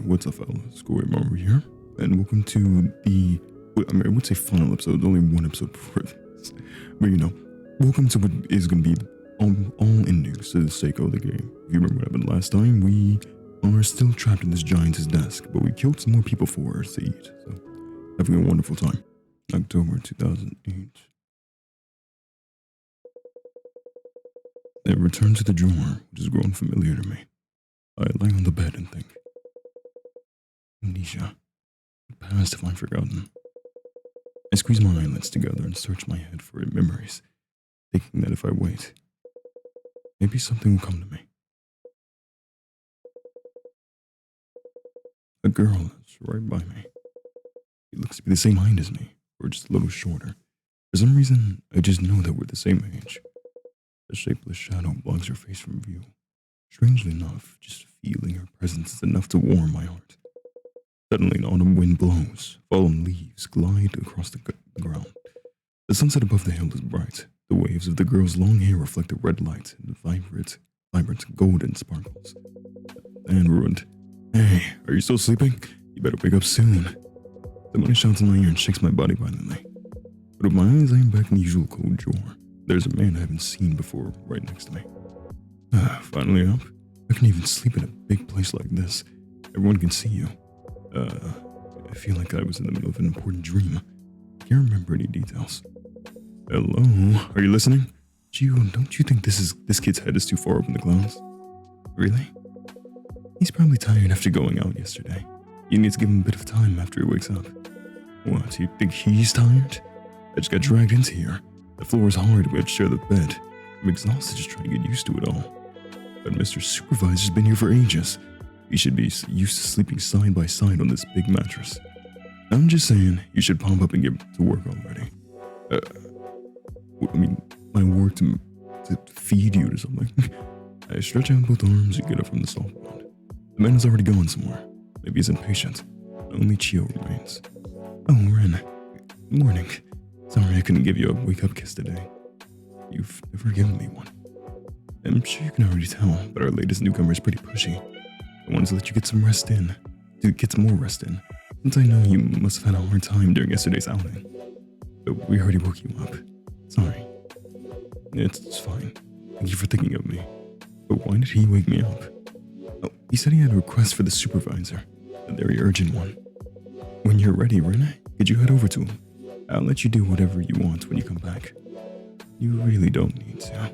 what's up, fellas? Corey Marvel here, and welcome to the, I would say final episode, there's only one episode before this, but welcome to what is going to be all endings to the Saeko the game. If you remember what happened last time, we are still trapped in this Giantess desk, but we killed some more people for us to eat, so having a wonderful time. October 2008. I return to the drawer, which has grown familiar to me. I lie on the bed and think. Amnesia. The past have I forgotten. I squeeze my eyelids together and search my head for memories, thinking that if I wait, maybe something will come to me. A girl is right by me. She looks to be the same height as me, or just a little shorter. For some reason, I just know that we're the same age. A shapeless shadow blocks her face from view. Strangely enough, just feeling her presence is enough to warm my heart. Suddenly, an autumn wind blows. Fallen leaves glide across the ground. The sunset above the hill is bright. The waves of the girl's long hair reflect the red light and vibrant golden sparkles. And ruined. Hey, are you still sleeping? You better wake up soon. Somebody shouts in my ear and shakes my body violently. But with my eyes aimed back in the usual cold drawer, there's a man I haven't seen before right next to me. Finally up. I can even sleep in a big place like this. Everyone can see you. I feel like I was in the middle of an important dream. I can't remember any details. Hello? Are you listening? Don't you think this kid's head is too far up in the clouds? Really? He's probably tired after going out yesterday. You need to give him a bit of time after he wakes up. What, you think he's tired? I just got dragged into here. The floor is hard, we have to share the bed. I'm exhausted just trying to get used to it all. But Mr. Supervisor's been here for ages. He should be used to sleeping side by side on this big mattress. I'm just saying, you should pump up and get to work already. My work to feed you or something. I stretch out both arms and get up from the soft bed. The man has already gone somewhere. Maybe he's impatient. Only Chio remains. Oh, Ren. Good morning. Sorry I couldn't give you a wake-up kiss today. You've never given me one. I'm sure you can already tell, but our latest newcomer is pretty pushy. I wanted to let you get some rest in. To get some more rest in. Since I know you must have had a hard time during yesterday's outing. But we already woke you up. Sorry. It's fine. Thank you for thinking of me. But why did he wake me up? Oh, he said he had a request for the supervisor. A very urgent one. When you're ready, Ren, could you head over to him? I'll let you do whatever you want when you come back. You really don't need to.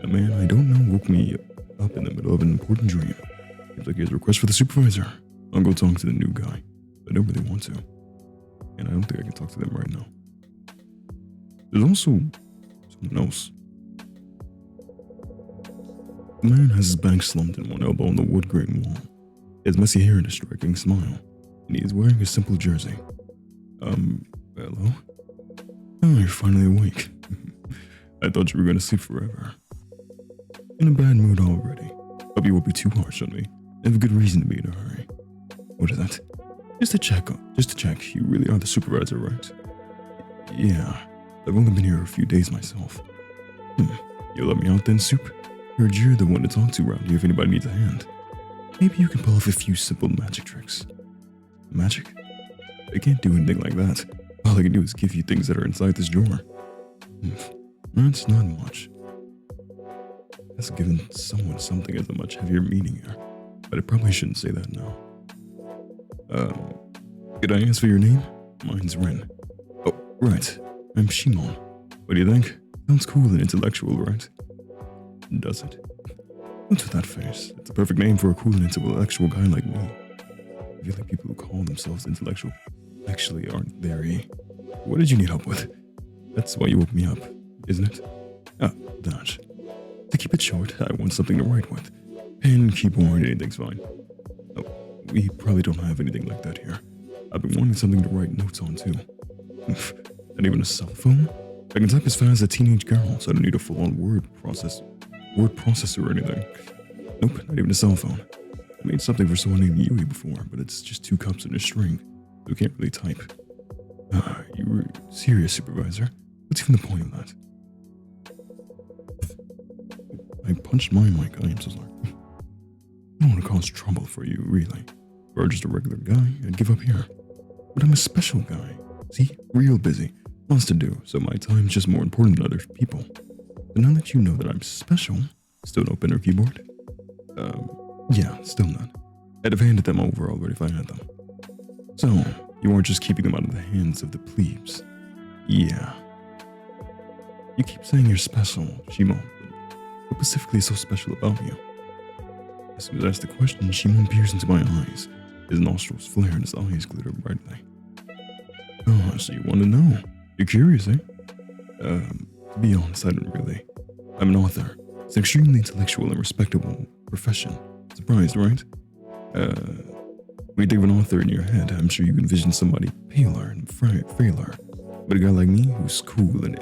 A man I don't know woke me up in the middle of an important dream. Seems like he has a request for the supervisor. I'll go talk to the new guy. I don't really want to. And I don't think I can talk to them right now. There's also someone else. The man has his back slumped in one elbow on the wood grain wall. He has messy hair and a striking smile. And he is wearing a simple jersey. Hello? Oh, you're finally awake. I thought you were going to sleep forever. In a bad mood already. Hope you won't be too harsh on me. I have a good reason to be in a hurry. What is that? Just to check, you really are the supervisor, right? Yeah, I've only been here a few days myself. You'll let me out then, Soup? Heard you're the one to talk to around here if anybody needs a hand. Maybe you can pull off a few simple magic tricks. Magic? I can't do anything like that. All I can do is give you things that are inside this drawer. That's not much. That's given someone something has a much heavier meaning here. But I probably shouldn't say that now. Could I ask for your name? Mine's Ren. Oh, right. I'm Shimon. What do you think? Sounds cool and intellectual, right? Does it? What's with that face? It's a perfect name for a cool and intellectual guy like me. I feel like people who call themselves intellectual actually aren't very... What did you need help with? That's why you woke me up, isn't it? Ah, that. To keep it short, I want something to write with. Pen, keyboard, anything's fine. Oh, we probably don't have anything like that here. I've been wanting something to write notes on too. Not even a cell phone? I can type as fast as a teenage girl, so I don't need a full-on word processor or anything. Nope, not even a cell phone. I made something for someone named Yui before, but it's just 2 cups and a string, so we can't really type. You were serious, Supervisor? What's even the point of that? I punched my mic. I am so sorry. I don't want to cause trouble for you, really. If I were just a regular guy, I'd give up here. But I'm a special guy. See? Real busy. Lots to do, so my time's just more important than other people. But now that you know that I'm special, still no pen or keyboard? Yeah, still none. I'd have handed them over already if I had them. So, you aren't just keeping them out of the hands of the plebes. Yeah. You keep saying you're special, Shimon. What specifically is so special about you? As soon as I ask the question, Shimon peers into my eyes. His nostrils flare and his eyes glitter brightly. Oh, so you want to know? You're curious, eh? To be honest, I don't really. I'm an author. It's an extremely intellectual and respectable profession. Surprised, right? When you think of an author in your head, I'm sure you envision somebody paler and frailer. But a guy like me who's cool and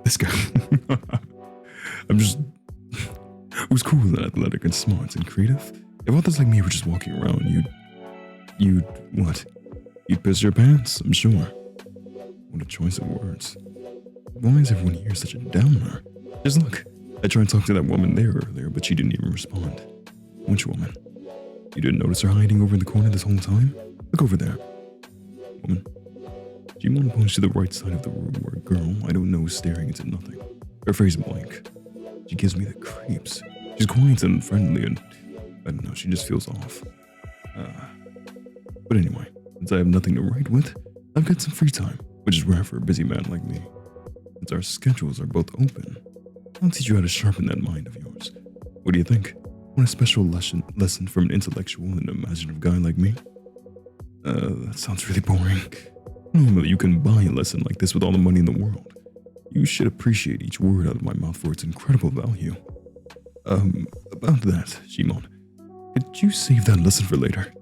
this guy, who's cool and athletic and smart and creative. If authors like me were just walking around, you'd what? You'd piss your pants, I'm sure. What a choice of words. Why is everyone here such a downer? Just look, I tried to talk to that woman there earlier, but she didn't even respond. Which woman? You didn't notice her hiding over in the corner this whole time? Look over there. Woman. Jimon points to the right side of the room where a girl I don't know is staring into nothing. Her face blank. She gives me the creeps. She's quiet and friendly and, I don't know, she just feels off. But anyway, since I have nothing to write with, I've got some free time, which is rare for a busy man like me. Since our schedules are both open, I'll teach you how to sharpen that mind of yours. What do you think? Want a special lesson from an intellectual and imaginative guy like me? That sounds really boring. Normally you can buy a lesson like this with all the money in the world. You should appreciate each word out of my mouth for its incredible value. About that, Shimon, could you save that lesson for later?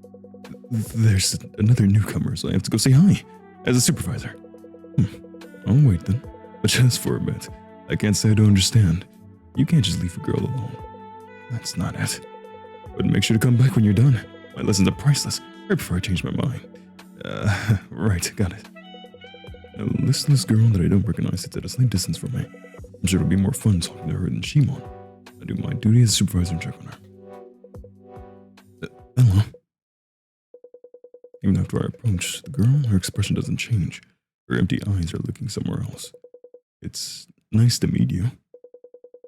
There's another newcomer, so I have to go say hi, as a supervisor. I'll wait then, but just for a bit. I can't say I don't understand. You can't just leave a girl alone. That's not it. But make sure to come back when you're done. My lessons are priceless, right before I change my mind. Right, got it. A listless girl that I don't recognize sits at a slight distance from me. I'm sure it'll be more fun talking to her than Shimon. I do my duty as a supervisor and check on her. Hello. Even after I approach the girl, her expression doesn't change. Her empty eyes are looking somewhere else. It's nice to meet you.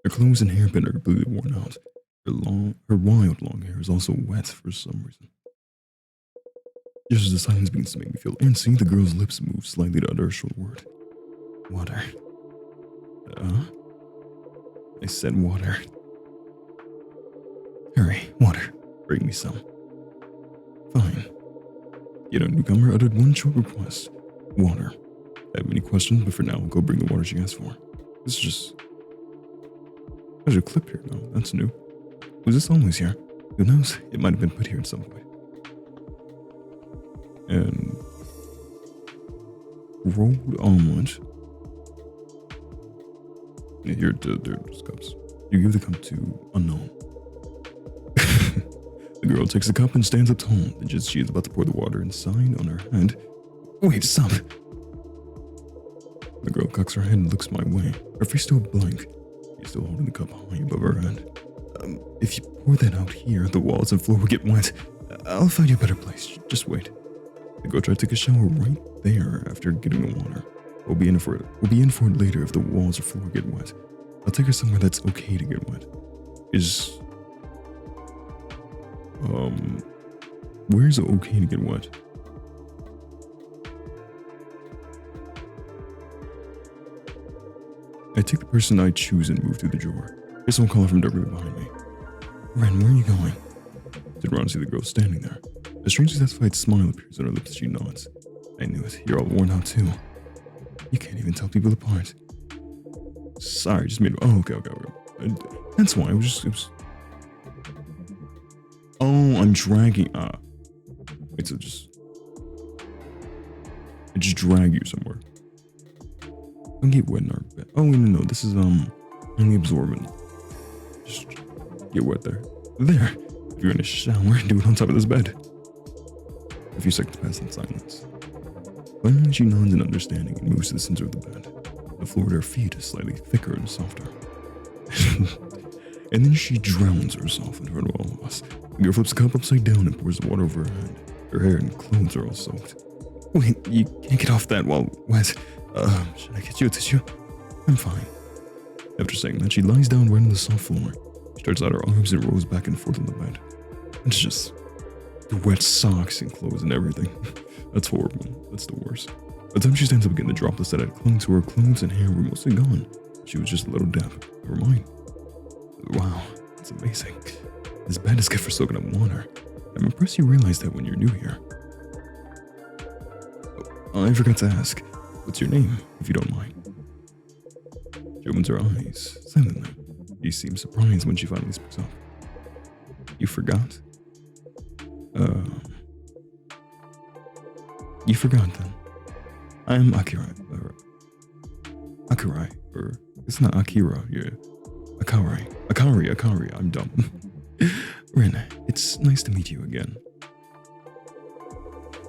Her clothes and hairpin are completely worn out. Her wild long hair is also wet for some reason. Just as the silence begins to make me feel antsy, the girl's lips move slightly to utter a short word. Water. I said water. Hurry, water. Bring me some. Fine. Yet a newcomer uttered one short request. Water. I have many questions, but for now, I'll go bring the water she asked for. This is just... There's a clip here now. That's new. Was this always here? Who knows? It might have been put here at some point. And... rolled omelet. Yeah, here, there's cups. You give the cup to unknown. The girl takes the cup and stands up tall. Just she is about to pour the water inside on her head. Wait, stop! The girl cocks her head and looks my way. Her face still blank. She's still holding the cup high above her head. If you pour that out here, the walls and floor will get wet. I'll find you a better place. Just wait. The girl tried to take a shower right there after getting the water. We'll be in for it later if the walls or floor get wet. I'll take her somewhere that's okay to get wet. Where's it okay to get wet? I take the person I choose and move through the door. Here's someone calling from directly behind me. Ren, where are you going? I turn around and see the girl standing there. A strangely satisfied smile appears on her lips as she nods. I knew it. You're all worn out too. You can't even tell people apart. Sorry, just made... Oh, okay. That's why. It was... Oh, I'm dragging... Wait, so I just drag you somewhere. Don't get wet in our bed. Oh, no. This is, only absorbent. Just get wet there. There. If you're in a shower, do it on top of this bed. A few seconds pass in silence. Finally, she nods in understanding and moves to the center of the bed. The floor at her feet is slightly thicker and softer. And then she drowns herself in front of all of us. The girl flips the cup upside down and pours the water over her head. Her hair and clothes are all soaked. Wait, you can't get off that while wet. Should I get you a tissue? I'm fine. After saying that, she lies down right on the soft floor. She stretches out her arms and rolls back and forth on the bed. It's just the wet socks and clothes and everything. That's horrible. That's the worst. By the time she stands up again, the droplets that had clung to her clothes and hair were mostly gone. She was just a little damp. Never mind. Wow, that's amazing. This bed is good for soaking up water. I'm impressed you realize that when you're new here. Oh, I forgot to ask. What's your name, if you don't mind? She opens her eyes silently. She seems surprised when she finally speaks up. You forgot? You forgot then. I am Akira. Akirai, or it's not Akira, yeah. Akari, I'm dumb. Ren, it's nice to meet you again.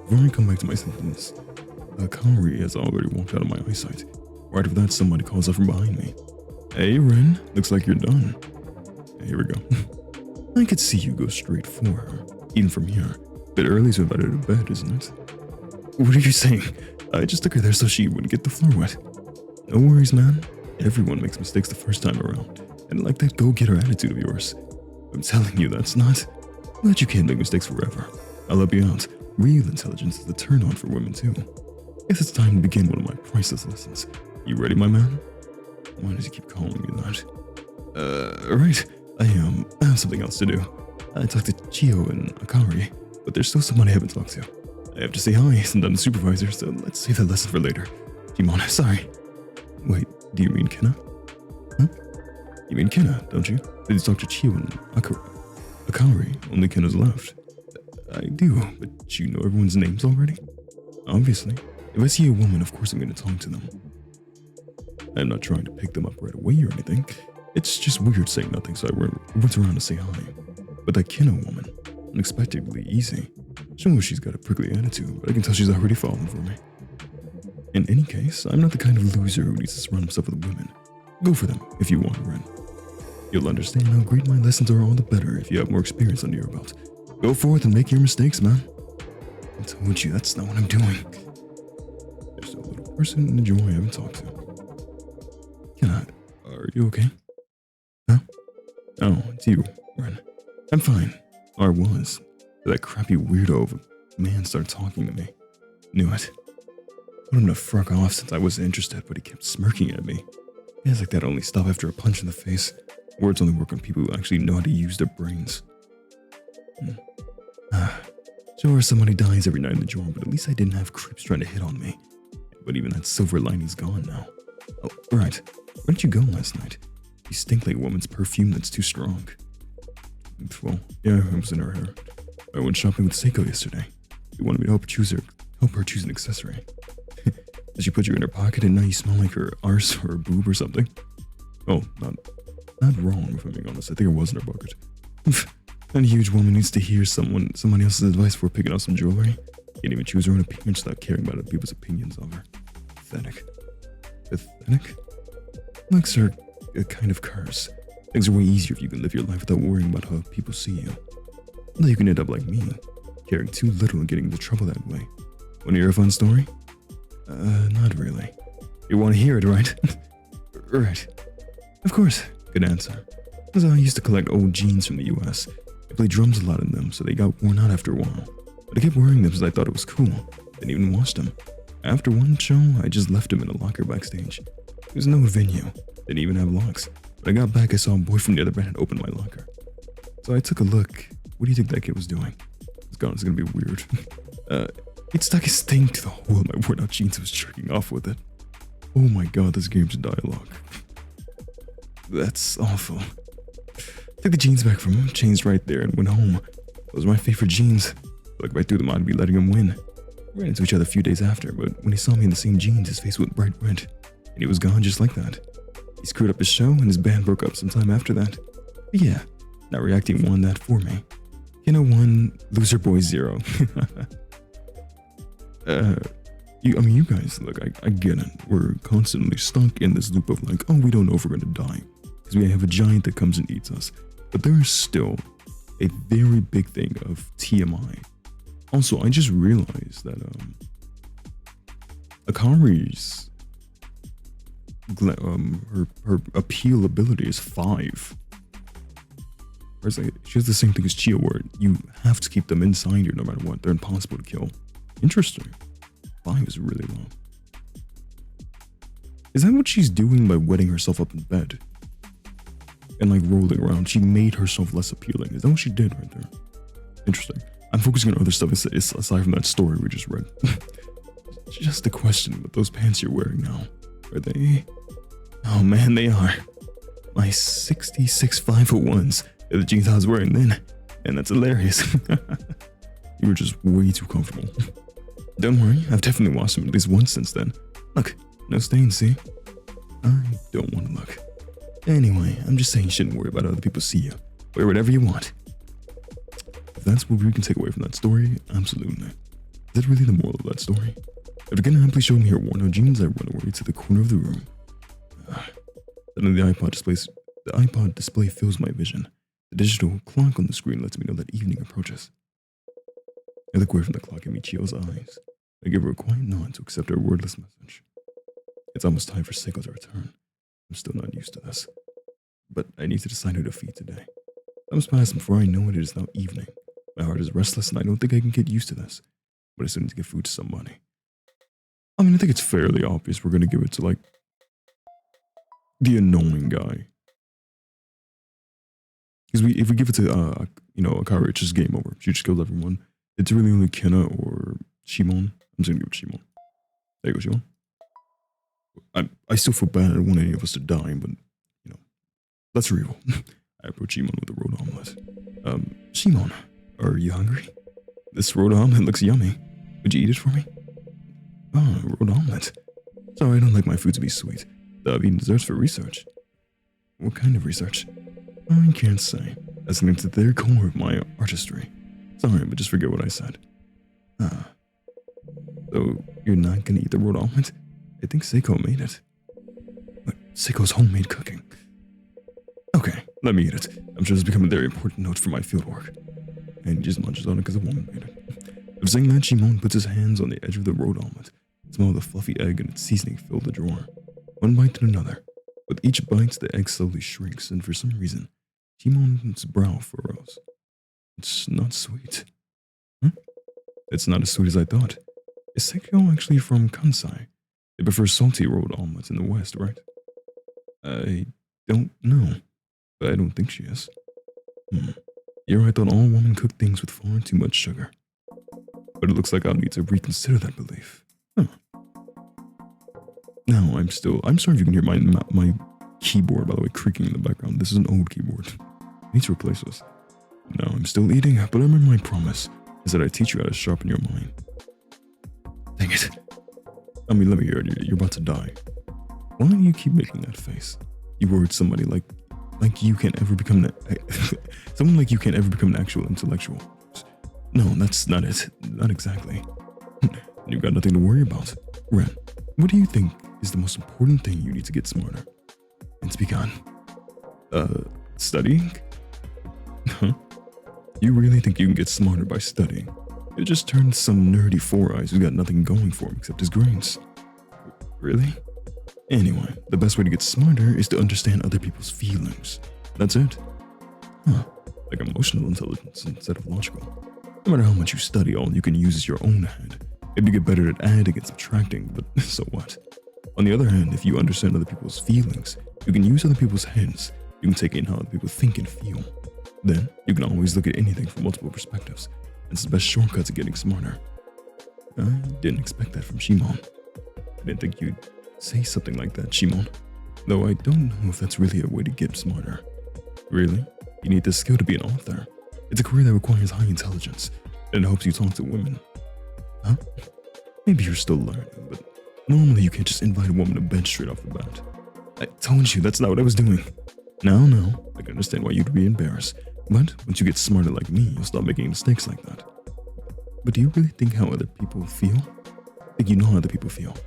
Before I come back to my sentence, Akari has already walked out of my eyesight. Right after that, somebody calls up from behind me. Hey, Ren, looks like you're done. Here we go. I could see you go straight for her, even from here. Bit early to invite her to bed, isn't it? What are you saying? I just took her there so she wouldn't get the floor wet. No worries, man. Everyone makes mistakes the first time around. And like that go-getter attitude of yours. I'm telling you, that's not. But you can't make mistakes forever. I'll help you out. Real intelligence is the turn-on for women, too. Guess it's time to begin one of my priceless lessons. You ready, my man? Why does he keep calling me that? Right. I have something else to do. I talked to Chio and Akari, but there's still someone I haven't talked to. I have to say hi since I'm the supervisor, so let's save that lesson for later. Jimon, sorry. Wait, do you mean Kenna? Huh? You mean Kenna, don't you? Did you talk to Chio and Akari? Only Kenna's left. I do, but you know everyone's names already? Obviously. If I see a woman, of course I'm going to talk to them. I'm not trying to pick them up right away or anything. It's just weird saying nothing, so I went around to say hi. But that Kenna woman, unexpectedly easy. She knows she's got a prickly attitude, but I can tell she's already fallen for me. In any case, I'm not the kind of loser who needs to surround himself with women. Go for them, if you want, Ren. You'll understand how great my lessons are all the better if you have more experience under your belt. Go forth and make your mistakes, man. I told you, that's not what I'm doing. There's a little person in the joy I haven't talked to. Are you okay? Huh? Oh, it's you, Ren. I'm fine. Or I was. That crappy weirdo of a man started talking to me. Knew it. Told him to fuck off since I wasn't interested, but he kept smirking at me. Guys like that only stop after a punch in the face. Words only work on people who actually know how to use their brains. Sure, somebody dies every night in the dorm, but at least I didn't have creeps trying to hit on me. But even that silver lining's gone now. Oh, right. Where did you go last night? You stink like a woman's perfume that's too strong. Well, yeah, I was in her hair. I went shopping with Saeko yesterday. She wanted me to help her choose an accessory. Did she put you in her pocket and now you smell like her arse or her boob or something? Oh, not wrong, if I'm being honest. I think it was in her pocket. That huge woman needs to hear somebody else's advice before picking out some jewelry. Can't even choose her own appearance without caring about other people's opinions of her. Pathetic. Pathetic? Looks are a kind of curse. Things are way easier if you can live your life without worrying about how people see you. Though you can end up like me, caring too little and getting into trouble that way. Want to hear a fun story? Not really. You want to hear it, right? Right. Of course. Good answer. Because I used to collect old jeans from the US. I played drums a lot in them, so they got worn out after a while. But I kept wearing them because I thought it was cool. Didn't even wash them. After one show, I just left them in a locker backstage. There was no venue. Didn't even have locks. When I got back, I saw a boy from the other band had opened my locker. So I took a look. What do you think that kid was doing? It's gonna be weird. It stuck his thing to the hole in my worn out jeans and was jerking off with it. Oh my god, this game's dialogue. That's awful. Took the jeans back from him, changed right there, and went home. Those were my favorite jeans. Like if I threw them out, I'd be letting him win. We ran into each other a few days after, but when he saw me in the same jeans, his face went bright red. And he was gone just like that. He screwed up his show, and his band broke up sometime after that. But yeah, not reacting won that for me. Kenna 1, loser boy 0. You guys, look, I get it. We're constantly stuck in this loop of like, oh, we don't know if we're gonna die. Because we have a giant that comes and eats us. But there is still a very big thing of TMI. Also, I just realized that Akari's her appeal ability is 5. Whereas she has the same thing as Chia, where you have to keep them inside you no matter what. They're impossible to kill. Interesting. 5 is really low. Is that what she's doing by wetting herself up in bed? And like rolling around, she made herself less appealing. Is that what she did right there? Interesting. I'm focusing on other stuff aside from that story we just read. Just a question, but those pants you're wearing now, are they? Oh man, they are. My 66 501s that the jeans I was wearing then. And that's hilarious. You were just way too comfortable. Don't worry, I've definitely washed them at least once since then. Look, no stains, see? I don't want to look. Anyway, I'm just saying you shouldn't worry about other people see you. Wear whatever you want. If that's what we can take away from that story, absolutely. Is that really the moral of that story? If you're gonna happily show me your worn-out jeans, I run away to the corner of the room. Suddenly the iPod display fills my vision. The digital clock on the screen lets me know that evening approaches. I look away from the clock and meet Chio's eyes. I give her a quiet nod to accept her wordless message. It's almost time for Saeko to return. I'm still not used to this. But I need to decide who to feed today. Time's passed before I know it is now evening. My heart is restless and I don't think I can get used to this. But I still need to give food to somebody. I mean, I think it's fairly obvious we're gonna give it to, like, the annoying guy. Because if we give it to, Akari, it's just game over. She just kills everyone. It's really only Kena or Shimon. I'm just gonna give it to Shimon. There you go, Shimon. I still feel bad. I don't want any of us to die, but, let's real. I approach Shimon with a rolled omelet. Shimon, are you hungry? This rolled omelet looks yummy. Would you eat it for me? Oh, rolled omelet. Sorry, I don't like my food to be sweet. I've eaten desserts for research. What kind of research? I can't say. That's linked to the very core of my artistry. Sorry, but just forget what I said. So, you're not gonna eat the rolled omelet? I think Saeko made it. What? Seiko's homemade cooking. Okay, let me eat it. I'm sure it's become a very important note for my fieldwork. And he just munches on it because a woman made it. Of saying that, Shimon puts his hands on the edge of the rolled omelet. The smell of the fluffy egg and its seasoning filled the drawer. One bite to another. With each bite, the egg slowly shrinks, and for some reason, Shimon's brow furrows. It's not sweet. It's not as sweet as I thought. Is Saeko actually from Kansai? They prefer salty rolled omelets in the West, right? I don't know, but I don't think she is. Here I thought all women cook things with far too much sugar. But it looks like I'll need to reconsider that belief. Now I'm sorry if you can hear my keyboard, by the way, creaking in the background. This is an old keyboard. I need to replace this. No, I'm still eating, but I remember my promise is that I teach you how to sharpen your mind. Dang it. I mean, let me hear it. You're about to die. Why do you keep making that face? You worried somebody like you can't ever become someone like you can't ever become an actual intellectual. No, that's not it. Not exactly. You've got nothing to worry about. Ren, what do you think is the most important thing you need to get smarter? And speak on. Studying? Huh? You really think you can get smarter by studying? You just turned some nerdy four-eyes who's got nothing going for him except his brains. Really? Anyway, the best way to get smarter is to understand other people's feelings. That's it. Like emotional intelligence instead of logical. No matter how much you study, all you can use is your own head. Maybe you get better at adding and subtracting, but so what? On the other hand, if you understand other people's feelings, you can use other people's heads. You can take in how other people think and feel. Then, you can always look at anything from multiple perspectives. It's the best shortcut to getting smarter. I didn't expect that from Shimon. I didn't think you'd say something like that, Shimon. Though I don't know if that's really a way to get smarter. Really? You need the skill to be an author. It's a career that requires high intelligence, and it helps you talk to women. Huh? Maybe you're still learning, but normally you can't just invite a woman to bed straight off the bat. I told you that's not what I was doing. No, I can understand why you'd be embarrassed, but once you get smarter like me, you'll stop making mistakes like that. But do you really think how other people feel? I think you know how other people feel.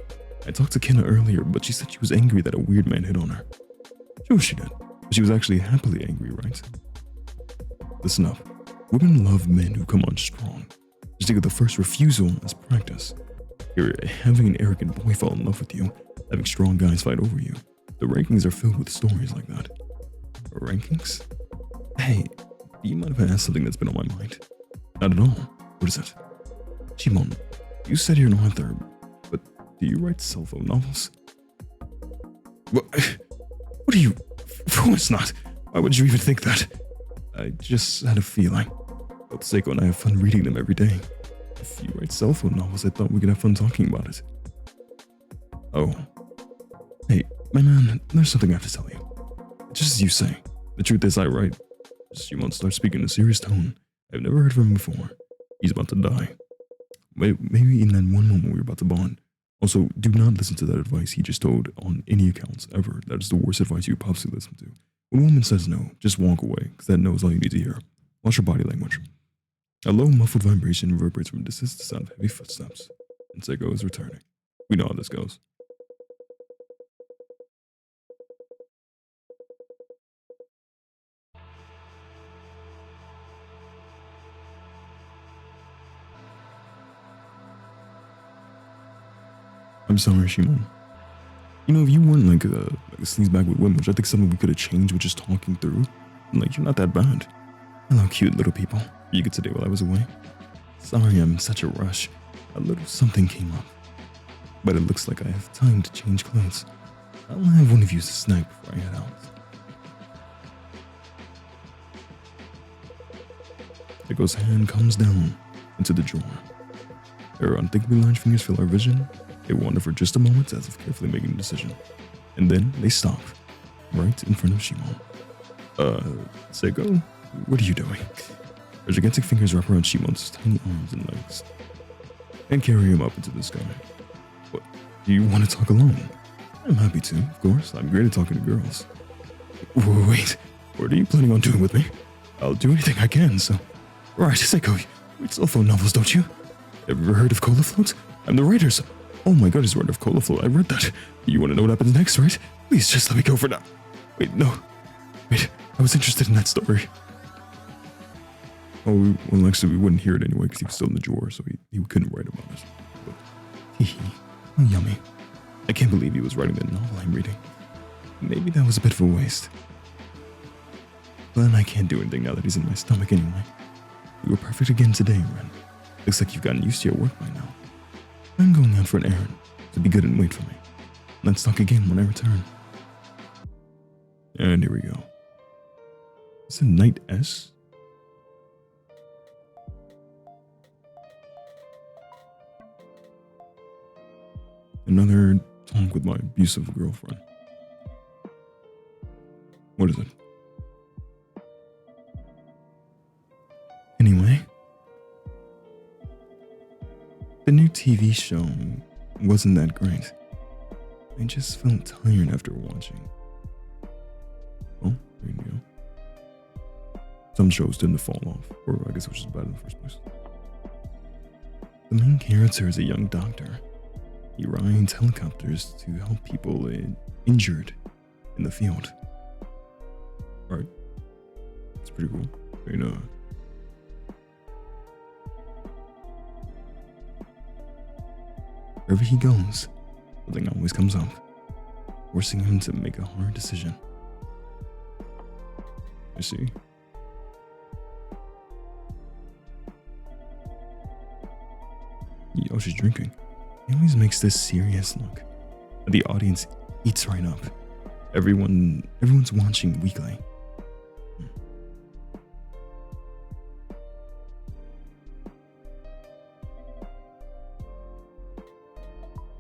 I talked to Kena earlier, but she said she was angry that a weird man hit on her. Sure she did, but she was actually happily angry, right? Listen up. Women love men who come on strong. Just take the first refusal as practice. You're having an arrogant boy fall in love with you, having strong guys fight over you. The rankings are filled with stories like that. Rankings? Hey, do you mind if I ask something that's been on my mind? Not at all. What is it? Shimon, you said you're an author, but do you write cell phone novels? What are you? Of course not. Why would you even think that? I just had a feeling. Both Saeko and I have fun reading them every day. If you write cell phone novels, I thought we could have fun talking about it. Oh. Hey, my man, there's something I have to tell you. Just as you say, the truth is I write. Shimon starts speaking in a serious tone. I've never heard from him before. He's about to die. Maybe in that one moment we were about to bond. Also, do not listen to that advice he just told on any accounts ever. That is the worst advice you could possibly listen to. When a woman says no, just walk away, because that no is all you need to hear. Watch your body language. A low muffled vibration reverberates from a distance to the sound of heavy footsteps. And Saeko is returning. We know how this goes. I'm sorry, Shimon. You know, if you weren't like a sleazebag with women, which I think something we could have changed with just talking through, like, you're not that bad. Hello, cute little people. You get today while I was away? Sorry, I'm in such a rush. A little something came up. But it looks like I have time to change clothes. I'll have one of you as a snack before I head out. Saeko's hand comes down into the drawer. Her unthinkably large fingers fill our vision. They wander for just a moment as if carefully making a decision. And then they stop, right in front of Shimon. Saeko, what are you doing? Her gigantic fingers wrap around Shimon's tiny arms and legs and carry him up into the sky. What, do you want to talk alone? I'm happy to, of course. I'm great at talking to girls. Wait, what are you planning on doing with me? I'll do anything I can, so... Right, Saeko, you read cell phone novels, don't you? Ever heard of Cola Float? I'm the writer, so... Oh my god, he's writer of Cola Float. I read that. You want to know what happens next, right? Please, just let me go for now. Wait, no. Wait, I was interested in that story. Oh, well, actually, we wouldn't hear it anyway because he was still in the drawer, so he couldn't write about it. But, hee how yummy. I can't believe he was writing the novel I'm reading. Maybe that was a bit of a waste. But I can't do anything now that he's in my stomach anyway. You were perfect again today, Ren. Looks like you've gotten used to your work by now. I'm going out for an errand, so be good and wait for me. Let's talk again when I return. And here we go. Is it Knight S? Another talk with my abusive girlfriend. What is it? Anyway, the new TV show wasn't that great. I just felt tired after watching. Well, there you go. Some shows tend to fall off, or I guess it was just bad in the first place. The main character is a young doctor. He rides helicopters to help people injured in the field. Alright. That's pretty cool. I mean, wherever he goes, something always comes up, forcing him to make a hard decision. I see. Oh, she's drinking. He always makes this serious look. The audience eats right up. Everyone's watching weekly.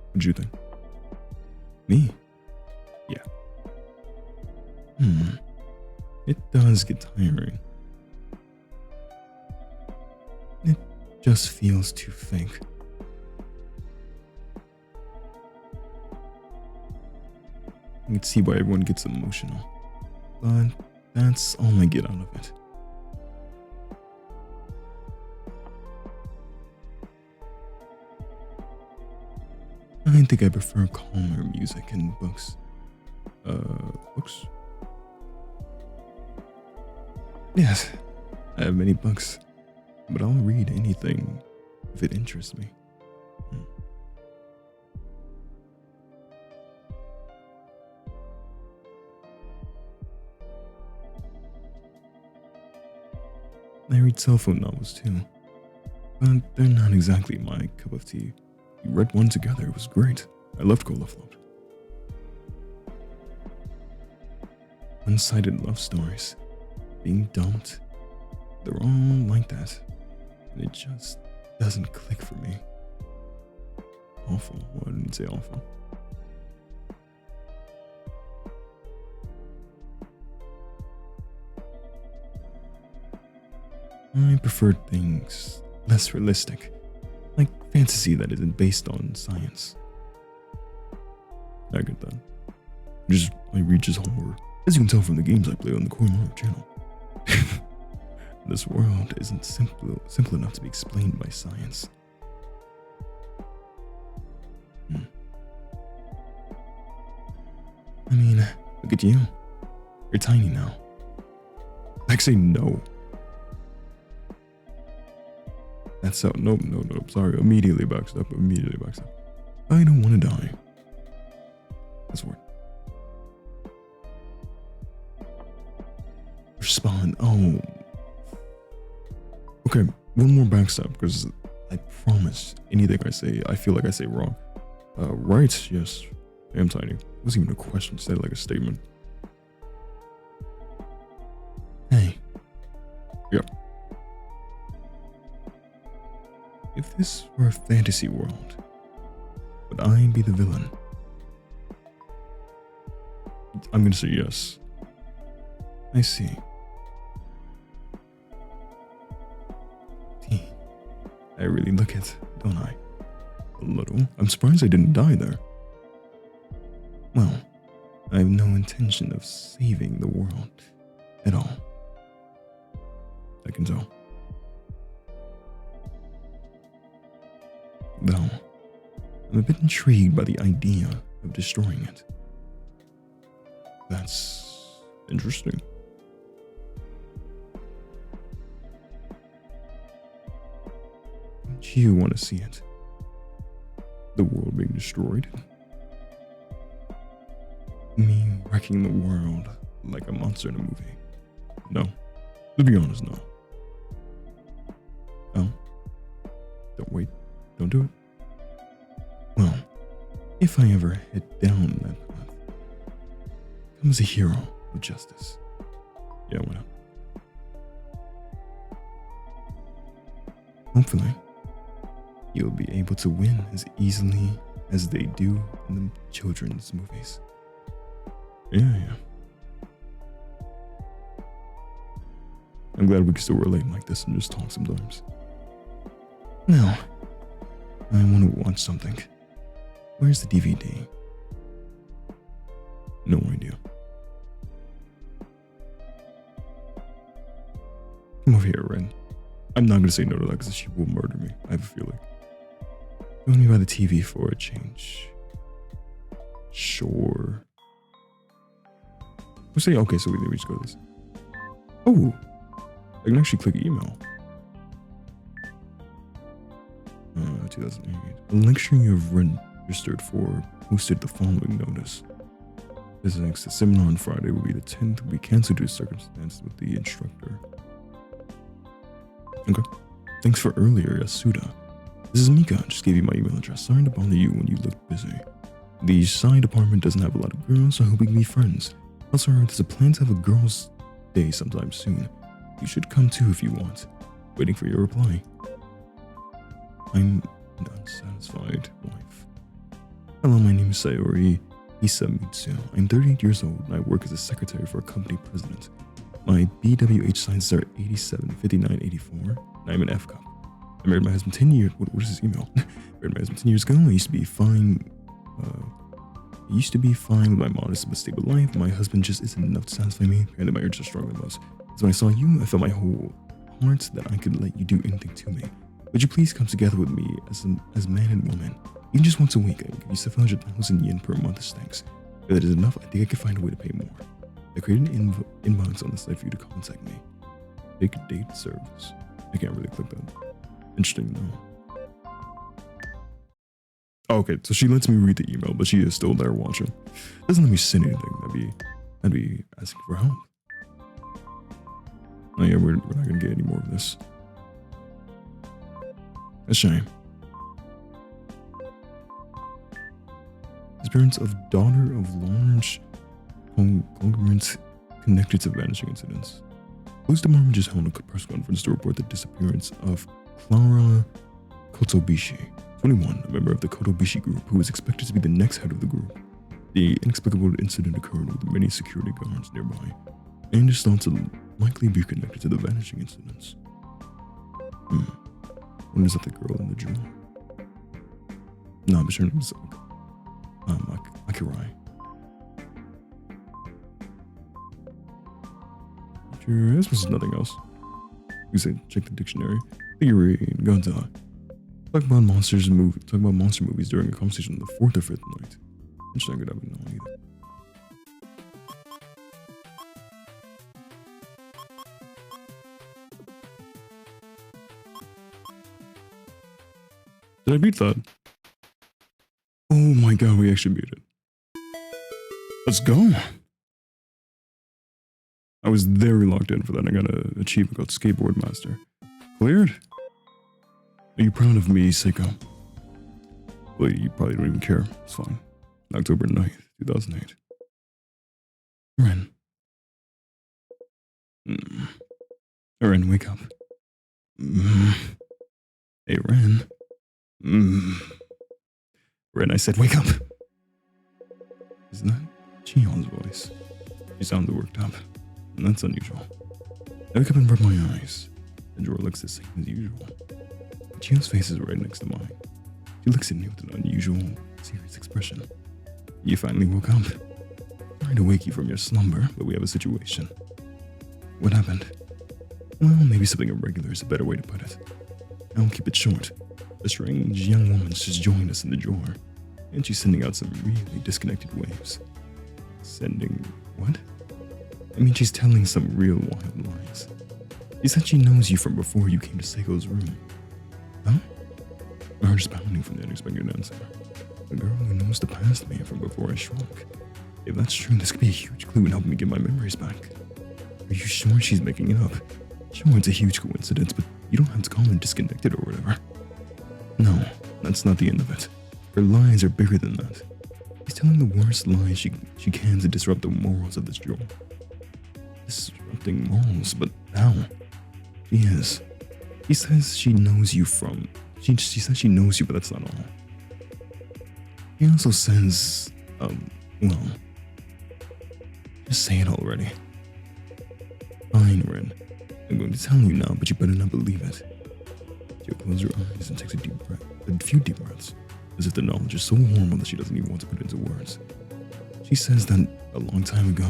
What'd you think? Me? Yeah. It does get tiring. It just feels too fake. I can see why everyone gets emotional, but that's all I get out of it. I think I prefer calmer music and books. Books? Yes, I have many books. but I'll read anything if it interests me. I read cell phone novels too, but they're not exactly my cup of tea. We read one together, it was great. I loved Cola Float. One-sided love stories, being dumped, they're all like that, and it just doesn't click for me. Awful. Well, I didn't say awful. I prefer things less realistic, like fantasy that isn't based on science. I get that. I read just horror, as you can tell from the games I play on the Core Mario channel. This world isn't simple enough to be explained by science. I mean, look at you. You're tiny now. Actually, no. That's so. Nope. Sorry. Immediately backs up. I don't want to die. That's a word. Respond. Oh. Okay. One more backstep, because I promise anything I say, I feel like I say wrong. Right. Yes. I am tiny. It wasn't even a question. Said like a statement. Hey. Yep. If this were a fantasy world, would I be the villain? I'm gonna say yes. I see. I really look it, don't I? A little. I'm surprised I didn't die there. Well, I have no intention of saving the world at all. I can tell. Though, I'm a bit intrigued by the idea of destroying it. That's interesting. Don't you want to see it? The world being destroyed? Me wrecking the world like a monster in a movie? No. To be honest, no. Oh. Don't do it. Well, if I ever head down that path, come as a hero of justice. Yeah, why not? Hopefully, you'll be able to win as easily as they do in the children's movies. Yeah. I'm glad we can still relate like this and just talk sometimes. Now, I want to watch something. Where's the DVD? No idea. Come over here, Ren. I'm not going to say no to that because she will murder me. I have a feeling. Join me by the TV for a change. Sure. We'll say, okay, so we just go to this. Oh, I can actually click email. 2008. A lecture you have registered for posted the following notice. This next seminar on Friday will be the 10th. Will be cancelled due to circumstances with the instructor. Okay. Thanks for earlier, Yasuda. This is Mika. Just gave you my email address. Sorry to bother you when you looked busy. The side department doesn't have a lot of girls, so I hope we can be friends. Also, there's a plan to have a girls' day sometime soon. You should come too if you want. Waiting for your reply. I'm an unsatisfied wife. Hello, my name is Sayori Isamitsu. I'm 38 years old and I work as a secretary for a company president. My BWH signs are 87, 59, 84, and I'm an F cup. I married my husband 10 years. What is his email? Married my husband 10 years ago. I used to be fine. With my modest but stable life. My husband just isn't enough to satisfy me. Apparently my urges are stronger than most. So when I saw you, I felt my whole heart that I could let you do anything to me. Would you please come together with me as man and woman? Even just once a week, I can give you 700,000 yen per month as thanks. If that is enough, I think I can find a way to pay more. I created an inbox on the site for you to contact me. Big date service. I can't really click that. Interesting though. Oh, okay, so she lets me read the email, but she is still there watching. Doesn't let me say anything. That'd be asking for help. Oh yeah, we're not gonna get any more of this. A shame. Disappearance of daughter of large conglomerates connected to vanishing incidents. Police department just held a press conference to report the disappearance of Clara Kotobishi, 21, a member of the Kotobishi group, who was expected to be the next head of the group. The inexplicable incident occurred with many security guards nearby, and is thought to likely be connected to the vanishing incidents. When is that the girl in the jewel? No, but her name is Akirai. Sure, this was nothing else. You say check the dictionary. Figurine, Gonza. Talk about monster movies during a conversation on the 4th or 5th night. Interesting, I could have known either. Did I beat that? Oh my god, we actually beat it. Let's go. I was very locked in for that. I got an achievement called Skateboard Master. Cleared? Are you proud of me, Saeko? Well, you probably don't even care. It's fine. October 9th, 2008. Ren. Ren, wake up. Hey, Ren. Ren, I said wake up. Isn't that Chion's voice? She sounded worked up, and that's unusual. I wake up and rub my eyes. The drawer looks the same as usual. Chion's face is right next to mine. She looks at me with an unusual, serious expression. You finally woke up. Sorry to wake you from your slumber, but we have a situation. What happened? Well, maybe something irregular is a better way to put it. I'll keep it short. A strange young woman's just joined us in the drawer, and she's sending out some really disconnected waves. Sending what? I mean, she's telling some real wild lies. She said she knows you from before you came to Saeko's room. Huh? My heart is pounding from the unexpected answer. The girl who knows the past me from before I shrunk. If that's true, this could be a huge clue in helping me get my memories back. Are you sure she's making it up? Sure, it's a huge coincidence, but you don't have to call her disconnected or whatever. No, that's not the end of it. Her lies are bigger than that. She's telling the worst lies she can to disrupt the morals of this drawer. Disrupting morals, but how? She is. She says she knows you from... She says she knows you, but that's not all. He also says, well... Just say it already. Fine, Ren. I'm going to tell you now, but you better not believe it. She'll close her eyes and takes a few deep breaths, as if the knowledge is so horrible that she doesn't even want to put it into words. She says that a long time ago,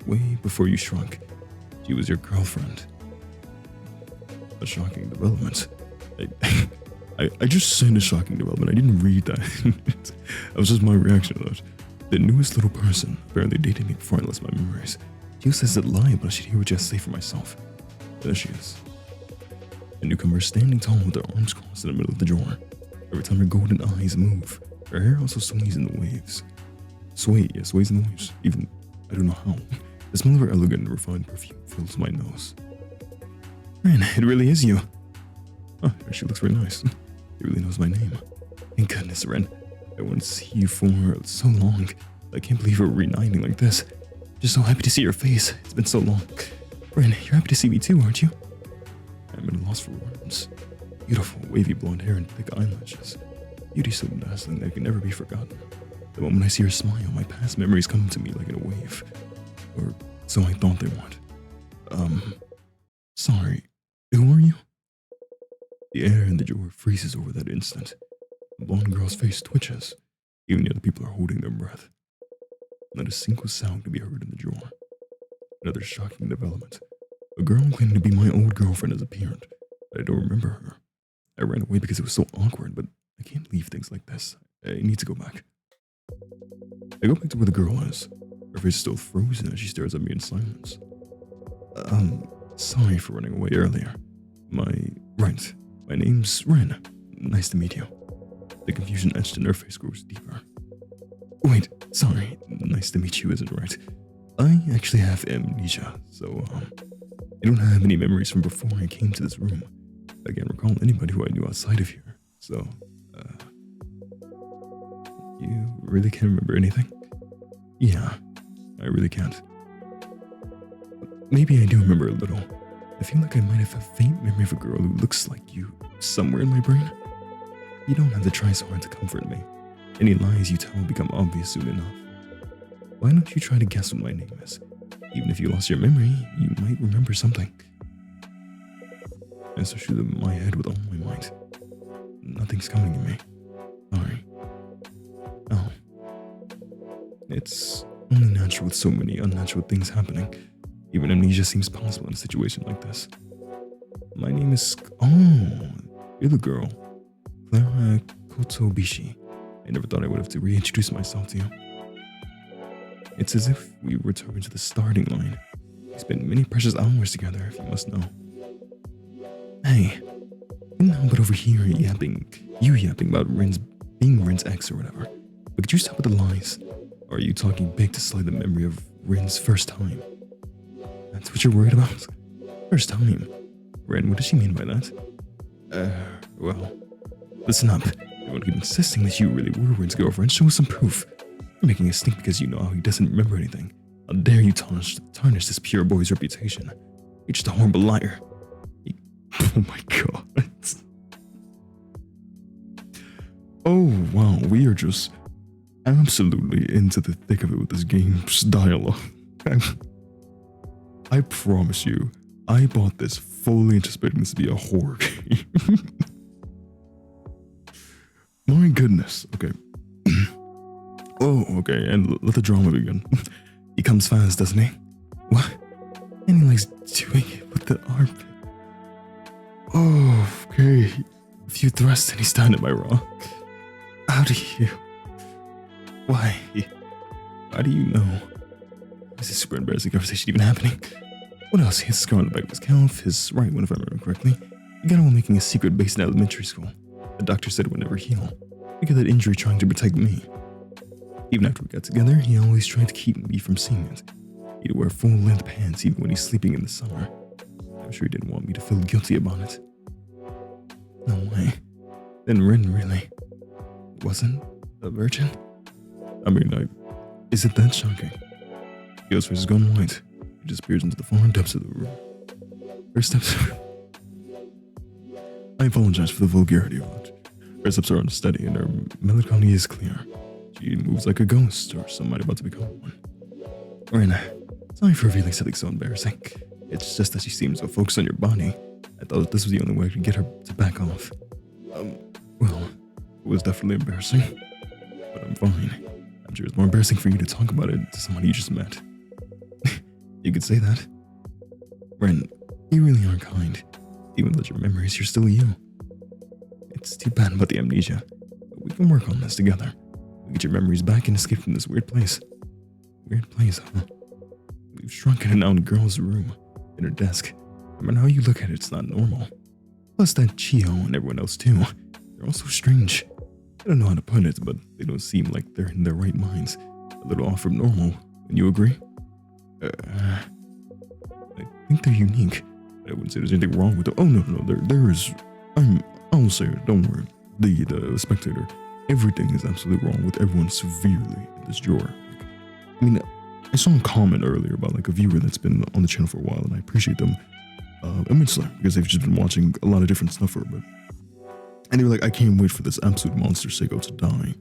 way before you shrunk, she was your girlfriend. A shocking development. I just said a shocking development. I didn't read that. That was just my reaction to that. The newest little person, apparently dating me before I lost my memories. She says that lie, but I should hear what you have to say for myself. There she is. The newcomer is standing tall with her arms crossed in the middle of the drawer. Every time her golden eyes move, her hair also sways in the waves. Sways in the waves. Even, I don't know how. The smell of her elegant and refined perfume fills my nose. Man, it really is you. Oh, she looks very nice. She really knows my name. Thank goodness, Ren. I wanted to see you for so long. I can't believe we're reuniting like this. Just so happy to see your face. It's been so long. Ren, you're happy to see me too, aren't you? I'm at a loss for words. Beautiful, wavy blonde hair and thick eyelashes. Beauty so dazzling that it can never be forgotten. The moment I see her smile, my past memories come to me like in a wave. Or so I thought they would. Sorry. Who are you? The air in the drawer freezes over that instant. The blonde girl's face twitches. Even the other people are holding their breath. Not a single sound can be heard in the drawer. Another shocking development. A girl claiming to be my old girlfriend has appeared, but I don't remember her. I ran away because it was so awkward, but I can't leave things like this. I need to go back. I go back to where the girl is. Her face is still frozen as she stares at me in silence. Sorry for running away earlier. My Right. My name's Ren. Nice to meet you. The confusion etched in her face grows deeper. Wait, sorry. Nice to meet you isn't right. I actually have amnesia, so, I don't have any memories from before I came to this room. I can't recall anybody who I knew outside of here, so, you really can't remember anything? Yeah, I really can't. Maybe I do remember a little. I feel like I might have a faint memory of a girl who looks like you somewhere in my brain. You don't have to try so hard to comfort me. Any lies you tell will become obvious soon enough. Why don't you try to guess what my name is? Even if you lost your memory, you might remember something. I searched through my head with all my might. Nothing's coming to me. Sorry. Oh. It's only natural with so many unnatural things happening. Even amnesia seems possible in a situation like this. My name is... Oh, you're the girl. Clara Kotobishi. I never thought I would have to reintroduce myself to you. It's as if we returned to the starting line. We spent many precious hours together, if you must know. Hey, couldn't help but overhear you yapping about being Rin's ex or whatever. But could you stop with the lies? Or are you talking big to sully the memory of Rin's first time? That's what you're worried about? First time? Rin, what does she mean by that? Well, listen up. You won't keep insisting that you really were Rin's girlfriend. Show us some proof. You're making a stink because you know how he doesn't remember anything. How dare you tarnish this pure boy's reputation? You're just a horrible liar. Oh my god. Oh wow, we are just absolutely into the thick of it with this game's dialogue. I promise you, I bought this fully anticipating this to be a horror game. My goodness. Okay. Oh, okay, and let the drama begin. He comes fast, doesn't he? What? And he likes doing it with the armpit. Oh, okay. A few thrusts and he's done, am I wrong? How do you... Why? How do you know? Is this super embarrassing conversation even happening? What else? He has a scar on the back of his calf, his right one if I remember correctly. He got one making a secret base in elementary school. The doctor said it would never heal. He got that injury trying to protect me. Even after we got together, he always tried to keep me from seeing it. He'd wear full-length pants even when he's sleeping in the summer. I'm sure he didn't want me to feel guilty about it. No way. Then Rin really wasn't a virgin? I mean, is it that shocking? Yo's face has gone white. He disappears into the far depths of the room. Her steps are... I apologize for the vulgarity of it. Her steps are unsteady and her melancholy is clear. She moves like a ghost or somebody about to become one. Rin, sorry for revealing something so embarrassing. It's just that she seems so focused on your body. I thought this was the only way I could get her to back off. Well, it was definitely embarrassing. But I'm fine. I'm sure it's more embarrassing for you to talk about it to someone you just met. You could say that. Rin, you really are kind. Even with your memories, you're still you. It's too bad about the amnesia. But we can work on this together. We get your memories back and escape from this weird place. Weird place, huh? We've shrunk in and out in girl's room, in her desk. No matter how you look at it, it's not normal. Plus that Chio and everyone else too. They're all so strange. I don't know how to put it, but they don't seem like they're in their right minds. A little off from normal. Wouldn't you agree? I think they're unique. I wouldn't say there's anything wrong with them. Oh no, there is. I'll say it. Don't worry. The spectator. Everything is absolutely wrong with everyone severely in this drawer. I mean, I saw a comment earlier about like a viewer that's been on the channel for a while, and I appreciate them immensely because they've just been watching a lot of different stuff for a bit. And they were like, I can't wait for this absolute monster Saeko to die.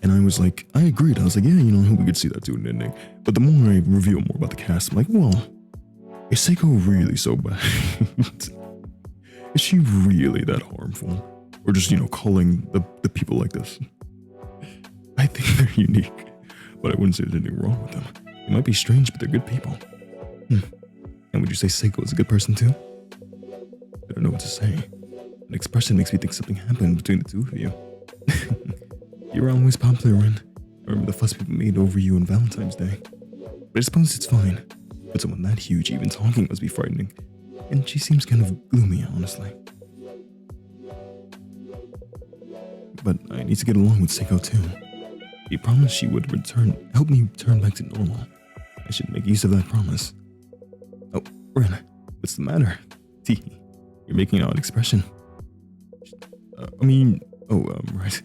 And I was like, I agreed. I was like, yeah, you know, I hope we could see that too in the ending. But the more I reveal more about the cast, I'm like, well, is Saeko really so bad? Is she really that harmful? Or just, you know, calling the people like this? I think they're unique, but I wouldn't say there's anything wrong with them. They might be strange, but they're good people. And would you say Saeko is a good person too? I don't know what to say. An expression makes me think something happened between the two of you. You were always popular, Rin. I remember the fuss people made over you on Valentine's Day. But I suppose it's fine. But someone that huge even talking must be frightening. And she seems kind of gloomy, honestly. need to get along with Saeko too. She promised she would help me return back to normal. I should make use of that promise. Oh, Ren, what's the matter? Tee, you're making an odd expression. Right.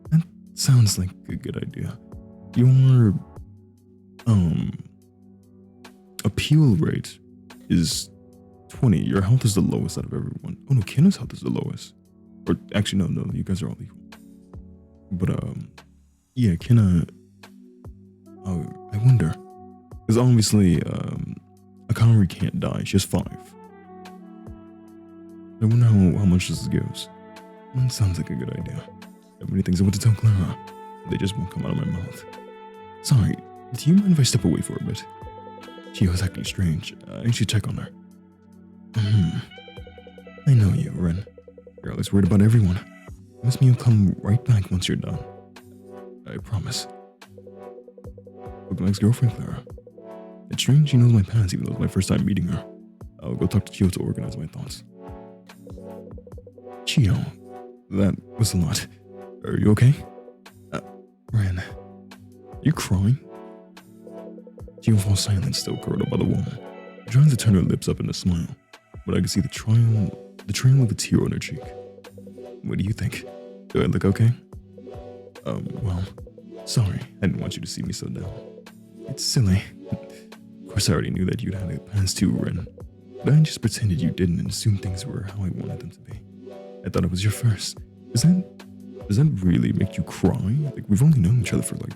That sounds like a good idea. Your, appeal rate is 20. Your health is the lowest out of everyone. Oh no, Kenna's health is the lowest. Or actually, no, you guys are all equal. But, yeah, Kenna, I wonder. Because obviously, Akari can't die. She has 5. I wonder how much this goes. That sounds like a good idea. I have many things I want to tell Clara. They just won't come out of my mouth. Sorry, do you mind if I step away for a bit? She was acting strange. I should check on her. I know you, Ren. You're always worried about everyone. Promise me you'll come right back once you're done. I promise. With my ex-girlfriend, Clara. It's strange she knows my past even though it's my first time meeting her. I'll go talk to Chio to organize my thoughts. Chio, that was a lot. Are you okay? Ren, you crying? Chio falls silent, still curled up by the wall. She tries to turn her lips up in a smile, but I can see the trail of a tear on her cheek. What do you think? Do I look okay? Well, sorry, I didn't want you to see me so down. It's silly. Of course I already knew that you'd had a past too, Ren, but I just pretended you didn't and assumed things were how I wanted them to be. I thought it was your first. Does that really make you cry? Like, we've only known each other for like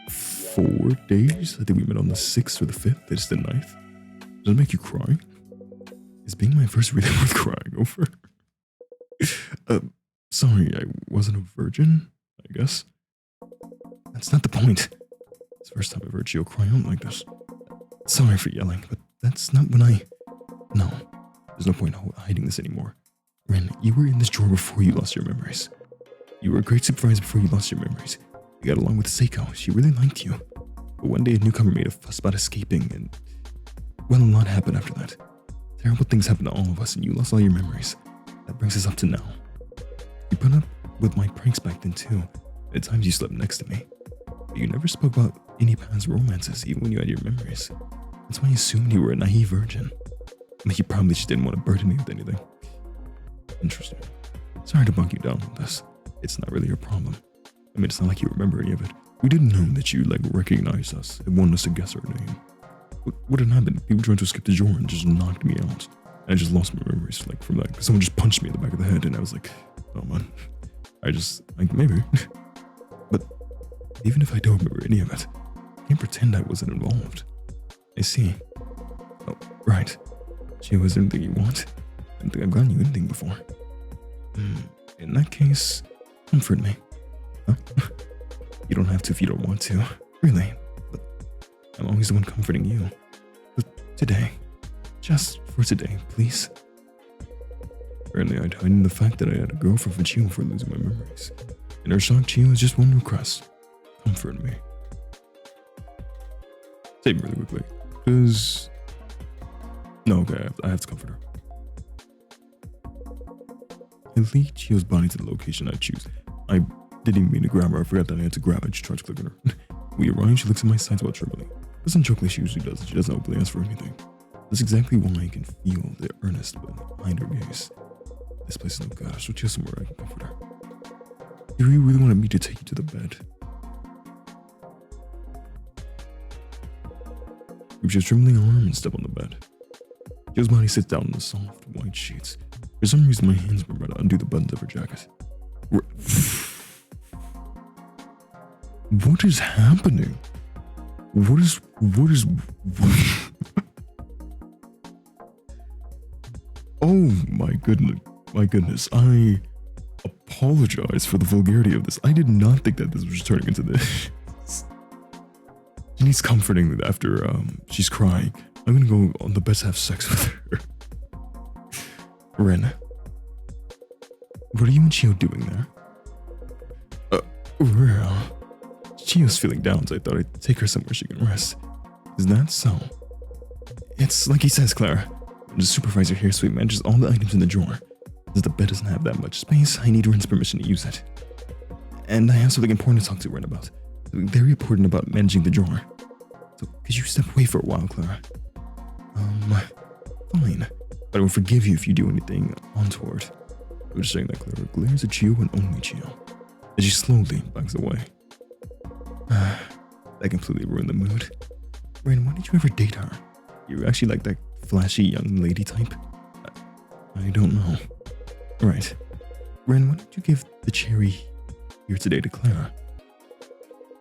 4 days? I think we met on the 6th or the 5th. It's the 9th. Does it make you cry? Is being my first really worth crying over? Sorry, I wasn't a virgin, I guess. That's not the point. It's the first time I've heard Chio cry out like this. Sorry for yelling, but that's not when No, there's no point hiding this anymore. Ren, you were in this drawer before you lost your memories. You were a great supervisor before you lost your memories. You got along with Saeko. She really liked you. But one day a newcomer made a fuss about escaping and... well, a lot happened after that. Terrible things happened to all of us and you lost all your memories. That brings us up to now. You put up with my pranks back then too. At times you slept next to me. But you never spoke about any past romances even when you had your memories. That's why I assumed you were a naive virgin. Like you probably just didn't want to burden me with anything. Interesting. Sorry to bug you down with this. It's not really your problem. I mean, it's not like you remember any of it. We didn't know that you, recognized us and wanted us to guess our name. What had happened? People tried to skip the drawer and just knocked me out. And I just lost my memories, from that. Someone just punched me in the back of the head and I was like, oh man. Maybe. But even if I don't remember any of it, I can't pretend I wasn't involved. I see. Oh, right. She was anything you want. I don't think I've gotten you anything before. In that case, comfort me. Huh? You don't have to if you don't want to. Really. But I'm always the one comforting you. But today. Just for today, please. Apparently I'd hidden the fact that I had a girlfriend for Chio for losing my memories. In her shock, Chio has just one request. Comfort me. Save me really quickly. Because... no, okay, I have to comfort her. I lead Chio's body to the location I choose. I didn't even mean to grab her. I forgot that I had to grab her. I just tried to click on her. We arrive, she looks at my sides while trembling. Doesn't joke like she usually does. She doesn't openly ask for anything. That's exactly why I can feel the earnest behind her gaze. This place is no good. So just somewhere I can comfort her. You really wanted me to take you to the bed. We just trembling arm and step on the bed. Chio's body sits down on the soft, white sheets. For some reason, my hands remember to undo the buttons of her jacket. What is happening? What is... Oh my goodness. I apologize for the vulgarity of this. I did not think that this was turning into this. She needs comforting after she's crying. I'm gonna go on the bed to have sex with her. Ren, what are you and Chio doing there? Chio's feeling down, so I thought I'd take her somewhere she can rest. Is that so? It's like he says, Clara. The supervisor here, so he manages all the items in the drawer. Since the bed doesn't have that much space, I need Ren's permission to use it. And I have something important to talk to Ren about. Something very important about managing the drawer. So, could you step away for a while, Clara? Fine. But I will forgive you if you do anything untoward. I was saying that Clara glares at Chio and only Chio, as she slowly backs away. That completely ruined the mood. Ren, why did you ever date her? You actually like that flashy young lady type? I don't know. Right. Ren, why don't you give the cherry here today to Clara?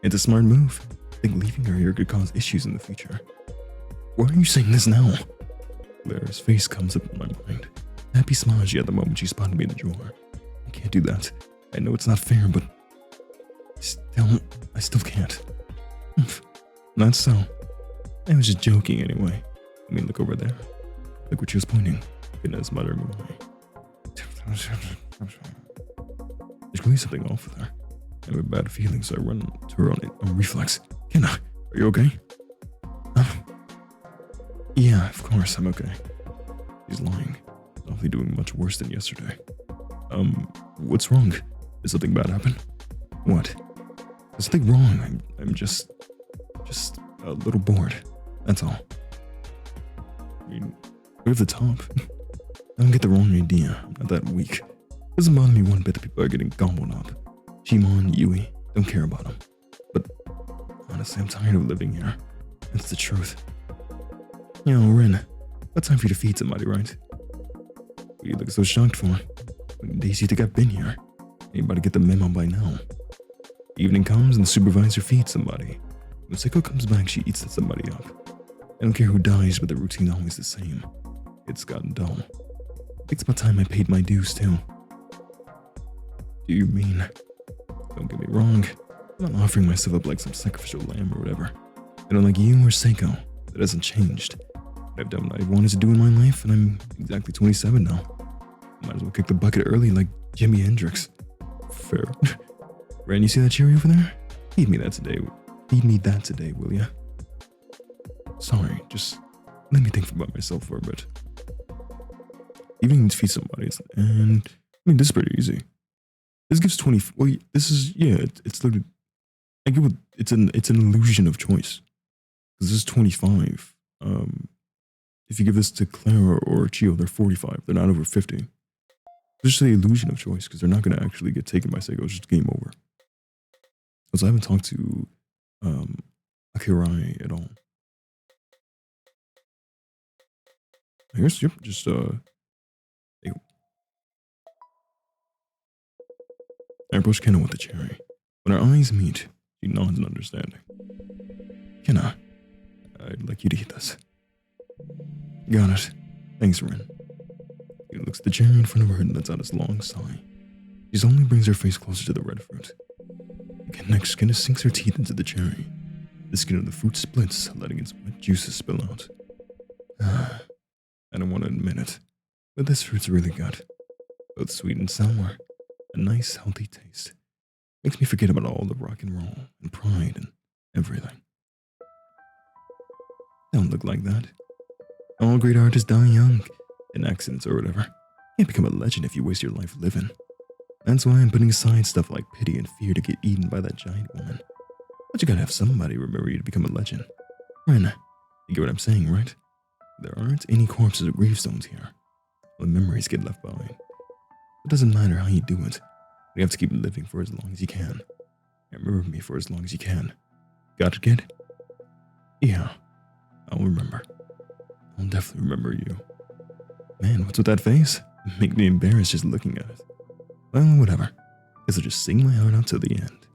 It's a smart move. I think leaving her here could cause issues in the future. Why are you saying this now? Clara's face comes up in my mind. Happy smile she had the moment she spotted me in the drawer. I can't do that. I know it's not fair, but I still can't. Not so. I was just joking anyway. I mean, look over there. Look where she was pointing. Goodness, muttering away. There's really something off with her. I have a bad feeling, so I run to her on reflex. Kenna, are you okay? Yeah, of course, I'm okay. She's lying. Probably doing much worse than yesterday. What's wrong? Did something bad happen? What? There's nothing wrong. I'm just a little bored. That's all. I mean, we're at the top. Don't get the wrong idea. I'm not that weak. Doesn't bother me one bit that people are getting gobbled up. Shimon, Yui, don't care about them. But honestly, I'm tired of living here. That's the truth. You know, Ren, it's time for you to feed somebody, right? What do you look so shocked for? How many days do you think I've been here? Anybody get the memo by now? Evening comes and the supervisor feeds somebody. When Saeko comes back, she eats that somebody up. I don't care who dies, but the routine's always the same. It's gotten dull. It's about time I paid my dues too. Do you mean? Don't get me wrong. I'm not offering myself up like some sacrificial lamb or whatever. I don't like you or Saeko. That hasn't changed. I've done what I wanted to do in my life, and I'm exactly 27 now. Might as well kick the bucket early like Jimi Hendrix. Fair. Ren, you see that cherry over there? Feed me that today. Feed me that today, will ya? Sorry, just let me think about myself for a bit. Evening to feed somebody, and I mean, this is pretty easy. This gives 20. Well, this is, yeah, it's literally, I give it, it's an illusion of choice. Because this is 25. If you give this to Clara or Chio, they're 45. They're not over 50. It's just the illusion of choice because they're not going to actually get taken by Saeko. It's just game over. So I haven't talked to Akirai at all. I guess, yep, just, I approach Kenna with the cherry. When our eyes meet, she nods in understanding. Kenna, I'd like you to eat this. Got it. Thanks, Ren. She looks at the cherry in front of her and lets out a long sigh. She only brings her face closer to the red fruit. Next, Kenna sinks her teeth into the cherry. The skin of the fruit splits, letting its wet juices spill out. I don't want to admit it, but this fruit's really good. Both sweet and sour. A nice, healthy taste. Makes me forget about all the rock and roll and pride and everything. Don't look like that. All great artists die young, in accidents or whatever. You can't become a legend if you waste your life living. That's why I'm putting aside stuff like pity and fear to get eaten by that giant woman. But you gotta have somebody remember you to become a legend. Ren, you get what I'm saying, right? There aren't any corpses or gravestones here. All the memories get left behind. It doesn't matter how you do it. You have to keep living for as long as you can. And remember me for as long as you can. Got it, kid? Yeah, I'll remember. I'll definitely remember you. Man, what's with that face? Make me embarrassed just looking at it. Well, whatever. Guess I'll just sing my heart out to the end.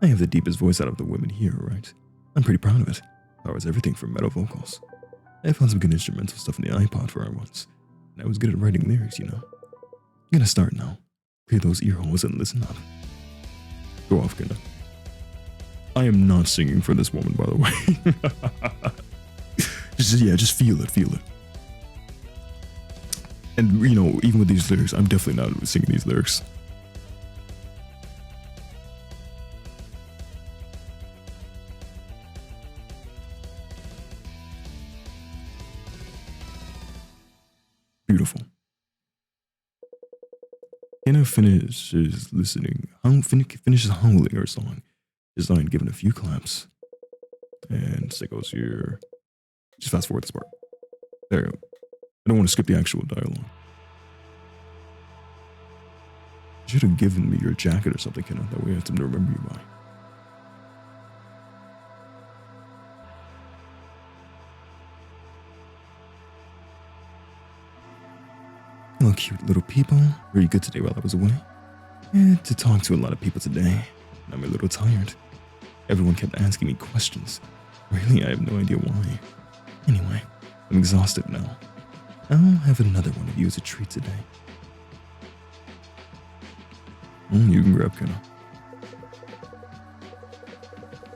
I have the deepest voice out of the women here, right? I'm pretty proud of it. Powers everything from metal vocals. I found some good instrumental stuff in the iPod for our once. And I was good at writing lyrics, you know. I'm gonna start now. Clear those ear holes and listen up. Go off, Kenna. I am not singing for this woman, by the way. just feel it. And, you know, even with these lyrics, I'm definitely not singing these lyrics. Kenna finishes listening, finishes howling her song, Design giving a few claps, and Saeko's here. Just fast forward this part. There. I don't want to skip the actual dialogue. You should have given me your jacket or something, Kenna. That way I have something to remember you by. Hello, cute little people. Were you good today while I was away? Had to talk to a lot of people today. I'm a little tired. Everyone kept asking me questions. Really, I have no idea why. Anyway, I'm exhausted now. I'll have another one of you as a treat today. You can grab Kenna.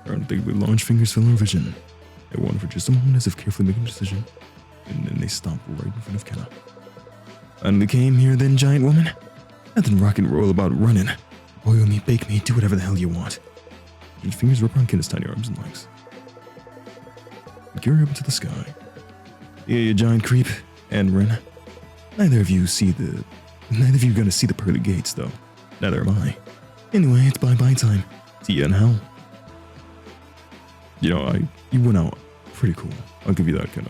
Her unthinkably large fingers fill her vision. I wander for just a moment as if carefully making a decision, and then they stop right in front of Kenna. Finally came here then, giant woman. Nothing rock and roll about running. Boil me, bake me, do whatever the hell you want. Your fingers wrap around Kenna's tiny arms and legs. And carry her up into the sky. Yeah, you giant creep. And Ren. Neither of you gonna see the pearly gates, though. Neither am I. Anyway, it's bye-bye time. See ya in hell. You know, you went out pretty cool. I'll give you that, Kenna.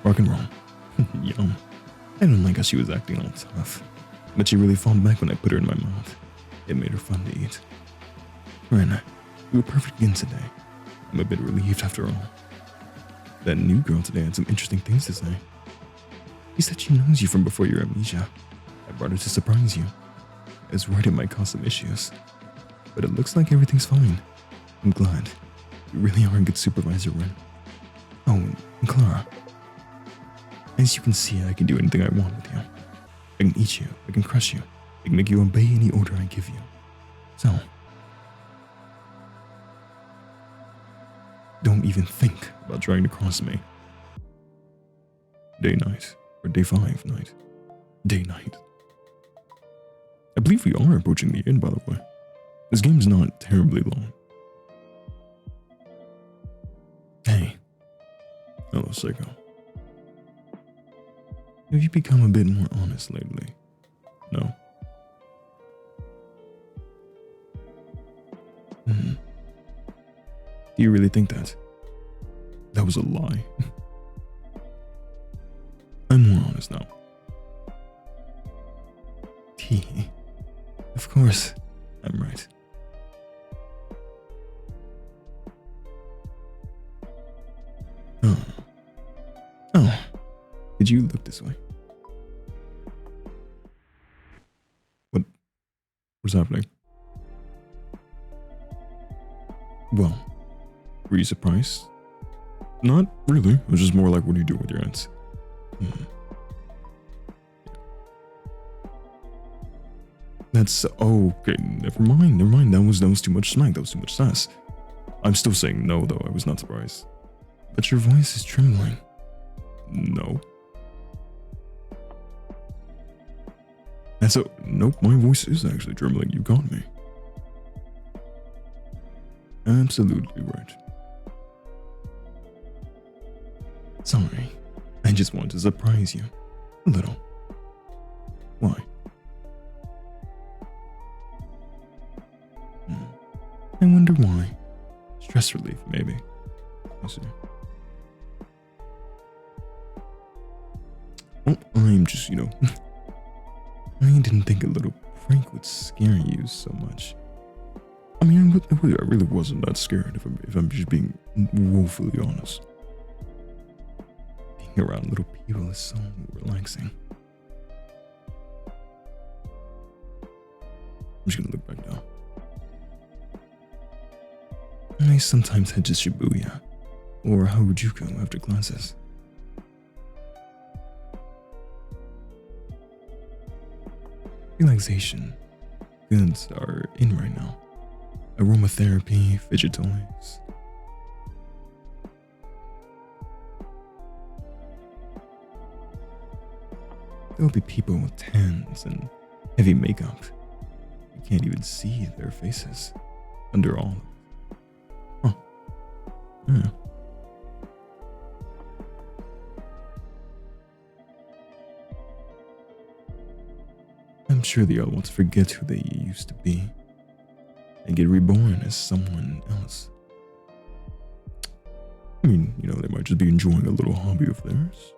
Rock and roll. Yum. I don't like how she was acting all tough, but she really fought back when I put her in my mouth. It made her fun to eat. Ren, we were perfect again today. I'm a bit relieved after all. That new girl today had some interesting things to say. She said she knows you from before your amnesia. I brought her to surprise you. I was worried it might cause some issues, but it looks like everything's fine. I'm glad. You really are a good supervisor, Ren. Oh, and Clara. As you can see, I can do anything I want with you. I can eat you, I can crush you, I can make you obey any order I give you. So, don't even think about trying to cross me. Day night, or day 5 night. Day night. I believe we are approaching the end, by the way. This game's not terribly long. Hey. Hello, Saeko. Have you become a bit more honest lately? No? Do you really think that? That was a lie. I'm more honest now. Of course, I'm right. Oh. Did you look this way? What's happening? Well, were you surprised? Not really. It was just more like, what do you do with your hands? That's okay. Never mind. That was too much smack. That was too much sass. I'm still saying no, though. I was not surprised. But your voice is trembling. No. And so, nope, my voice is actually trembling. You got me. Absolutely right. Sorry. I just wanted to surprise you. A little. Why? I wonder why. Stress relief, maybe. I see. Well, I'm just, I didn't think a little prank would scare you so much. I mean, I really wasn't that scared, if I'm just being woefully honest. Being around little people is so relaxing. I'm just gonna look back now. I sometimes head to Shibuya, or Harajuku after classes. Relaxation goods are in right now. Aromatherapy, fidget toys. There'll be people with tans and heavy makeup. You can't even see their faces under all of it. surely I'll want to forget who they used to be and get reborn as someone else. I mean, they might just be enjoying a little hobby of theirs,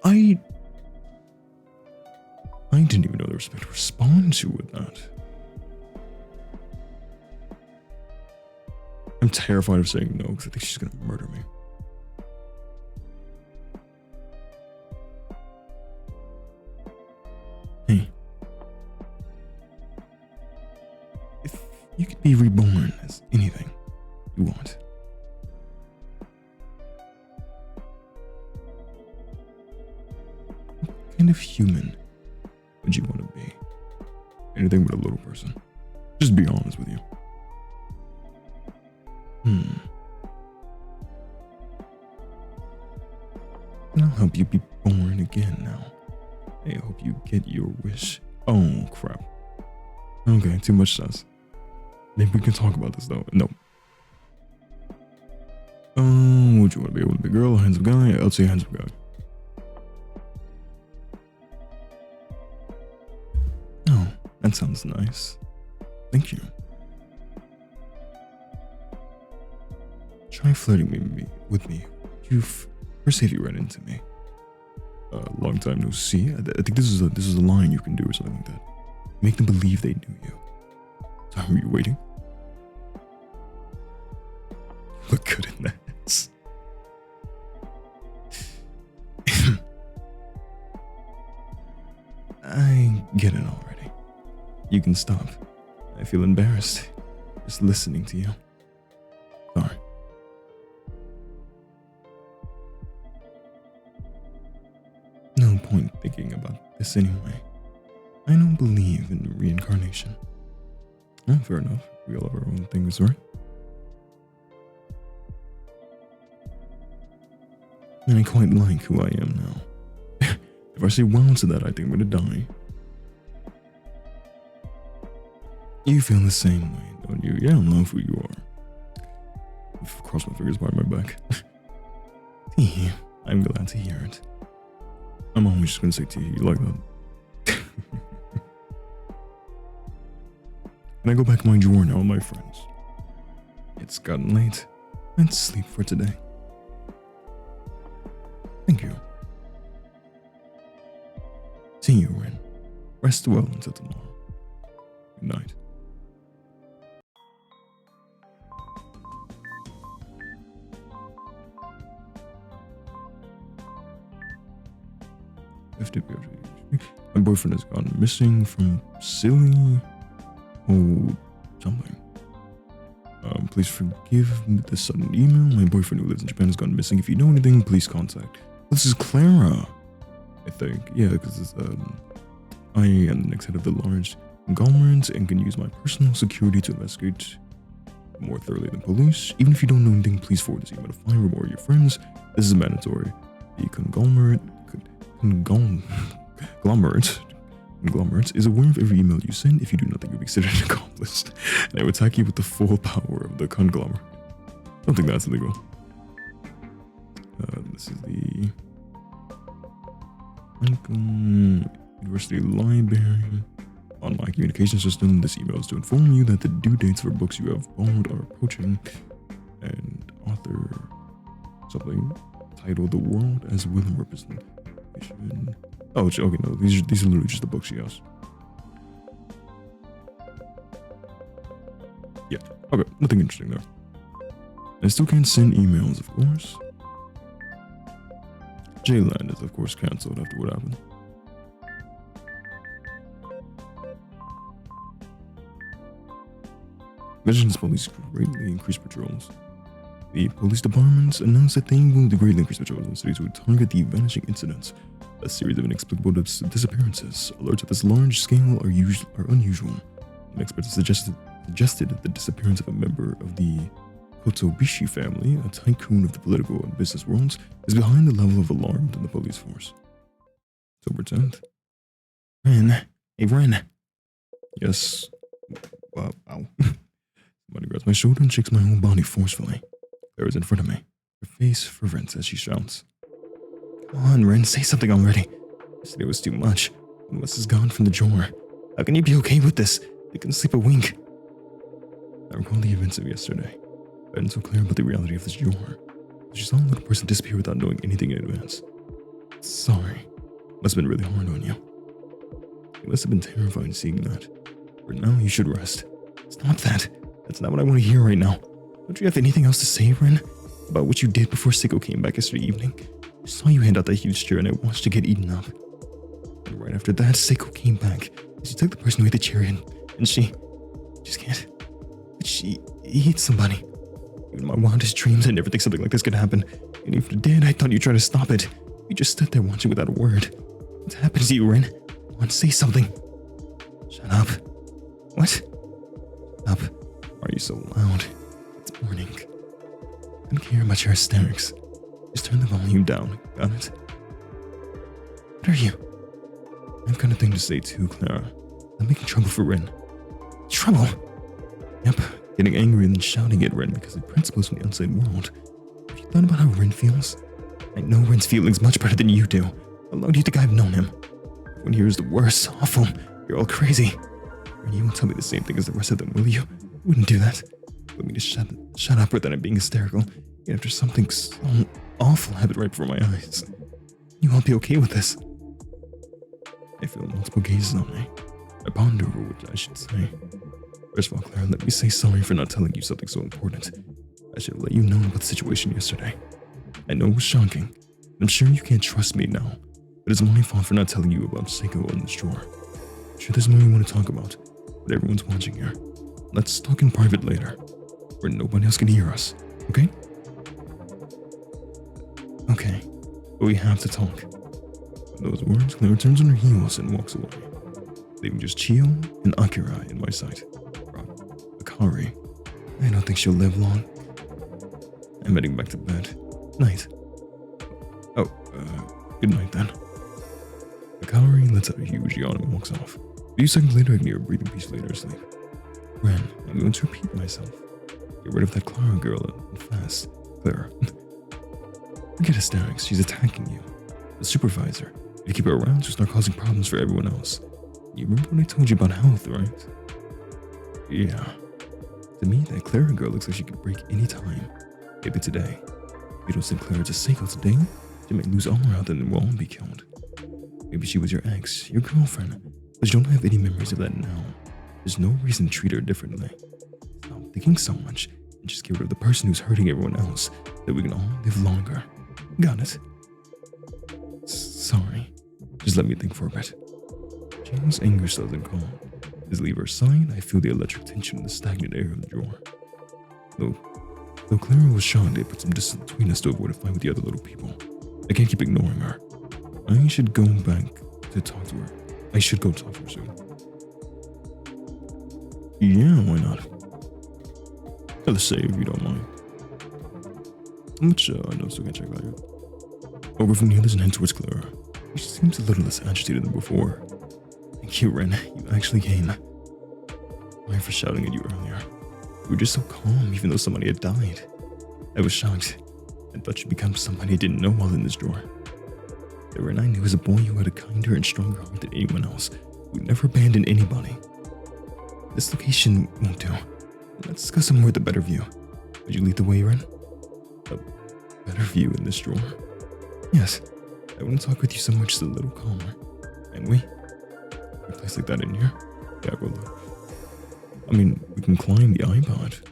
I didn't even know there was something to respond to with that. I'm terrified of saying no because I think she's gonna murder me. Hey. If you could be reborn as anything you want, what kind of human would you want to be? Anything but a little person. Just be honest with you. And I'll help you be born again now. I hope you get your wish. Oh, crap. Okay, too much sus. Maybe we can talk about this, though. No. Would you want to be able to be a girl, a handsome guy? I'll say handsome guy. Oh, that sounds nice. Thank you. Try flirting with me. First if you ran into me. Long time no see. I think this is a line you can do or something like that. Make them believe they knew you. So are you waiting? Look good in that. I get it already. You can stop. I feel embarrassed just listening to you. Sorry. No point thinking about this anyway. I don't believe in reincarnation. Oh, fair enough. We all have our own things, right? And I quite like who I am now. If I say wow to that, I think I'm gonna die. You feel the same way, don't you? Yeah, I love who you are. I've crossed my fingers behind my back. I'm glad to hear it. I'm always just gonna say to you like that. Can I go back to my drawer now, my friends? It's gotten late. Let's sleep for today. Thank you. See you, Ren. Rest well until tomorrow. Good night. My boyfriend has gone missing from silly something. Please forgive me the sudden email. My boyfriend who lives in Japan has gone missing. If you know anything, please contact. This is Clara, I think. Yeah, because I am the next head of the large conglomerate and can use my personal security to investigate more thoroughly than police. Even if you don't know anything, please forward this email to Fire or your friends. This is mandatory. The conglomerate is aware of every email you send. If you do nothing, you'll be considered an accomplice. And I will attack you with the full power of the conglomerate. I don't think that's illegal. This is the University Library online communication system. This email is to inform you that the due dates for books you have borrowed are approaching, and author something titled "The World as Will and Representation." Oh, okay, no, these are literally just the books she has. Yeah, okay, nothing interesting there. I still can't send emails, of course. J-Land is, of course, cancelled after what happened. Legends Police greatly increased patrols. The police departments announced that they will greatly increase patrols in cities to target the vanishing incidents. A series of inexplicable disappearances. Alerts at this large scale are unusual. An expert suggested the disappearance of a member of the Kotobishi family, a tycoon of the political and business worlds, is behind the level of alarm in the police force. October 10th. Ren. Hey, Ren. Yes. Ow. Somebody grabs my shoulder and shakes my whole body forcefully. Claire is in front of me. Her face fervent as she shouts. Come on, Ren, say something already. Yesterday was too much. One of us is gone from the drawer. How can you be okay with this? You can sleep a wink. I recall the events of yesterday. I wasn't so clear about the reality of this drawer. She saw a little person disappear without knowing anything in advance. Sorry. Must have been really hard on you. You must have been terrified seeing that. For now, you should rest. Stop that. That's not what I want to hear right now. Don't you have anything else to say, Ren? About what you did before Saeko came back yesterday evening? I saw you hand out that huge chair and I watched it get eaten up. And right after that, Saeko came back. She took the person who ate the chair and she just can't. She ate somebody. In my wildest dreams, I never think something like this could happen. And if it did, I thought you'd try to stop it. You just stood there watching without a word. What's happened to you, Ren? Come on, say something. Shut up. What? Up. Why are you so loud? It's morning. I don't care about your hysterics. Just turn the volume down. Got it? What are you? I've got a thing to say too, Clara. I'm making trouble for Ren. Trouble? Yep. Getting angry and then shouting at Ren because of principles from the outside world. Have you thought about how Ren feels? I know Ren's feelings much better than you do. How long do you think I've known him? Everyone here is the worst, awful. You're all crazy. Ren, you won't tell me the same thing as the rest of them, will you? You wouldn't do that. You want me to shut up or that I'm being hysterical, even after something so awful happened right before my eyes. You won't be okay with this. I feel multiple gazes on me. I ponder over what I should say. First of all, Clara, let me say sorry for not telling you something so important. I should have let you know about the situation yesterday. I know it was shocking, and I'm sure you can't trust me now, but it's my fault for not telling you about Saeko in this drawer. I'm sure there's more you want to talk about, but everyone's watching here. Let's talk in private later, where nobody else can hear us, okay? Okay, but we have to talk. With those words, Clara turns on her heels and walks away, leaving just Chio and Akira in my sight. Akari, I don't think she'll live long. I'm heading back to bed. Night. Oh, good night then. Akari lets out a huge yawn and walks off. A few seconds later, I can hear her breathing peacefully in her sleep. Ren, I'm going to repeat myself. Get rid of that Clara girl and fast. Clara. Forget hysterics, she's attacking you. The supervisor. If you keep her around, she'll start causing problems for everyone else. You remember when I told you about health, right? Yeah. To me, that Clara girl looks like she could break any time. Maybe today. If you don't send Clara to Saeko today, she might lose all her health and then we'll all be killed. Maybe she was your ex, your girlfriend, but you don't have any memories of that now. There's no reason to treat her differently. Stop thinking so much and just get rid of the person who's hurting everyone else, so that we can all live longer. Got it? Sorry. Just let me think for a bit. Jane's anger still doesn't calm. As I leave her side, I feel the electric tension in the stagnant air of the drawer. Though Clara was shocked, it put some distance between us to avoid a fight with the other little people. I can't keep ignoring her. I should go back to talk to her. I should go talk to her soon. Yeah, why not? Let's say if you don't mind. How much notes do I check that yet? Over from the others and head towards Clara. She seems a little less agitated than before. Thank you, Ren. You actually came. Sorry for shouting at you earlier. You were just so calm, even though somebody had died. I was shocked. I thought you'd become somebody I didn't know while in this drawer. The Ren I knew was a boy who had a kinder and stronger heart than anyone else, who never abandoned anybody. This location won't do. Let's discuss somewhere with a better view. Would you lead the way, Ren? A better view in this drawer? Yes. I want to talk with you somewhere just a little calmer. Can we? A place like that in here? Yeah, we'll look. I mean, we can climb the iPod.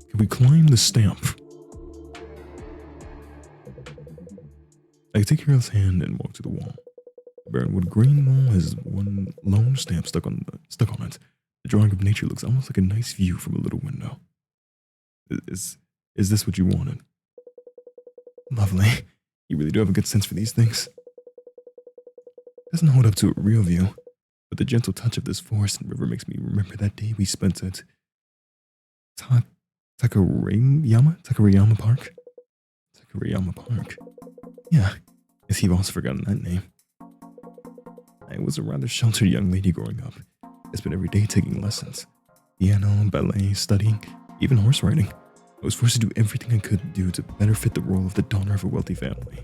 Can we climb the stamp? I take Carol's hand and walk to the wall. The Barrenwood green wall has one lone stamp stuck on it. The drawing of nature looks almost like a nice view from a little window. Is this what you wanted? Lovely. You really do have a good sense for these things. Doesn't hold up to a real view, but the gentle touch of this forest and river makes me remember that day we spent at Takariyama Park? Takariyama Park. Yeah, guess you've also forgotten that name. I was a rather sheltered young lady growing up. I spent every day taking lessons. Piano, ballet, studying, even horse riding. I was forced to do everything I could do to better fit the role of the daughter of a wealthy family.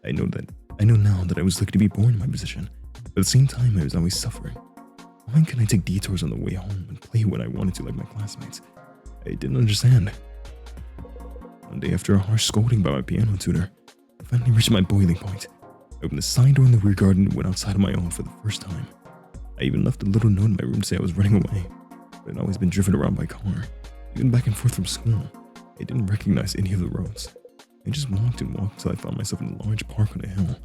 I know that I know now that I was lucky to be born in my position, but at the same time I was always suffering. Why couldn't I take detours on the way home and play when I wanted to like my classmates? I didn't understand. One day after a harsh scolding by my piano tutor, I finally reached my boiling point. I opened the side door in the rear garden and went outside on my own for the first time. I even left a little note in my room to say I was running away, but I'd always been driven around by car, even back and forth from school. I didn't recognize any of the roads. I just walked and walked until I found myself in a large park on a hill,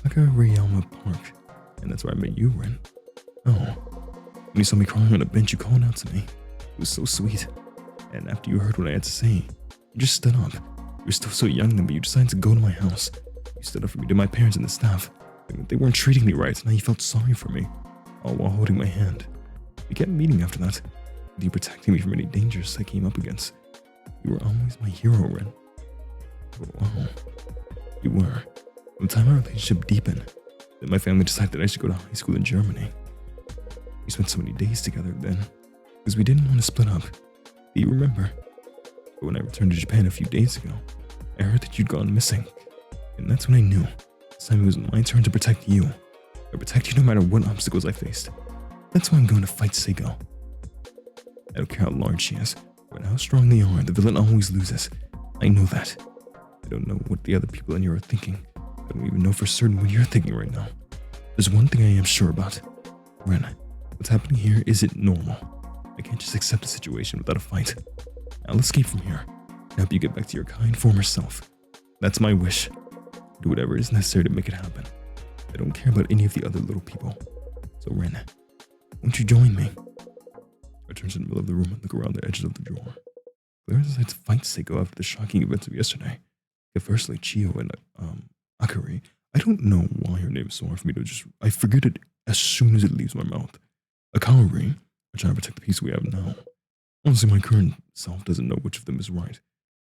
like a Rayama Park, and that's where I met you, Ren. Oh, when you saw me crying on a bench, you called out to me. It was so sweet. And after you heard what I had to say, you just stood up. You were still so young then, but you decided to go to my house. You stood up for me to my parents and the staff. They weren't treating me right, and now you felt sorry for me, all while holding my hand. We kept meeting after that, with you protecting me from any dangers I came up against. You were always my hero, Ren. Oh, wow. You were. By the time our relationship deepened, then my family decided that I should go to high school in Germany. We spent so many days together then, because we didn't want to split up. Do you remember? But when I returned to Japan a few days ago, I heard that you'd gone missing. And that's when I knew. This time it was my turn to protect you. I protect you no matter what obstacles I faced. That's why I'm going to fight Saeko. I don't care how large she is, or how strong they are, the villain always loses. I know that. I don't know what the other people in here are thinking. I don't even know for certain what you're thinking right now. There's one thing I am sure about. Ren, what's happening here isn't normal. I can't just accept the situation without a fight. I'll escape from here and help you get back to your kind former self. That's my wish. Do whatever is necessary to make it happen. I don't care about any of the other little people. So Ren, won't you join me? I turn to the middle of the room and look around the edges of the drawer. Claire decides to fight Saeko after the shocking events of yesterday. Firstly, Chiyo and Akari. I don't know why her name is so hard for me to I forget it as soon as it leaves my mouth. Akari, I try to protect the peace we have now. Honestly, my current self doesn't know which of them is right.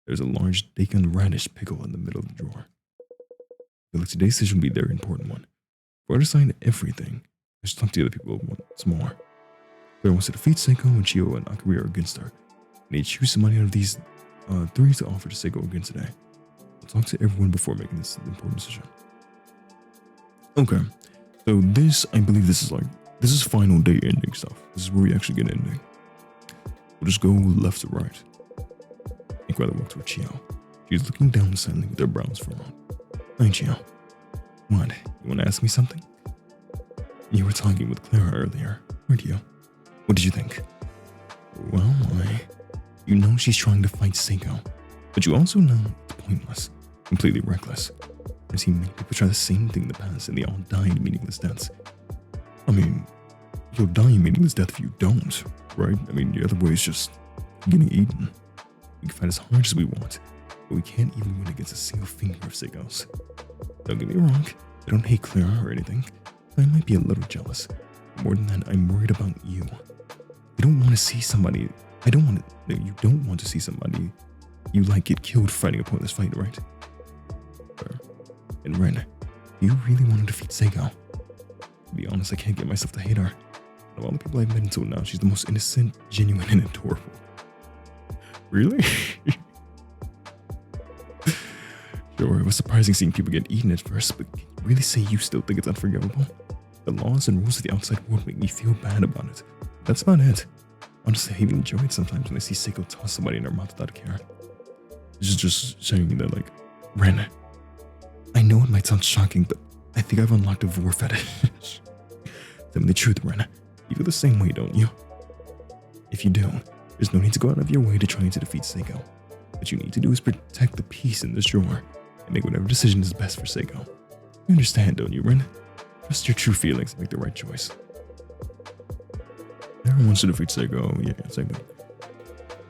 There's a large daikon radish pickle in the middle of the drawer. I feel like today's decision will be a very important one. Before I decide everything, I should talk to the other people once more. Claire wants to defeat Saeko and Chiyo and Akari are against her. I need to choose somebody out of these three to offer to Saeko again today. I'll talk to everyone before making this important decision. Okay, so I believe this is final day ending stuff. This is where we actually get an ending. We'll just go left to right. I rather walk toward Chiyo. She's looking down silently with her brows furrowed. Hi, Chiyo. What? You want to ask me something? You were talking with Clara earlier, weren't you? What did you think? Well, you know she's trying to fight Saeko, but you also know it's pointless, completely reckless. I've seen many people try the same thing in the past and they all died meaningless deaths. I mean, you'll die a meaningless death if you don't, right? I mean, the other way is just getting eaten. We can fight as hard as we want, but we can't even win against a single finger of Saeko's. Don't get me wrong, I don't hate Clara or anything, but I might be a little jealous. More than that, I'm worried about you. You don't want to see somebody you like get killed fighting a pointless fight, right? And Ren, you really want to defeat Saeko? To be honest, I can't get myself to hate her. Of all the people I've met until now, she's the most innocent, genuine, and adorable. Really? Sure, it was surprising seeing people get eaten at first, but can you really say you still think it's unforgivable? The laws and rules of the outside world make me feel bad about it. That's about it. Honestly, I even enjoy it sometimes when I see Saeko toss somebody in her mouth without a care. This is just showing me that, Ren, I know it might sound shocking, but I think I've unlocked a vor fetish. Tell me the truth, Ren. You feel the same way, don't you? If you do, there's no need to go out of your way to try to defeat Saeko. What you need to do is protect the peace in this drawer and make whatever decision is best for Saeko. You understand, don't you, Ren? Trust your true feelings and make the right choice. Everyone wants to defeat Saeko. Yeah, Saeko.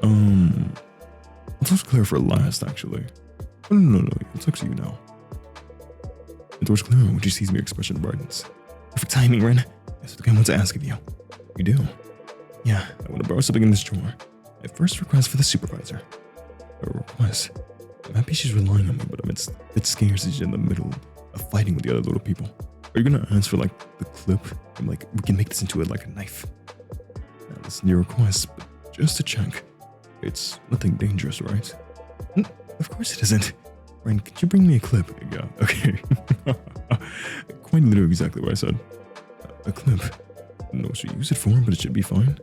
I'll talk to Claire for last, actually. Oh, no. I'll talk to you now. And towards Clara when she sees me, her expression brightens. Perfect timing, Ren. That's what I want to ask of you. You do? Yeah, I want to borrow something in this drawer. My first request for the supervisor. A request? I'm happy she's relying on me, but I'm a bit scared that she's in the middle of fighting with the other little people. Are you gonna ask for the clip? I'm we can make this into a knife. Now listen to your request, but just to check. It's nothing dangerous, right? Of course it isn't. Ryan, could you bring me a clip? Yeah, okay. Quite literally exactly what I said. A clip. I don't know what you use it for, but it should be fine.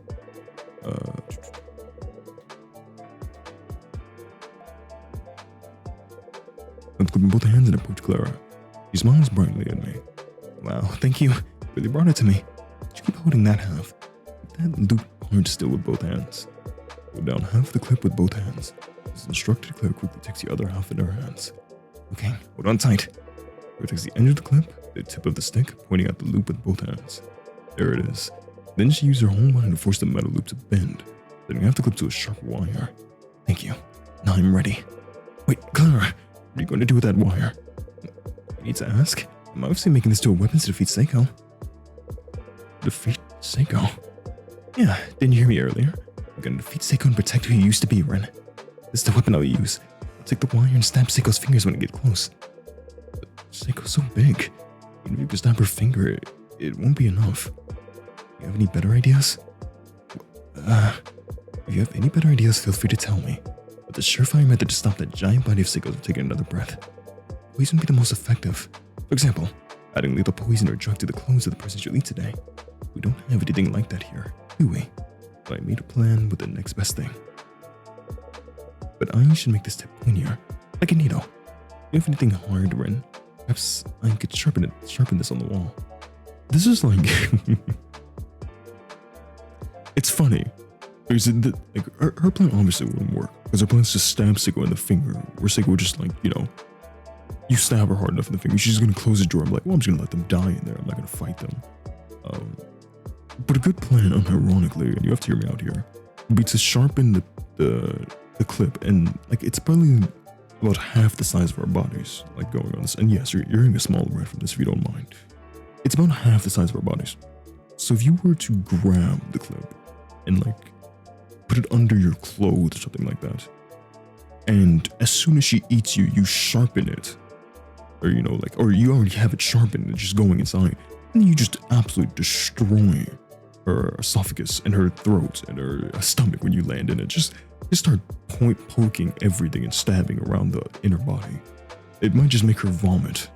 I'm clipping both hands and approach Clara. She smiles brightly at me. Wow, thank you. Really brought it to me. Did you keep holding that half? That loop hard still with both hands. Go down half the clip with both hands. As instructed, Clara quickly takes the other half in her hands. Okay, hold on tight. Clara takes the end of the clip, the tip of the stick, pointing at the loop with both hands. There it is. Then she used her whole mind to force the metal loop to bend, setting half the clip to a sharp wire. Thank you. Now I'm ready. Wait, Clara, what are you going to do with that wire? I need to ask. I'm obviously making this to a weapon to defeat Saeko. Defeat Saeko? Yeah, didn't you hear me earlier? I'm gonna defeat Saeko and protect who you used to be, Ren. This is the weapon I'll use. I'll take the wire and stab Seiko's fingers when I get close. But Seiko's so big. Even if you could stab her finger, it won't be enough. You have any better ideas? If you have any better ideas, feel free to tell me. But the surefire method to stop that giant body of Seiko's from taking another breath. Poison would be the most effective. For example, adding lethal poison or drug to the clothes of the person you'll eat today. We don't have anything like that here, do we? So I made a plan with the next best thing. But I should make this tip pointier, like a needle. Do you have anything hard, Ren? Perhaps I could sharpen this on the wall. This is like... It's funny. Her plan obviously wouldn't work, because her plan is to stab Saeko in the finger, where Saeko would just like, you know, you stab her hard enough in the finger, she's just gonna close the door. I'm like, well, I'm just gonna let them die in there. I'm not gonna fight them. But a good plan, unironically, and you have to hear me out here, would be to sharpen the clip, and like it's probably about half the size of our bodies, like going on this. And yes, you're hearing a small red from this if you don't mind. It's about half the size of our bodies. So if you were to grab the clip and like put it under your clothes or something like that, and as soon as she eats you, you sharpen it, or you know, like, or you already have it sharpened, it's just going inside, and you just absolutely destroy her esophagus and her throat and her stomach when you land in it. Just start poking everything and stabbing around the inner body. It might just make her vomit.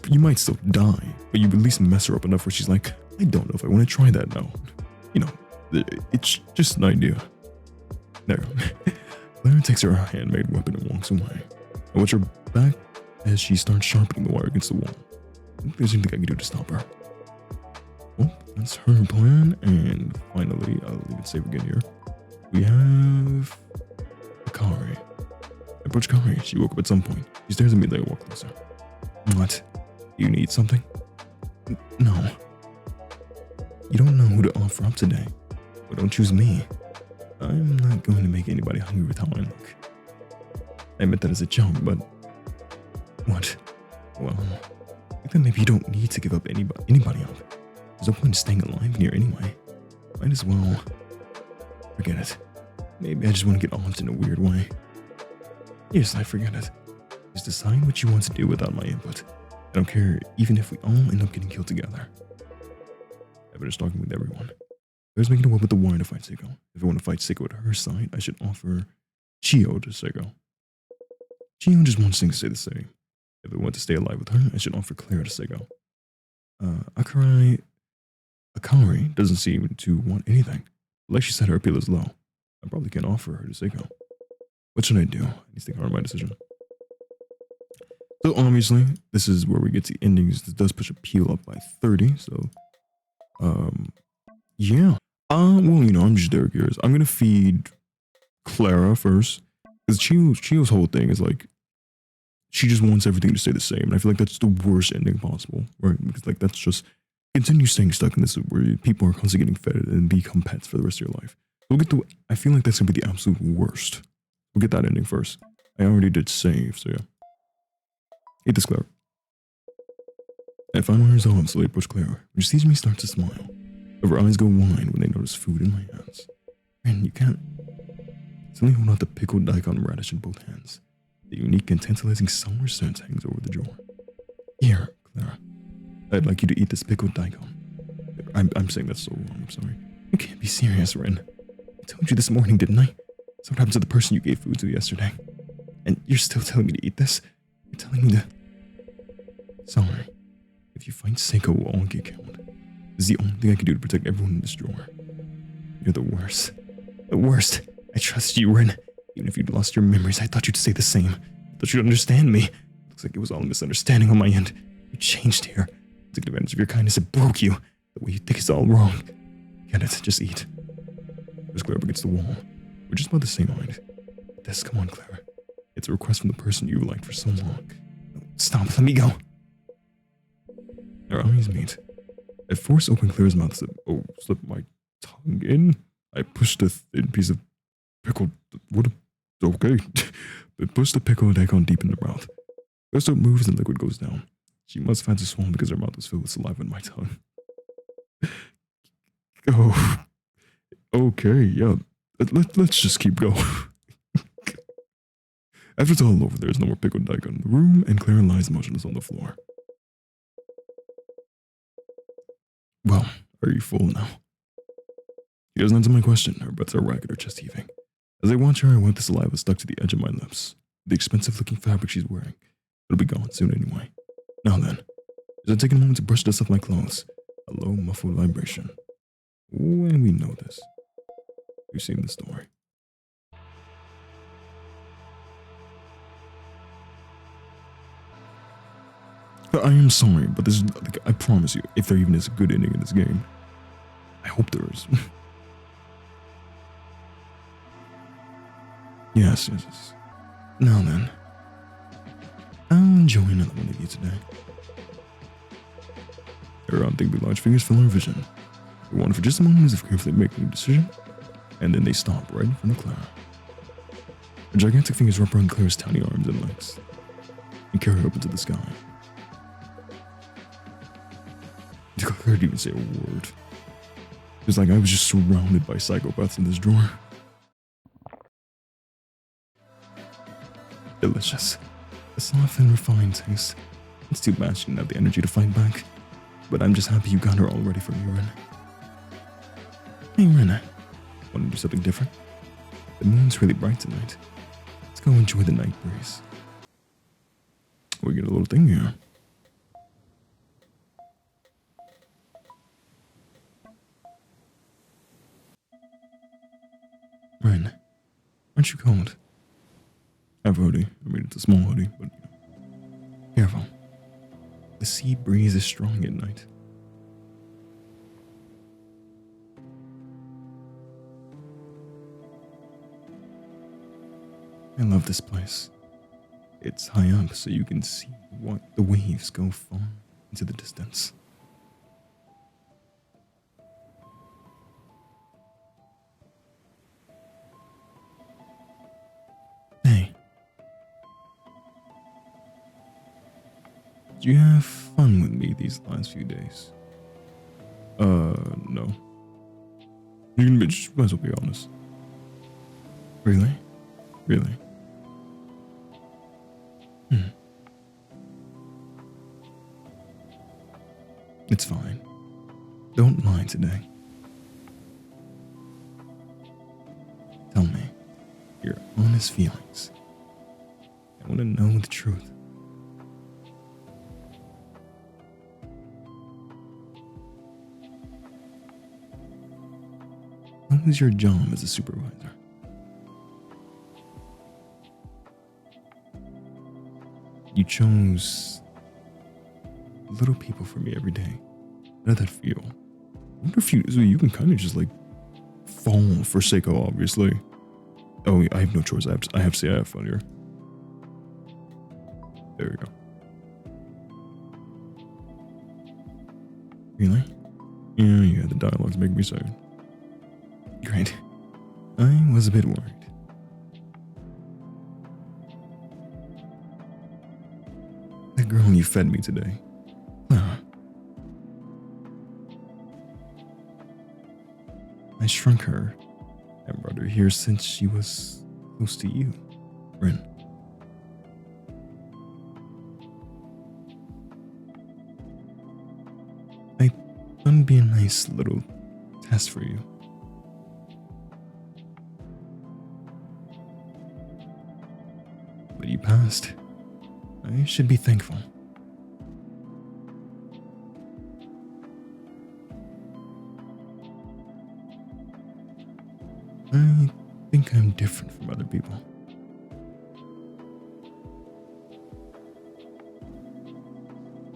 You might still die, but you at least mess her up enough where she's like, I don't know if I want to try that now. You know, it's just an idea. There. Clara takes her handmade weapon and walks away. I watch her back as she starts sharpening the wire against the wall. I think there's anything I can do to stop her. Well, that's her plan, and finally, I'll leave it safe again here. We have Akari. I approach Akari. She woke up at some point. She stares at me like I walk closer. What? You need something? No. You don't know who to offer up today. But don't choose me. I'm not going to make anybody hungry with how I look. I meant that as a joke, but... What? Well, I think that maybe you don't need to give up anybody up. There's no point in staying alive here anyway. Might as well... Forget it. Maybe I just want to get offed in a weird way. Yes, I forget it. Just decide what you want to do without my input. I don't care even if we all end up getting killed together. I've been just talking with everyone. There's making a web with the wire to fight Saeko. If I want to fight Saeko at her side, I should offer Chio to Saeko. Chio just wants things to stay the same. If I want to stay alive with her, I should offer Clara to Saeko. Akari doesn't seem to want anything. Like she said, her appeal is low. I probably can't offer her to Saeko. What should I do? I need to think hard on my decision. So obviously, this is where we get to endings. This does push appeal up by 30, so... yeah. Well, you know, I'm just Derek Gears. I'm gonna feed Clara first. Because Chio's whole thing is like, she just wants everything to stay the same. And I feel like that's the worst ending possible, right? Because like, that's just, continue staying stuck in this where people are constantly getting fed and become pets for the rest of your life. We'll get to, I feel like that's gonna be the absolute worst. We'll get that ending first. I already did save, so yeah. Eat this, Clara. I find my resolve, so I approach Clara, when she sees me start to smile. Her eyes go wide when they notice food in my hands. And you can't. Suddenly hold out the pickled daikon radish in both hands. The unique and tantalizing sour scent hangs over the drawer. Here, Clara. I'd like you to eat this pickled daikon. I'm saying that's so wrong, I'm sorry. You can't be serious, Ren. I told you this morning, didn't I? So what happened to the person you gave food to yesterday? And you're still telling me to eat this? You're telling me to... Sorry. If you find Saeko, we'll all get killed. This is the only thing I can do to protect everyone in this drawer. You're the worst. The worst. I trust you, Rin. Even if you'd lost your memories, I thought you'd say the same. I thought you'd understand me. Looks like it was all a misunderstanding on my end. You changed here. I took advantage of your kindness and broke you. The way you think is all wrong. Get it, just eat. There's Claire up against the wall. We're just about the same mind. Des, come on, Claire. It's a request from the person you liked for so long. No, stop, let me go. Our eyes meet. I force open Claire's mouth, slip my tongue in. I pushed a thin piece of pickled... Okay. I pushed the pickled egg on deep in her mouth. Claire's throat moves and liquid goes down. She must have had to swallow because her mouth was filled with saliva in my tongue. Oh. Okay, yeah. Let's just keep going. After it's all over, there's no more pickled egg in the room, and Claire lies motionless on the floor. Well, are you full now? She doesn't answer my question. Her breaths are ragged, her chest heaving. As I watch her, I wipe the saliva stuck to the edge of my lips. The expensive-looking fabric she's wearing. It'll be gone soon anyway. Now then, as I take a moment to brush dust off my clothes, a low, muffled vibration. When we know this. We've seen the story. I am sorry, but this is, I promise you, if there even is a good ending in this game, I hope there is. Yes. Now then, I'll enjoy another one of you today. Her unthinkably large fingers fill our vision. We wander for just a moment as if carefully making a decision, and then they stop right in front of Claire. Her gigantic fingers wrap around Claire's tiny arms and legs, and carry her up into the sky. Claire didn't even say a word. It was like I was just surrounded by psychopaths in this drawer. Delicious. A soft and refined taste. It's too bad she didn't have the energy to fight back. But I'm just happy you got her all ready for me, Ren. Hey, Ren. Want to do something different? The moon's really bright tonight. Let's go enjoy the night breeze. We get a little thing here. Ren, aren't you cold? I have a hoodie. I mean, it's a small hoodie, but careful. The sea breeze is strong at night. I love this place. It's high up, so you can see what the waves go far into the distance. Hey. Did you have fun with me these last few days? No. You can just might as well be honest. Really? Really? It's fine. Don't lie today. Tell me your honest feelings. I want to know the truth. What was your job as a supervisor? You chose little people for me every day. How did that feel? I wonder if you can kind of just like fall for Saeko, obviously. Oh, I have no choice. I have to say I have fun here. There we go. Really? Yeah, the dialogues make me sad. Great. I was a bit worried. That girl you fed me today. I shrunk her and brought her here since she was close to you, Rin. I thought it'd be a nice little test for you. But you passed. I should be thankful. like I'm different from other people.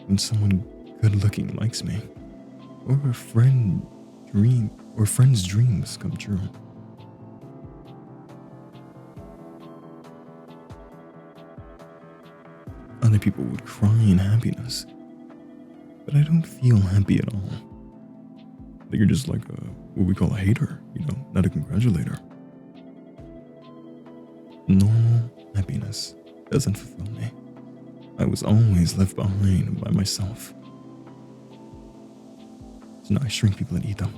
When someone good-looking likes me, or a friend's dreams come true. Other people would cry in happiness, but I don't feel happy at all. I think you're just like what we call a hater, not a congratulator. Normal happiness doesn't fulfill me. I was always left behind by myself. So now I shrink people and eat them.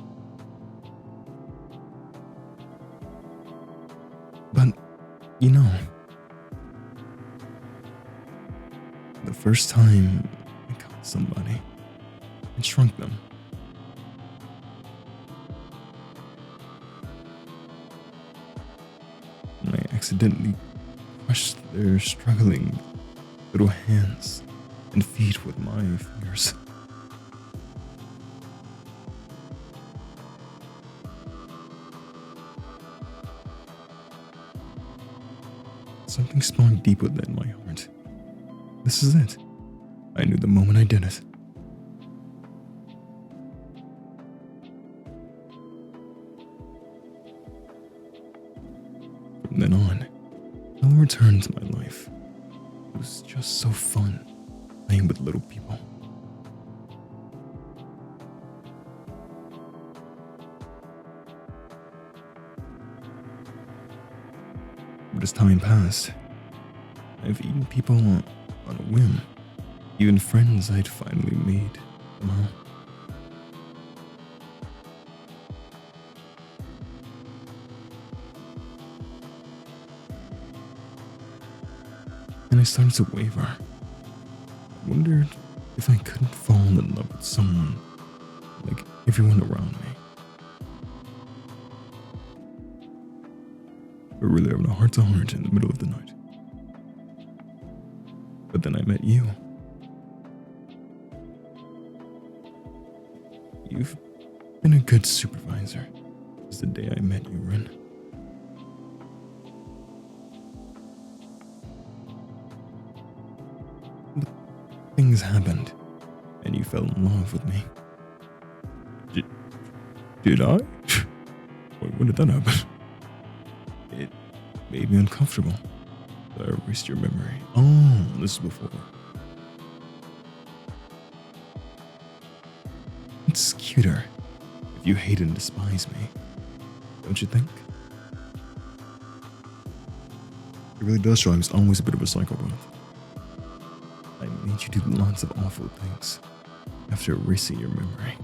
But, the first time I caught somebody and shrunk them, I accidentally crushed their struggling little hands and feet with my fingers. Something spawned deep within my heart. This is it. I knew the moment I did it. From then on, I'll return to my life. It was just so fun playing with little people. But as time passed, I've eaten people on a whim, even friends I'd finally made somehow. And I started to waver. I wondered if I couldn't fall in love with someone like everyone around me. We're really having a heart-to-heart in the middle of the night. But then I met you. You've been a good supervisor since the day I met you, Ren. But things happened, and you fell in love with me. Did I? Wait, when did that happen? It made me uncomfortable. I erased your memory. Oh, this is before. It's cuter if you hate and despise me, don't you think? It really does show I was always a bit of a psychopath. I made you do lots of awful things after erasing your memory.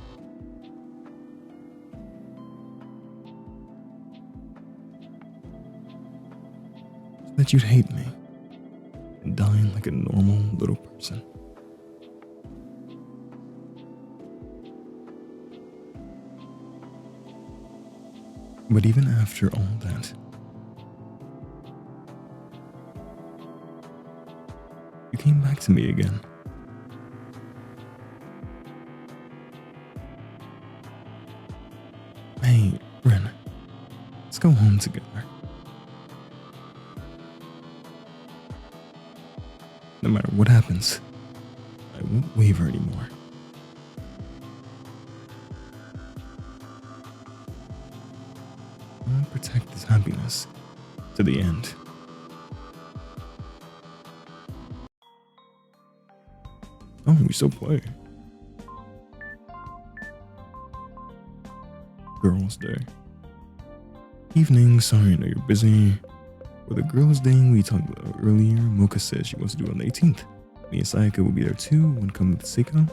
So that you'd hate me and die like a normal little person. But even after all that, you came back to me again. Hey, Ren, let's go home together. No matter what happens, I won't waver anymore. I'll protect this happiness to the end. Oh, we still play. Girls' Day. Evening, sorry I know you're busy. For the girls' day we talked about earlier, Mocha says she wants to do it on the 18th. Me and Saeko will be there too. Want to come with Saeko?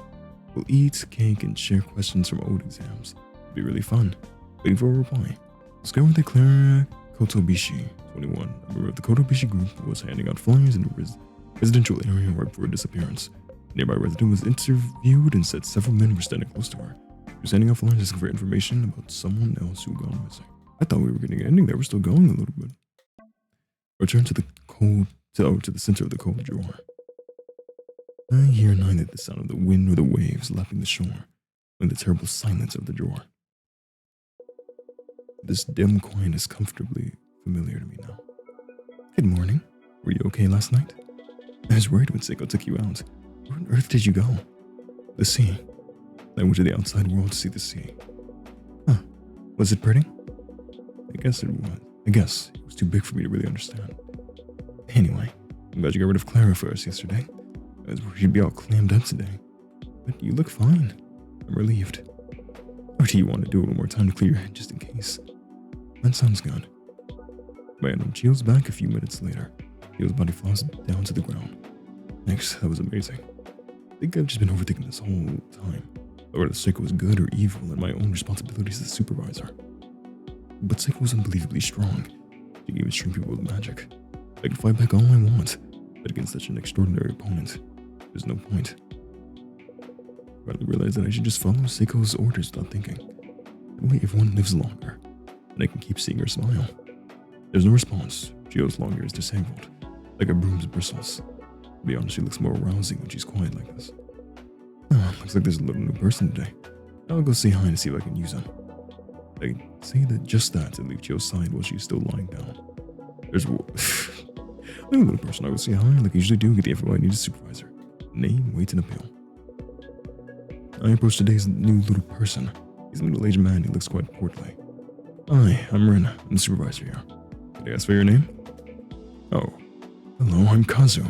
We'll eat cake and share questions from old exams. It'll be really fun. Waiting for a reply. Let's go with the Clara Kotobishi, 21. A member of the Kotobishi group was handing out flyers in a residential area right before her disappearance. A nearby resident was interviewed and said several men were standing close to her. She was handing out flyers asking for information about someone else who had gone missing. I thought we were getting an ending there. We're still going a little bit. Return to the to the center of the cold drawer. I hear neither the sound of the wind nor the waves lapping the shore, nor the terrible silence of the drawer. This dim quiet is comfortably familiar to me now. Good morning. Were you okay last night? I was worried when Saeko took you out. Where on earth did you go? The sea. I went to the outside world to see the sea. Huh. Was it pretty? I guess it was. I guess it was too big for me to really understand. Anyway, I'm glad you got rid of Clara for us yesterday. I was worried you'd be all clammed up today. But you look fine. I'm relieved. Or do you want to do it one more time to clear your head just in case? That sounds good. Man, Chio's back a few minutes later. Chio's body falls down to the ground. Thanks, that was amazing. I think I've just been overthinking this whole time. Whether Saeko was good or evil and my own responsibilities as a supervisor. But Saeko was unbelievably strong. She can even string people with magic. I can fight back all I want, but against such an extraordinary opponent, there's no point. I finally realized that I should just follow Saeko's orders without thinking. That way everyone lives longer, and I can keep seeing her smile. There's no response. Chio's long hair is disabled, like a broom's bristles. To be honest, she looks more arousing when she's quiet like this. Looks like there's a little new person today. I'll go say hi and see if I can use them. I say that just that and leave Chio's side while she's still lying down. There's a little person. I will say hi like I usually do, get the info I need a supervisor. Name, weight, and appeal. I approach today's new little person. He's a middle-aged man who looks quite portly. Hi, I'm Rin. I'm the supervisor here. Can I ask for your name? Oh, hello, I'm Kazu.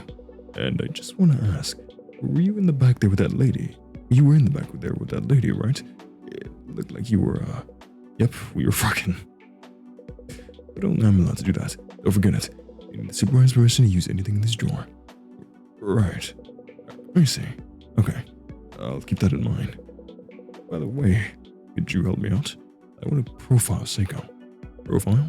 And I just want to ask, were you in the back there with that lady? You were in the back there with that lady, right? It looked like you were, yep, we were fucking. But I'm allowed to do that. Don't forget it. You need the supervisor's permission to use anything in this drawer. Right. I see. Okay. I'll keep that in mind. By the way, could you help me out? I want to profile Saeko. Profile?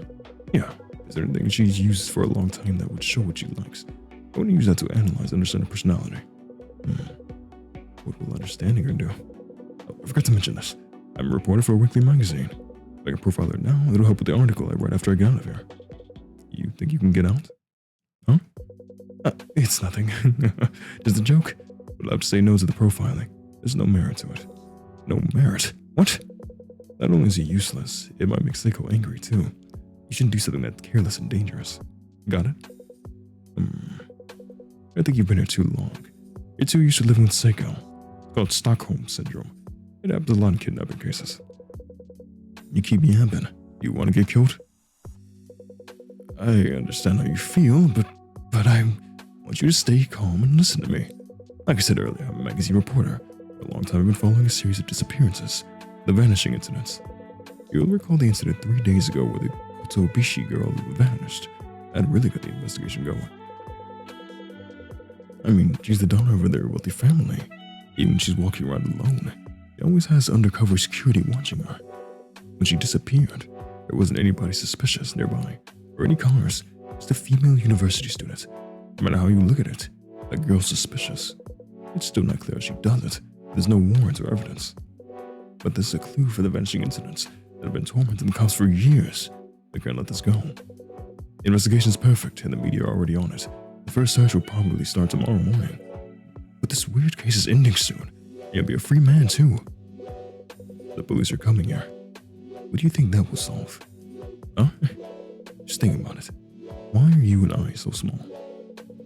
Yeah. Is there anything she's used for a long time that would show what she likes? I want to use that to analyze and understand her personality. What will understanding her do? Oh, I forgot to mention this. I'm a reporter for a weekly magazine. If I can profile her now, it'll help with the article I write after I get out of here. You think you can get out? Huh? It's nothing. Just a joke. But I'll have to say no to the profiling. There's no merit to it. No merit? What? Not only is it useless, it might make Saeko angry too. You shouldn't do something that's careless and dangerous. Got it? I think you've been here too long. You're too used to living with Saeko. It's called Stockholm Syndrome. It happens a lot in kidnapping cases. You keep yapping. You want to get killed? I understand how you feel, but I want you to stay calm and listen to me. Like I said earlier, I'm a magazine reporter. For a long time I've been following a series of disappearances, the vanishing incidents. You'll recall the incident 3 days ago where the Kotobishi girl vanished. That really got the investigation going. I mean, she's the daughter of a very wealthy family. Even when she's walking around alone, she always has undercover security watching her. When she disappeared, there wasn't anybody suspicious nearby, or any cars, just a female university student. No matter how you look at it, that girl's suspicious. It's still not clear how she does it. There's no warrants or evidence. But this is a clue for the vanishing incidents that have been tormenting the cops for years. They can't let this go. The investigation's perfect, and the media are already on it. The first search will probably start tomorrow morning. But this weird case is ending soon. You'll be a free man, too. The police are coming here. What do you think that will solve? Huh? Just think about it. Why are you and I so small?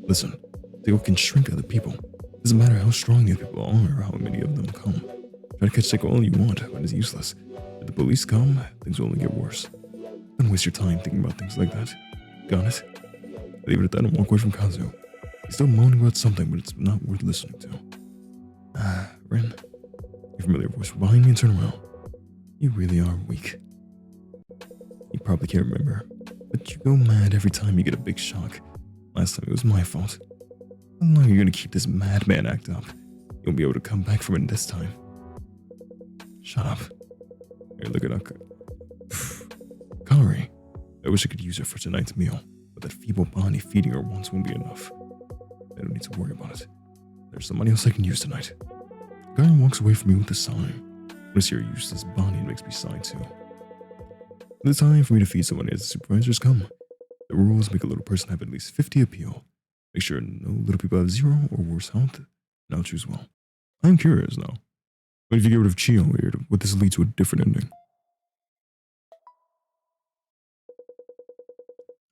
Listen, they can shrink other people. Doesn't matter how strong the people are or how many of them come. Try to catch Saeko all you want, but it's useless. If the police come, things will only get worse. Don't waste your time thinking about things like that. Got it? Leave it at that and walk away from Kazu. He's still moaning about something, but it's not worth listening to. Rin. Your familiar voice from behind me and turn around. You really are weak. You probably can't remember, but you go mad every time you get a big shock. Last time it was my fault. How long are you gonna keep this madman act up? You won't be able to come back from it this time. Shut up. Here, look at that. Kari. I wish I could use her for tonight's meal, but that feeble body feeding her once won't be enough. I don't need to worry about it. There's somebody else I can use tonight. Kari walks away from me with a sigh. When I see her useless body, it makes me sigh too. The time for me to feed someone as the supervisors come. The rules make a little person have at least 50 appeal. Make sure no little people have 0 or worse health, and I'll choose well. I'm curious now. What if you get rid of Chio here? Would this lead to a different ending?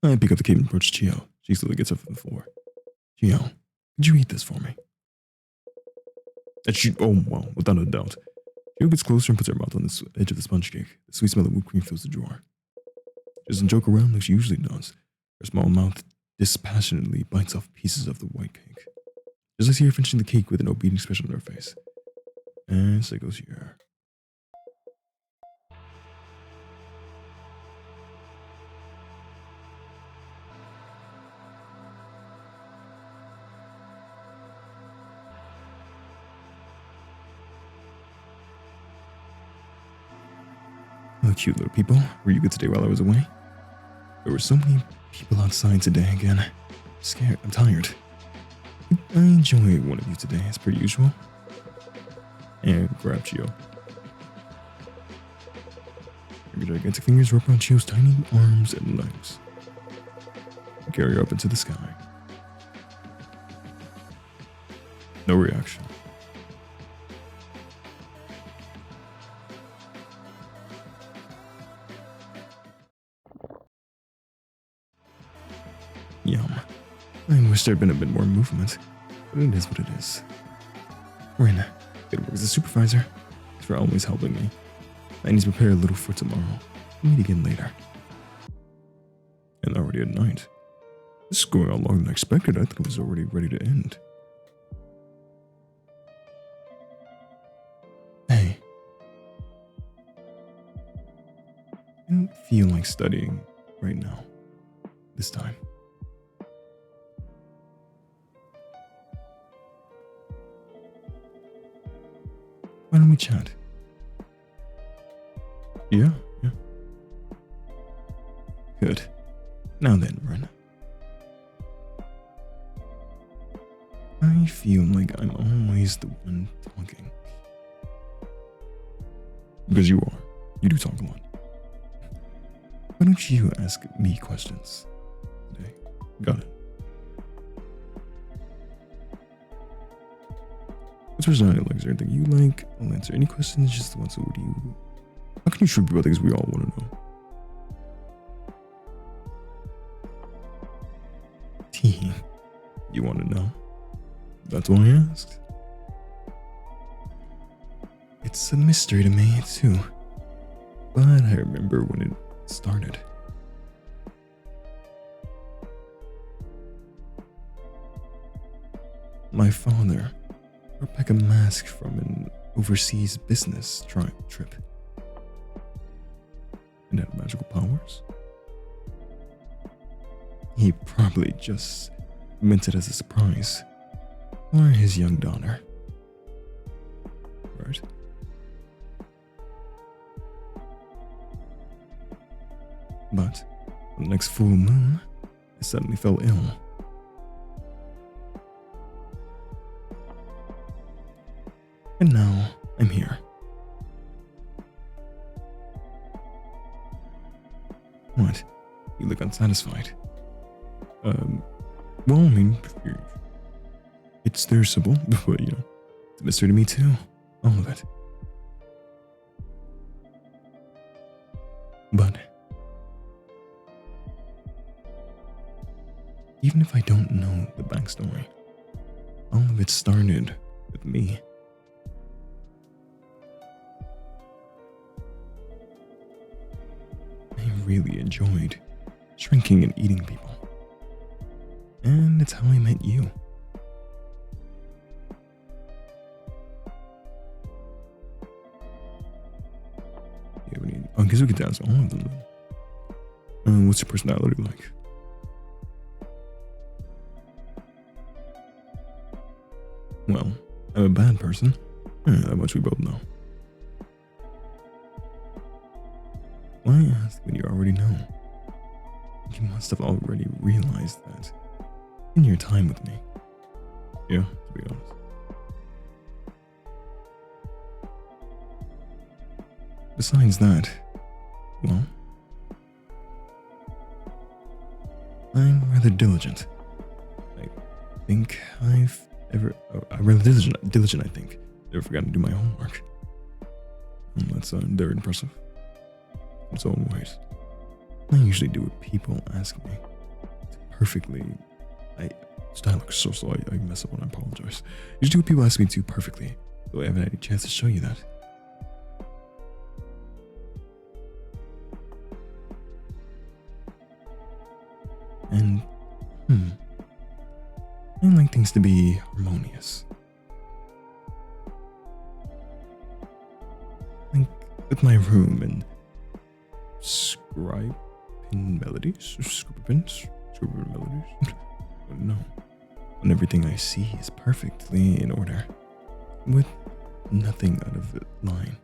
I pick up the cape and approach Chio. She slowly gets up from the floor. Chio, could you eat this for me? And she, oh wow, without a doubt. Chio gets closer and puts her mouth on the edge of the sponge cake. The sweet smell of whipped cream fills the drawer. She doesn't joke around like she usually does. Her small mouth dispassionately bites off pieces of the white cake. Just I see her finishing the cake with an obedient expression on her face. And Saeko's here. Hello, cute little people. Were you good today while I was away? There were so many people outside today again. I'm scared. I'm tired. I enjoy one of you today, as per usual. And grab Chio. Your gigantic fingers wrap around Chio's tiny arms and legs. And carry her up into the sky. No reaction. Yum. I wish there had been a bit more movement, but it is what it is. Rin, good work as a supervisor. Thanks for always helping me. I need to prepare a little for tomorrow. We'll meet again later. And already at night. This is going on longer than I expected. I thought it was already ready to end. Hey. I don't feel like studying right now. This time. Why don't we chat? Yeah. Good. Now then, Ren. I feel like I'm always the one talking. Because you are. You do talk a lot. Why don't you ask me questions today? Got it. What's personality like? Is there anything you like? I'll answer any questions, just the ones that you... How can you shoot people things we all want to know? You want to know? That's why I asked. It's a mystery to me, too. But I remember when it started. My father brought back a mask from an overseas business trip. And had magical powers. He probably just meant it as a surprise for his young daughter. Right? But on the next full moon, I suddenly fell ill. And now I'm here. What? You look unsatisfied. Well, I mean, it's their symbol, but you know, it's a mystery to me too. All of it. But even if I don't know the backstory, all of it started with me. I really enjoyed shrinking and eating people. And it's how I met you. I guess we could answer all of them then. What's your personality like? Well, I'm a bad person. That much we both know. Why ask when you already know? You must have already realized that in your time with me. Yeah, to be honest. Besides that, well, I'm rather diligent. I'm rather diligent, I think. Never forgotten to do my homework. That's very impressive. In its own ways. I usually do what people ask me. perfectly. Style looks so slow. I mess up when I apologize. Usually when people ask me to do perfectly, though I haven't had a chance to show you that. And, I like things to be harmonious. Like with my room and scribe pin melodies, scribe melodies. I don't know. When everything I see is perfectly in order, with nothing out of line.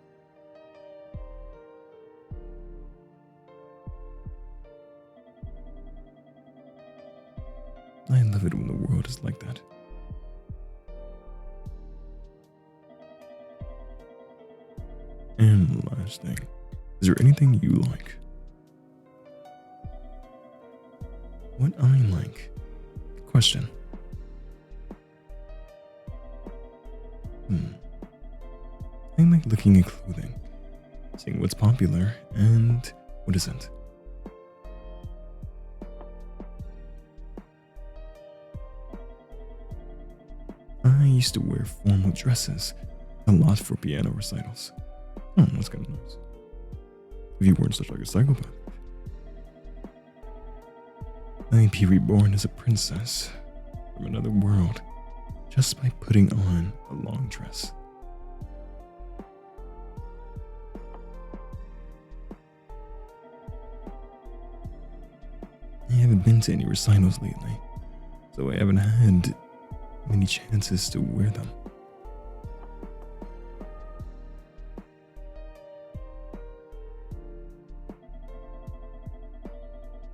I love it when the world is like that. And last thing, is there anything you like? What I like? Question. I like looking at clothing, seeing what's popular and what isn't. I used to wear formal dresses a lot for piano recitals. Oh, that's kind of nice. If you weren't such like a psychopath. I'd be reborn as a princess from another world just by putting on a long dress. I haven't been to any recitals lately, so I haven't had many chances to wear them.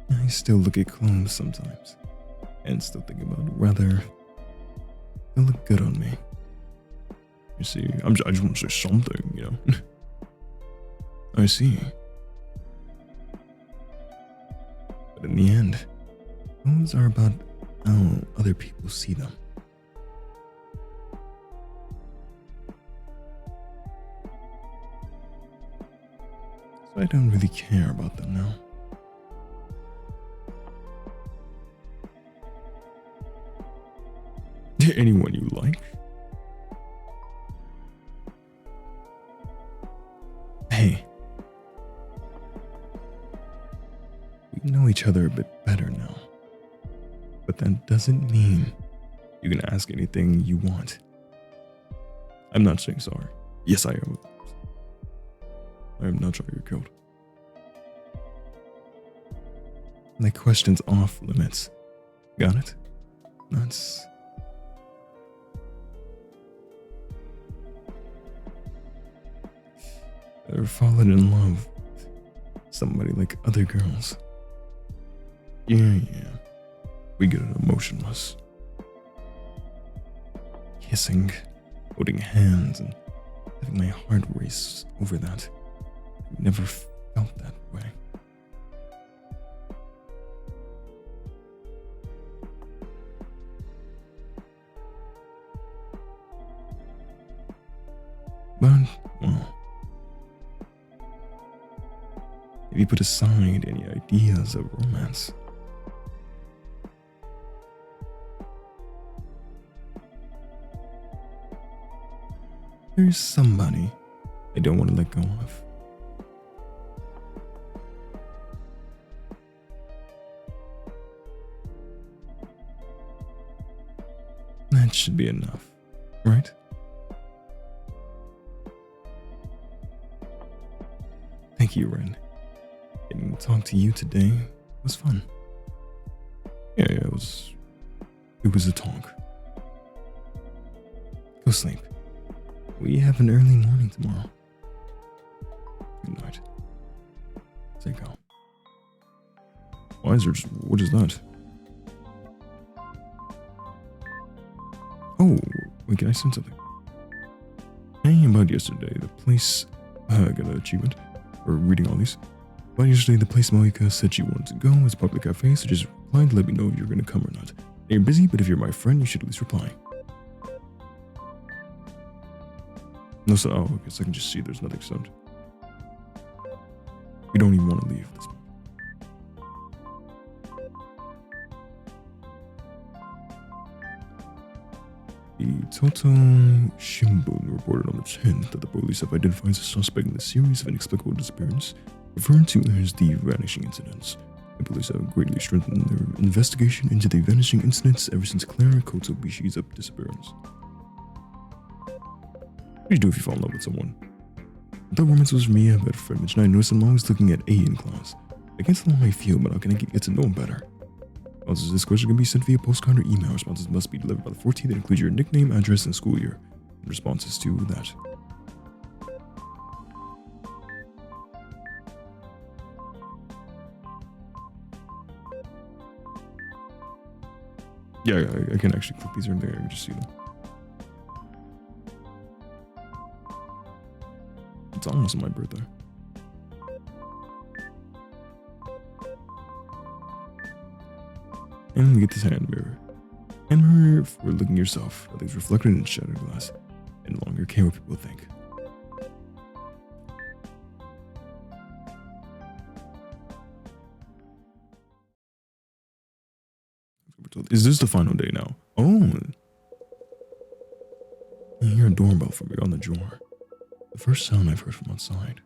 I still look at clothes sometimes, and still think about whether they'll look good on me. You see, I just want to say something, you know. I see. But in the end, clothes are about how other people see them. So I don't really care about them now. Anyone you like? Hey. We know each other a bit better now. But that doesn't mean you can ask anything you want. I'm not saying sorry. Yes, I am. I am not sure you're killed. That question's off limits. Got it? That's... Ever fallen in love with somebody like other girls? Yeah. We get it emotionless. Kissing, holding hands, and having my heart race over that. I've never felt that way. But, well, if you put aside any ideas of romance, there's somebody I don't want to let go of. That should be enough, right? Thank you, Ren. Getting to talk to you today was fun. Yeah, it was a talk. Go sleep. We have an early morning tomorrow. Good night. Saeko. What is that? Oh, wait, can I send something? Hey, about yesterday, the place, got an achievement for reading all these. About yesterday, the place Moika said she wanted to go was a public cafe, so just reply to let me know if you're gonna come or not. You're busy, but if you're my friend, you should at least reply. No, so, oh, I guess I can just see there's nothing sent. We don't even want to leave this point. The Toto Shimbun reported on the 10th that the police have identified a suspect in the series of inexplicable disappearances referred to as the vanishing incidents. The police have greatly strengthened their investigation into the vanishing incidents ever since Clara Kotobishi's disappearance. What do you do if you fall in love with someone? I thought romance was for me, but for Mitch and I noticed I'm always looking at A in class. I can't tell how I feel, but how can I get to know him better? Also, this question can be sent via postcard or email. Responses must be delivered by the 14th and include your nickname, address, and school year. And responses to that. Yeah, I can actually click these or anything. I can just see them. It's almost my birthday. And we get this hand mirror. Hand mirror for looking at yourself. Nothing's reflected in shattered glass. And no longer care what people think. Is this the final day now? Oh. I hear a doorbell from beyond the drawer. The first sound I've heard from outside.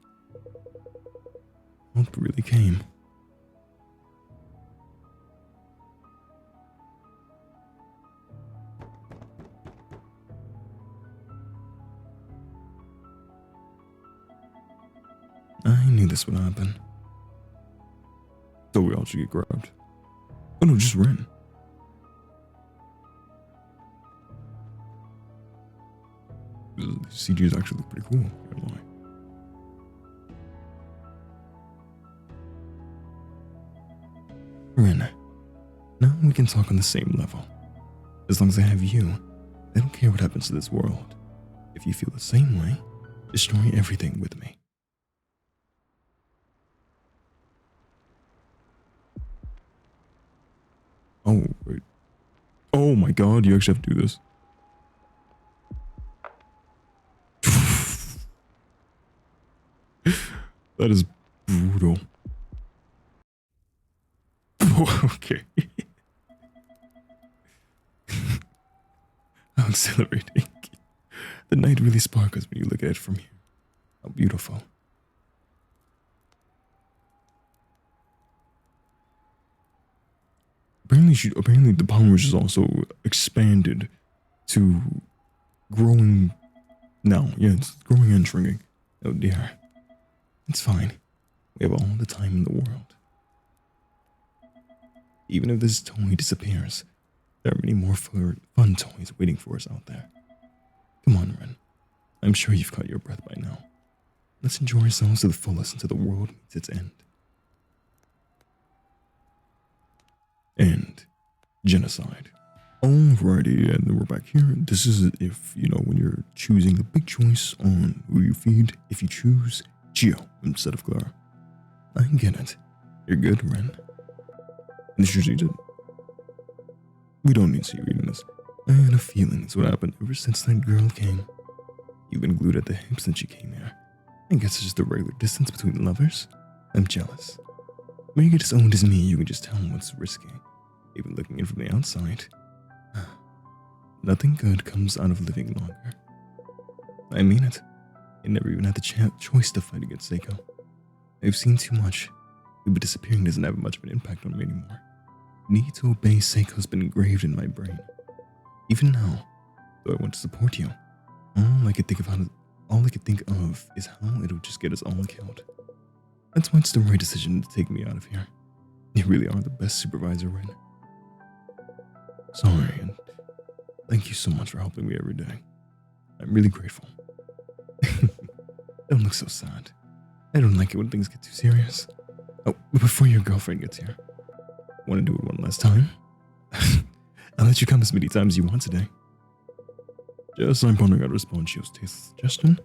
Help really came. I knew this would happen. So we all should get grabbed. Oh no, just Ren. The CGs actually look pretty cool, can't lie. Ren, now we can talk on the same level. As long as I have you, I don't care what happens to this world. If you feel the same way, destroy everything with me. Oh, wait. Oh my god, you actually have to do this. That is brutal. Okay. How exhilarating. The night really sparkles when you look at it from here. How beautiful. Apparently the powers is also expanded to growing now. Yeah, it's growing and shrinking. Oh dear. It's fine. We have all the time in the world. Even if this toy disappears, there are many more fun toys waiting for us out there. Come on, Ren. I'm sure you've caught your breath by now. Let's enjoy ourselves to the fullest until the world meets its end. And genocide. Alrighty, and then we're back here. This is if, when you're choosing the big choice on who you feed, if you choose Gio instead of Clara. I get it. You're good, Ren. And this usually did. We don't need to see reading this. I had a feeling that's what happened ever since that girl came. You've been glued at the hip since she came here. I guess it's just a regular distance between lovers. I'm jealous. When you get as owned as me, you can just tell what's risky. Even looking in from the outside. Nothing good comes out of living longer. I mean it. I never even had the choice to fight against Saeko. I've seen too much. But disappearing doesn't have much of an impact on me anymore. Need to obey Saeko's been engraved in my brain. Even now, though I want to support you, all I could think of is how it would just get us all killed. That's why it's the right decision to take me out of here. You really are the best supervisor, Ren. Sorry, and thank you so much for helping me every day. I'm really grateful. Don't look so sad. I don't like it when things get too serious. Oh, but before your girlfriend gets here, want to do it one last time? I'll let you come as many times as you want today. Yes, I'm pondering how to respond to your taste suggestion.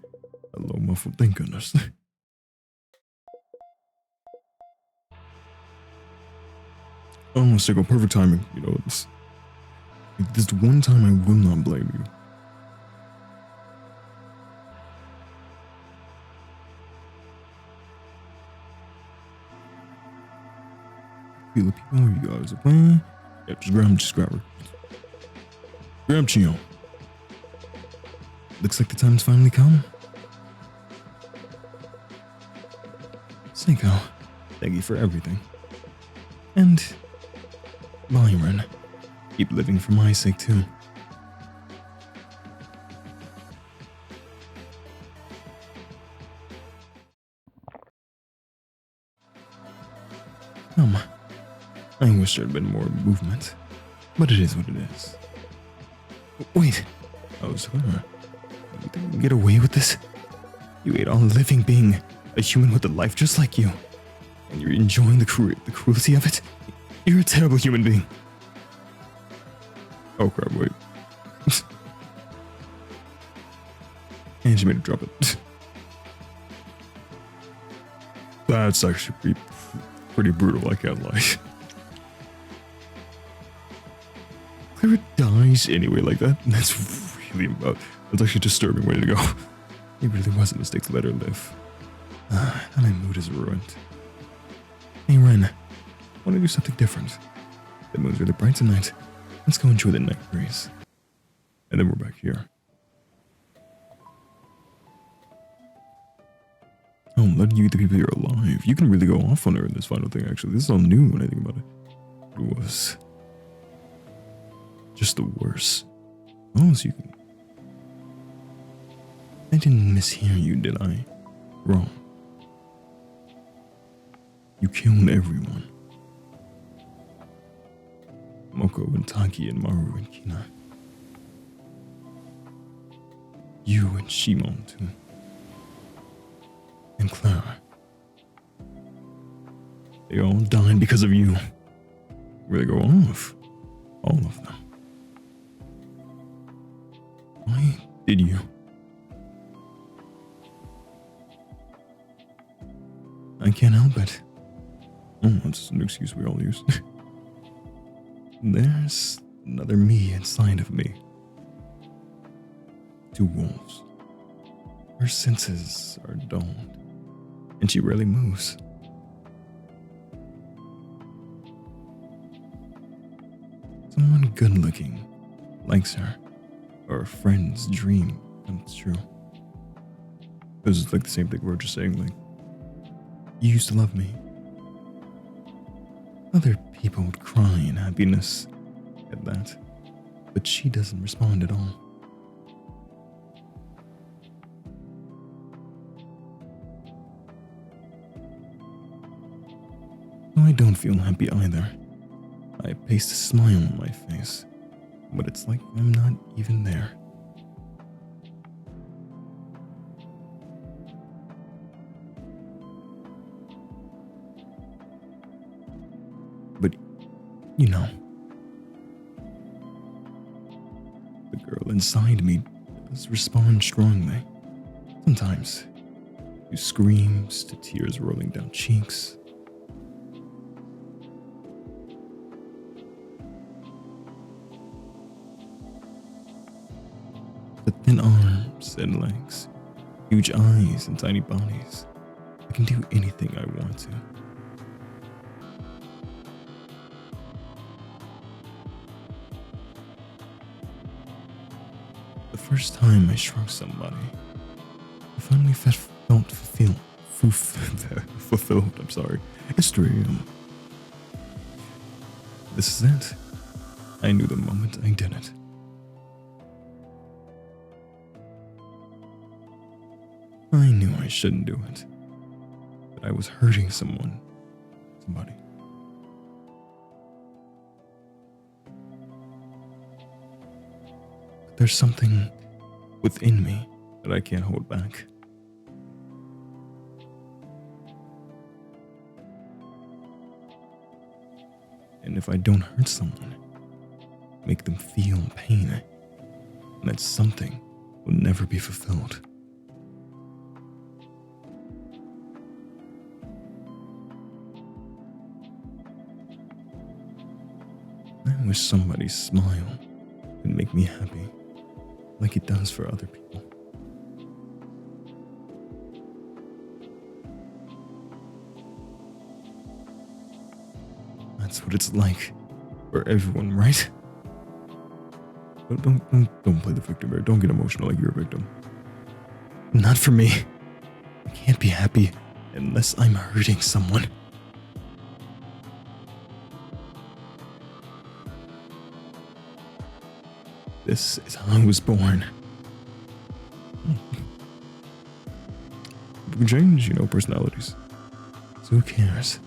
Hello, muffled, thank goodness. Oh, Saeko, perfect timing. This one time I will not blame you. Feel the people, you guys are playing. Yeah, just grab her. Grab Chio. Looks like the time's finally come. Saeko, thank you for everything. And Byron, keep living for my sake too. I wish there had been more movement, but it is what it is. Wait, Clara, you think you can get away with this? You ate on a living being, a human with a life just like you, and you're enjoying the cruelty of it? You're a terrible human being. Oh crap, wait. And she made her drop it. That's actually pretty brutal, I can't lie. Clara dies anyway like that? That's actually a disturbing way to go. It really was a mistake to let her live. Now my mood is ruined. Hey Ren, I want to do something different. The moon's really bright tonight. Let's go enjoy the night breeze. And then we're back here. Oh, I'm letting you eat the people you're alive. You can really go off on her in this final thing, actually. This is all new when I think about it. It was just the worst. Oh, so you can... I didn't mishear you, did I? Wrong. You killed everyone. Moko and Taki and Maru and Kina. You and Shimon, too. And Clara. They all died because of you. Really go off. All of them. Why did you? I can't help it. Oh, that's an excuse we all use. There's another me inside of me. Two wolves. Her senses are dulled, and she rarely moves. Someone good-looking likes her, or a friend's dream comes true. It was like the same thing we were just saying, like, you used to love me. Other people would cry in happiness at that, but she doesn't respond at all. I don't feel happy either. I paste a smile on my face, but it's like I'm not even there. But, you know, the girl inside me does respond strongly. Sometimes, through screams to tears rolling down cheeks. The thin arms and legs, huge eyes and tiny bodies. I can do anything I want to. The first time I struck somebody, I finally felt fulfilled. I'm sorry. It's 3 a.m. This is it. I knew the moment I did it. I knew I shouldn't do it, but I was hurting somebody. But there's something within me that I can't hold back. And if I don't hurt someone, make them feel pain, that something will never be fulfilled. I wish somebody's smile could make me happy, like it does for other people. That's what it's like for everyone, right? Don't play the victim here. Don't get emotional like you're a victim. Not for me. I can't be happy unless I'm hurting someone. This is how I was born. We can change, personalities. So who cares?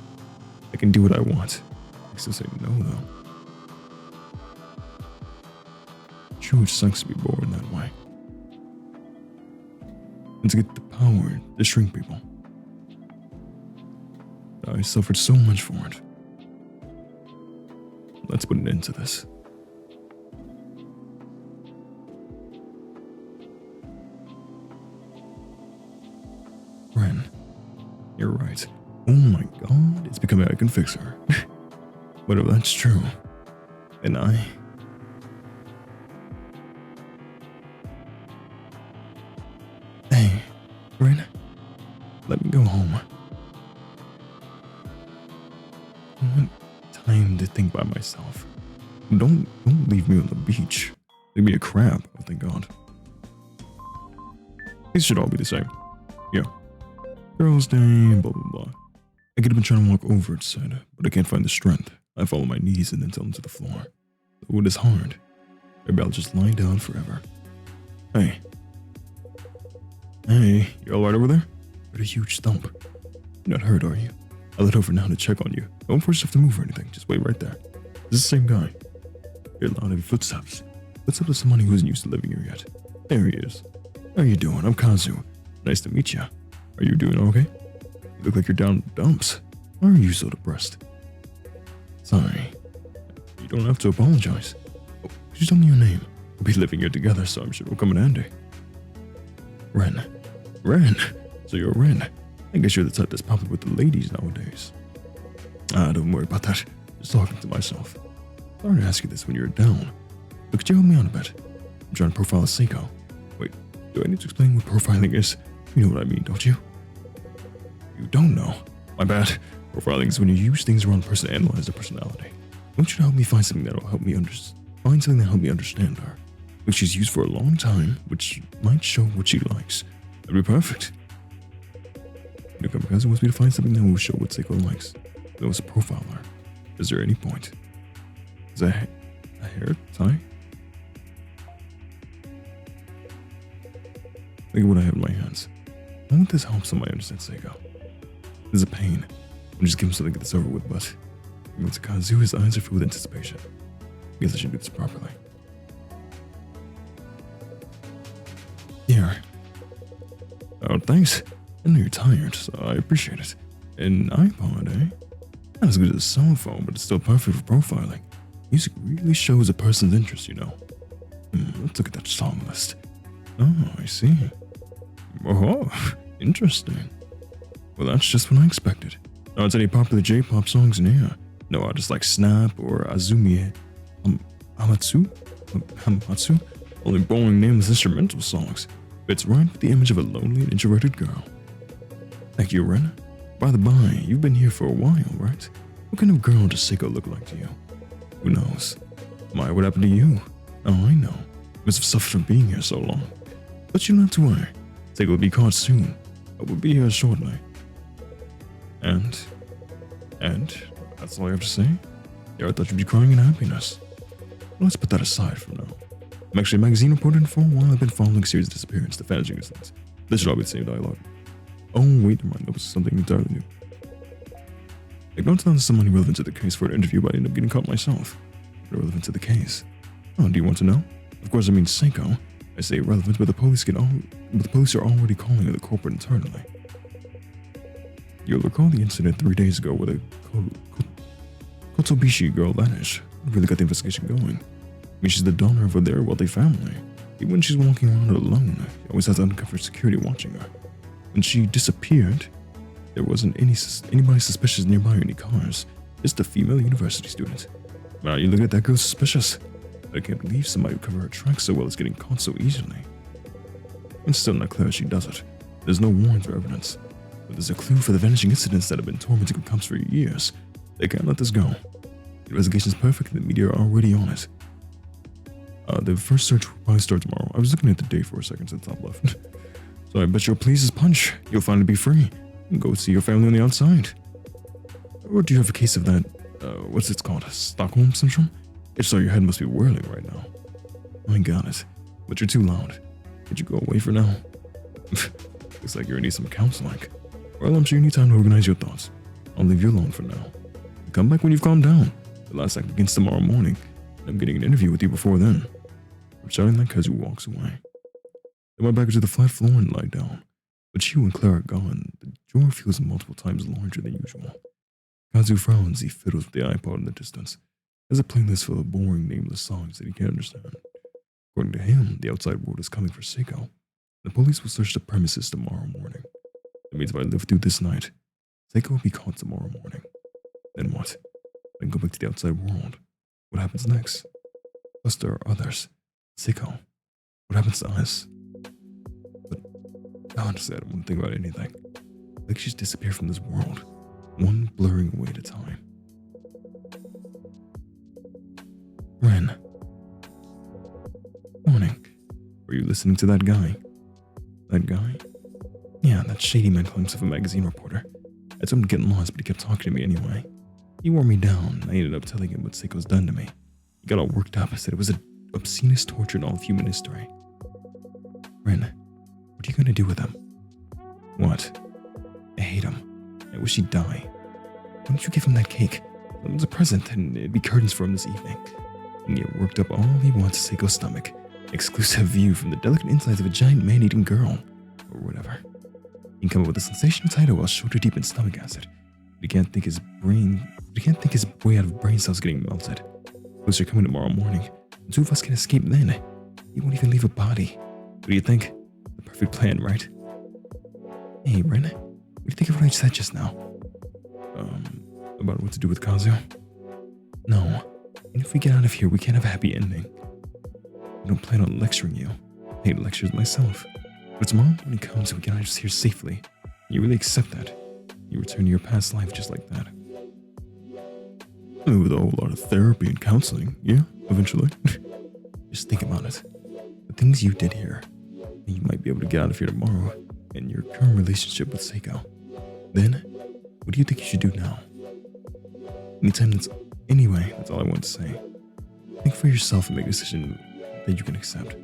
I can do what I want. I still say no, though. Sure, it sucks to be born that way. And to get the power to shrink people. I suffered so much for it. Let's put an end to this. Ren, you're right. Oh my god, it's becoming I can fix her. But if that's true, then Hey, Ren, let me go home. I want time to think by myself. Don't leave me on the beach. Leave me a crab, oh thank god. These should all be the same. Yeah. Girls' day, blah blah blah. I could have been trying to walk over, it said, but I can't find the strength. I follow my knees and then tell them to the floor. The wood is hard. Maybe I'll just lie down forever. Hey. Hey, you alright over there? What a huge thump. You're not hurt, are you? I let over now to check on you. Don't force yourself to move or anything. Just wait right there. This is the same guy. Hear loud heavy footsteps. Footsteps of someone who isn't used to living here yet. There he is. How are you doing? I'm Kazu. Nice to meet you. Are you doing okay? You look like you're down in the dumps. Why are you so depressed? Sorry. You don't have to apologize. Oh, could you tell me your name? We'll be living here together, so I'm sure it'll come in handy. Ren. Ren? So you're Ren. I guess you're the type that's popular with the ladies nowadays. Don't worry about that. Just talking to myself. Sorry to ask you this when you're down. But could you help me out a bit? I'm trying to profile a Saeko. Wait, do I need to explain what profiling is? You know what I mean, don't you? You don't know. My bad. Profiling is when you use things around a person to analyze their personality. I want you to help me find something that'll help me understand her. Which she's used for a long time, which might show what she likes. That'd be perfect. Kamikaze wants me to find something that will show what Saeko likes. That was a profiler. Is there any point? Is that a hair tie? Think of what I have in my hands. I want this help somebody understand Saeko. There's a pain. I'll just give him something to get this over with, but he wants to Kazu, his eyes are filled with anticipation. I guess I should do this properly. Here. Oh, thanks. I know you're tired, so I appreciate it. An iPod, eh? Not as good as a cell phone, but it's still perfect for profiling. Music really shows a person's interest, you know. Let's look at that song list. Oh, I see. Oh, interesting. Well, that's just what I expected. Aren't any popular J-pop songs in here? No artists like Snap or Azumi Hamatsu? Only boring nameless instrumental songs. Fits right with the image of a lonely and introverted girl. Thank you, Ren. By the by, you've been here for a while, right? What kind of girl does Saeko look like to you? Who knows? What happened to you? Oh, I know. You must have suffered from being here so long. But you don't have to worry. Saeko will be caught soon. I will be here shortly. And that's all I have to say? Yeah, I thought you'd be crying in happiness. Well, let's put that aside for now. I'm actually a magazine reporter, and for a while I've been following a series of disappearances, the fantasy incidents. This should all be the same dialogue. Oh, wait, never mind, that was something entirely new. I don't tell someone relevant to the case for an interview, but I ended up getting caught myself. Irrelevant to the case. Oh, do you want to know? Of course, I mean Saeko. I say irrelevant, but the police are already calling her the culprit internally. You'll recall the incident 3 days ago where the Kotobishi girl vanished. It really got the investigation going. I mean, she's the daughter of their wealthy family. Even when she's walking around alone, she always has undercover security watching her. When she disappeared, there wasn't anybody suspicious nearby or any cars. Just a female university student. Now you look at that girl suspicious. But I can't believe somebody would cover her tracks so well as getting caught so easily. It's still not clear how she does it. There's no warrant or evidence. But there's a clue for the vanishing incidents that have been tormenting cops for years. They can't let this go. The investigation's perfect and the media are already on it. The first search will probably start tomorrow. I was looking at the date for a second since I've left. So I bet you'll please as punch. You'll finally be free. And go see your family on the outside. Or do you have a case of that, what's it called? Stockholm Syndrome? If so, your head must be whirling right now. I got it. But you're too loud. Could you go away for now? Looks like you need some counseling. Well, I'm sure you need time to organize your thoughts. I'll leave you alone for now. Come back when you've calmed down. The last act begins tomorrow morning. And I'm getting an interview with you before then. I'm shouting like Kazu walks away. I went back to the flat floor and lie down. But you and Clara are gone. The drawer feels multiple times larger than usual. Kazu frowns. He fiddles with the iPod in the distance. There's a playlist full of boring, nameless songs that he can't understand. According to him, the outside world is coming for Saeko. The police will search the premises tomorrow morning. That means if I live through this night, Saeko will be caught tomorrow morning. Then what? Then go back to the outside world. What happens next? Plus there are others. Saeko. What happens to us? But honestly, I don't want to think about anything. Like she's disappeared from this world, one blurring away at a time. Ren. Morning. Were you listening to that guy? That guy? Yeah, that shady man calling himself a magazine reporter. I told him to get lost, but he kept talking to me anyway. He wore me down, and I ended up telling him what Saeko's done to me. He got all worked up. I said it was the obscenest torture in all of human history. Ren, what are you going to do with him? What? I hate him. I wish he'd die. Why don't you give him that cake? It was a present, and it'd be curtains for him this evening. And get worked up all he wants to Saeko's stomach. Exclusive view from the delicate insides of a giant man-eating girl. Or whatever. He can come up with a sensational title while shoulder deep in stomach acid. But he can't think his way out of brain cells getting melted. Police are coming tomorrow morning. The two of us can escape then. He won't even leave a body. What do you think? The perfect plan, right? Hey, Ren, what do you think of what I said just now? About what to do with Kazu? No. And if we get out of here, we can't have a happy ending. I don't plan on lecturing you. I hate lectures myself. But tomorrow when he comes, we get out of here safely. You really accept that. You return to your past life just like that. With a whole lot of therapy and counseling, yeah, eventually. Just think about it. The things you did here, and you might be able to get out of here tomorrow, and your current relationship with Saeko. Then, what do you think you should do now? Anyway, that's all I want to say. Think for yourself and make a decision that you can accept.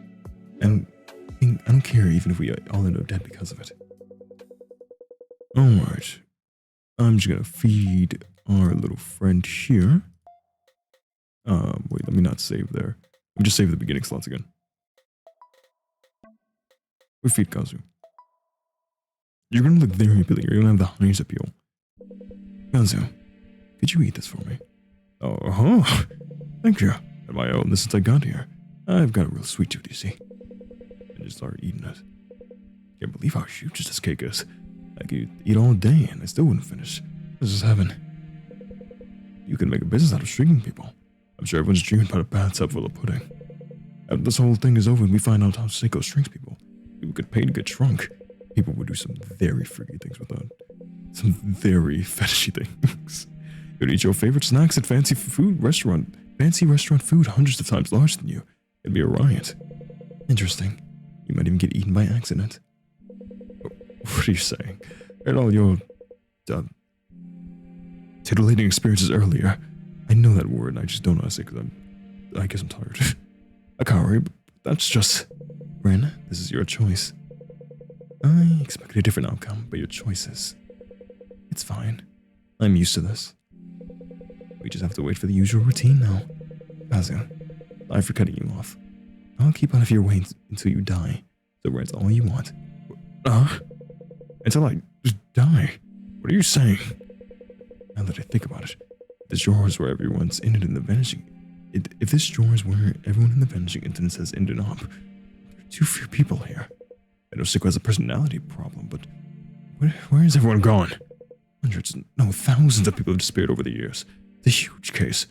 And I don't care even if we all end up dead because of it. Alright. I'm just gonna feed our little friend here. Wait, let me not save there. Let me just save the beginning slots again. We feed Kazu. You're gonna look very appealing. You're gonna have the highest appeal. Kazu, could you eat this for me? Oh, thank you. At my own, since I got here, I've got a real sweet tooth, you see. I just started eating it. Can't believe how huge this cake is. I could eat all day and I still wouldn't finish. This is heaven. You can make a business out of stringing people. I'm sure everyone's dreaming about a bathtub full of pudding. After this whole thing is over and we find out how Saeko strings people, people could pay to get shrunk. People would do some very freaky things with that. Some very fetishy things. You'd eat your favorite snacks at fancy restaurant food hundreds of times larger than you. It'd be a riot. Interesting. You might even get eaten by accident. What are you saying? And all your titillating experiences earlier. I know that word and I just don't know how to say it because I guess I'm tired. I can't worry, but that's just... Ren, this is your choice. I expected a different outcome, but your choices. It's fine. I'm used to this. We just have to wait for the usual routine now. Kazu, sorry for cutting you off. I'll keep out of your way until you die. So rent's all you want. Until I just die? What are you saying? Now that I think about it, this drawer is where everyone's ended in the vanishing. If this drawer is where everyone in the vanishing incidents has ended up, there are too few people here. I know Saeko has a personality problem, but where is everyone gone? Hundreds, no, thousands of people have disappeared over the years. It's a huge case.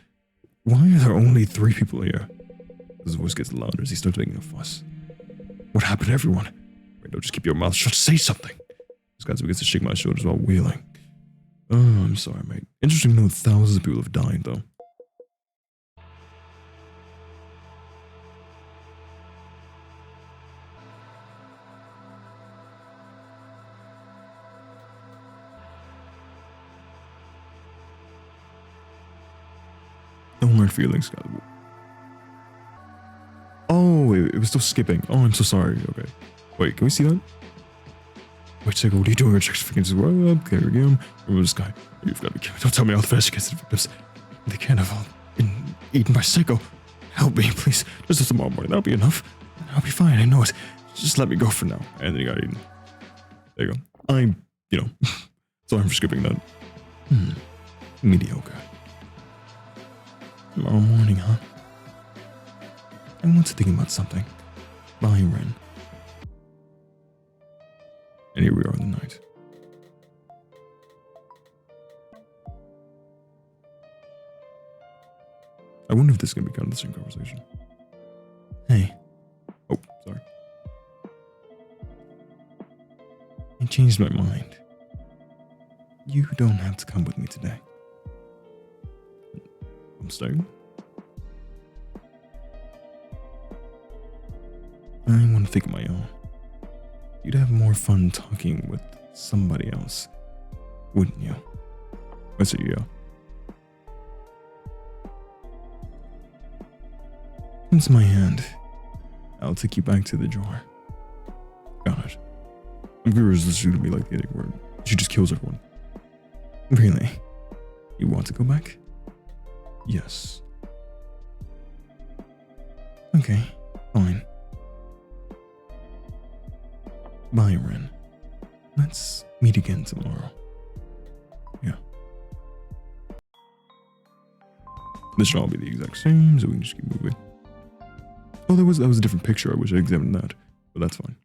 Why are there only 3 people here? His voice gets louder as he starts making a fuss. What happened to everyone? Don't just keep your mouth shut. Say something. This guy begins to shake my shoulders while wheeling. Oh, I'm sorry, mate. Interesting to know, thousands of people have died, though. Don't learn feelings, God. Oh, wait, it was still skipping. Oh, I'm so sorry. Okay. Wait, can we see that? Wait, Saeko, what are you doing? Your checks freaking well up. There we go. Remember this guy. You've got to be careful. Don't tell me how fast you get to the victims. They can't have all been eaten by Saeko. Help me, please. Just tomorrow morning. That'll be enough. I'll be fine. I know it. Just let me go for now. And then he got eaten. There you go. Sorry for skipping that. Mediocre. Tomorrow morning, huh? I want to think about something. Byron. And here we are in the night. I wonder if this is going to be kind of the same conversation. Hey. Oh, sorry. I changed my mind. You don't have to come with me today. I'm staying. I want to think of my own. You'd have more fun talking with somebody else, wouldn't you? I said, yeah. Come to my hand. I'll take you back to the drawer. Got it. I'm curious this is going to be like the ending where she just kills everyone. Really? You want to go back? Yes. Okay, fine. Byron, let's meet again tomorrow. Yeah. This should all be the exact same, so we can just keep moving. Oh, that was a different picture. I wish I examined that, but that's fine.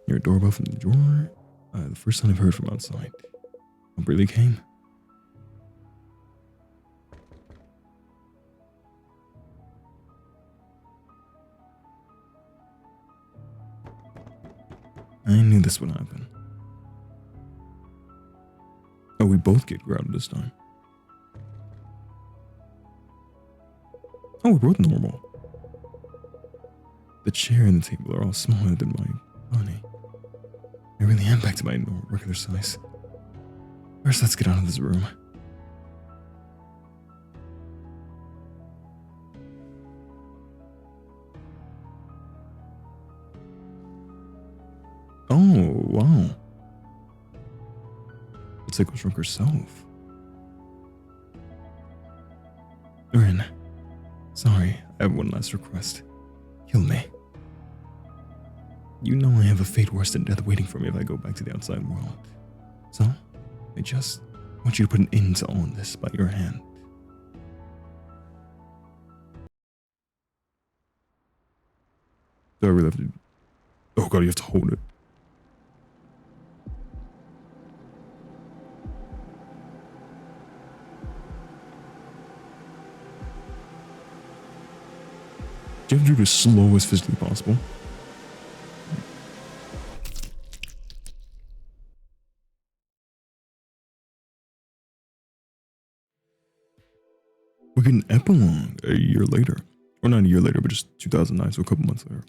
Your doorbell from the drawer. The first time I've heard from outside. Hope really came. I knew this would happen. Oh, we both get grounded this time. Oh, we're both normal. The chair and the table are all smaller than my body. I really am back to my regular size. First, let's get out of this room. Oh, wow. It's like shrunk herself. Rin, sorry, I have one last request. Kill me. You know I have a fate worse than death waiting for me if I go back to the outside world. So, I just want you to put an end to all of this by your hand. Do I really have to... Oh god, you have to hold it. You have to do it as slow as physically possible. We get an epilogue a year later. Or not a year later, but just 2009, so a couple months later.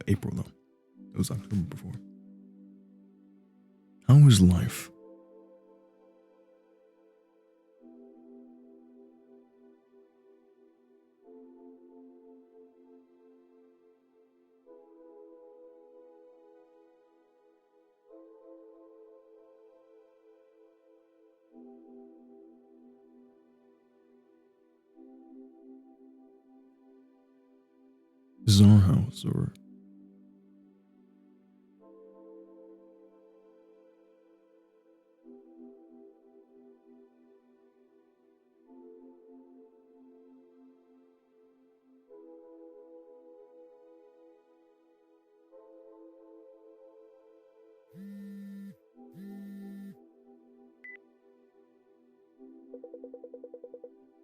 April, though. It was October before. How is life? This is our house, or...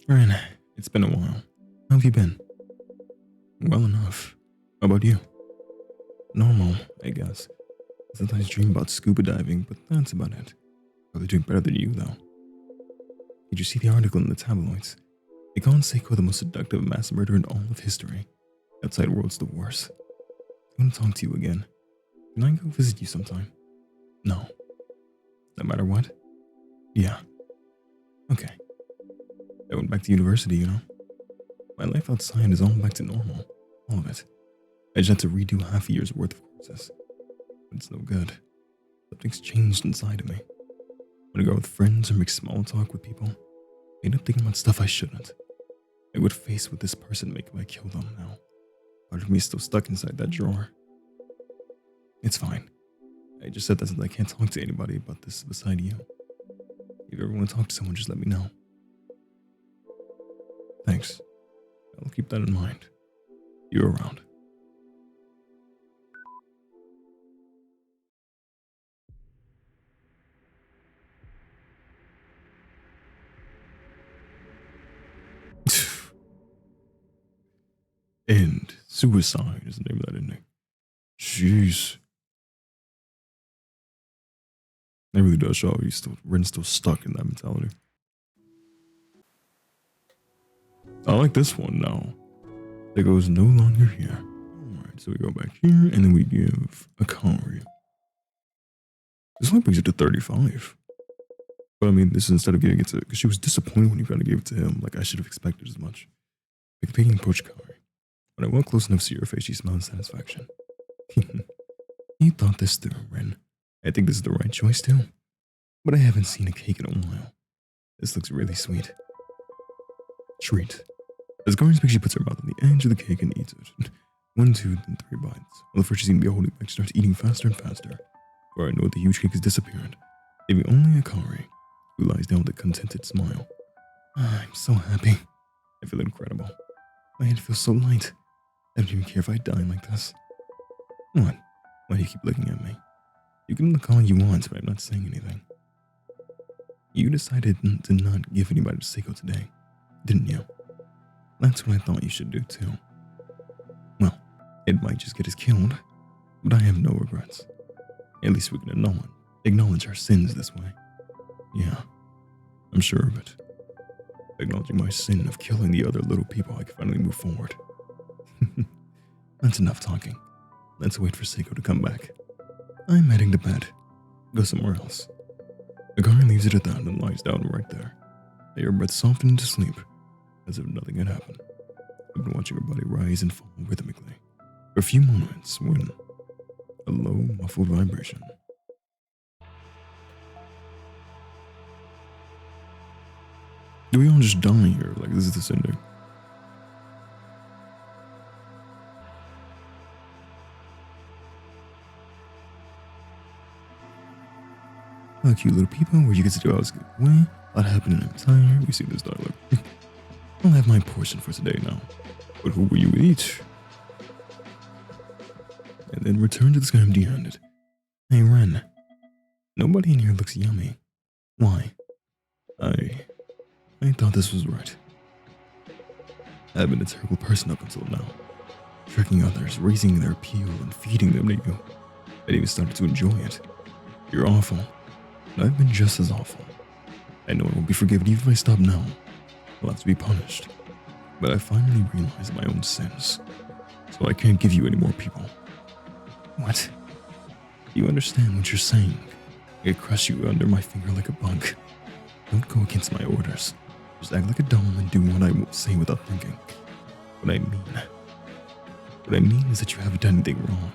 Ren, it's been a while. How have you been? Well enough. How about you? Normal, I guess. Sometimes dream about scuba diving, but that's about it. Probably doing better than you, though. Did you see the article in the tabloids? They call Saeko the most seductive mass murderer in all of history. The outside world's the worst. I want to talk to you again. Can I go visit you sometime? No. No matter what? Yeah. Okay, I went back to university, you know? My life outside is all back to normal. All of it. I just had to redo half a year's worth of courses. But it's no good. Something's changed inside of me. When I go out with friends or make small talk with people, I end up thinking about stuff I shouldn't. I would face with this person make if I kill them now. Part of me is still stuck inside that drawer. It's fine. I just said that since I can't talk to anybody about this beside you. If you ever want to talk to someone, just let me know. Thanks. I'll keep that in mind. You're around. And suicide is the name of that ending. Jeez. That really does show Ren's still stuck in that mentality. I like this one now. It goes no longer here. Alright, so we go back here and then we give a Akari. This only brings it to 35. But I mean, this is instead of giving it to, because she was disappointed when you kind of gave it to him. Like I should have expected as much. Like taking approach Akari. When I went close enough to your face, she smiled in satisfaction. You thought this through, Ren. I think this is the right choice too. But I haven't seen a cake in a while. This looks really sweet. Treat. As Akari speaks, she puts her mouth on the edge of the cake and eats it. 1, 2, then 3 bites. While the first she seemed to be holding back, she starts eating faster and faster. Before I know it, the huge cake has disappeared, leaving only Akari, who lies down with a contented smile. I'm so happy. I feel incredible. My head feels so light. I don't even care if I die like this. What? Why do you keep looking at me? You can look all you want, but I'm not saying anything. You decided to not give anybody to Saeko today, didn't you? That's what I thought you should do too. Well, it might just get us killed, but I have no regrets. At least we can acknowledge our sins this way. Yeah, I'm sure of it. Acknowledging my sin of killing the other little people, I can finally move forward. That's enough talking. Let's wait for Saeko to come back. I'm heading to bed. Go somewhere else. Akari leaves it at that and lies down right there. I hear her breath soften into sleep, as if nothing had happened. I've been watching her body rise and fall rhythmically for a few moments when a low, muffled vibration. Do we all just die here? Like, this is this ending? Oh, cute little people, where you get to do all this good way. A lot happened and I'm tired. We see this dialogue. I'll have my portion for today now. But who will you eat? And then return to the sky empty-handed. Hey, Ren. Nobody in here looks yummy. Why? I thought this was right. I've been a terrible person up until now. Tricking others, raising their appeal, and feeding them to you. I even started to enjoy it. You're awful. And I've been just as awful. I know I won't be forgiven even if I stop now. I'll have to be punished. But I finally realized my own sins. So I can't give you any more people. What? Do you understand what you're saying? I crush you under my finger like a bug. Don't go against my orders. Just act like a doll and do what I will say without thinking. What I mean is that you haven't done anything wrong.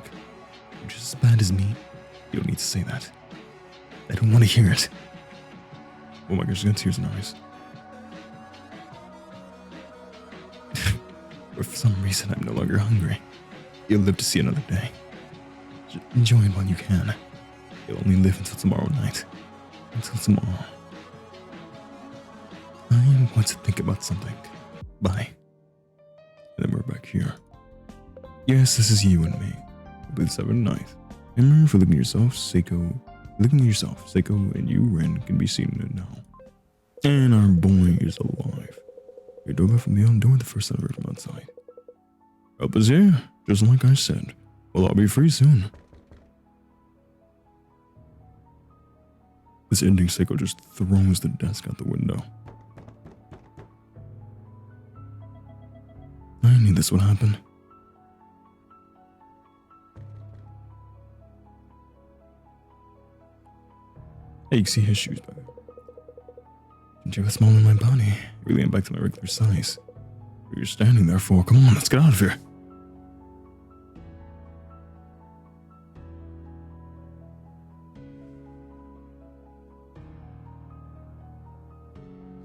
You're just as bad as me. You don't need to say that. I don't want to hear it. Oh my gosh, she's got tears in her eyes. But for some reason, I'm no longer hungry. You'll live to see another day. Just enjoy it while you can. You'll only live until tomorrow night. Until tomorrow. I'm going to think about something. Bye. And then we're back here. Yes, this is you and me. I believe 7th and 9th. Remember, for looking at yourself, Saeko and you, Ren, can be seen in it now. And our boy is alive. Your doorbell from the door the first time I heard from outside. Help is here, just like I said. Well, I'll be free soon. This ending, Saeko just throws the desk out the window. I knew this would happen. Hey, you can see his shoes, by the way. You got small in my body. Really am back to my regular size. What you're standing there for? Come on, let's get out of here.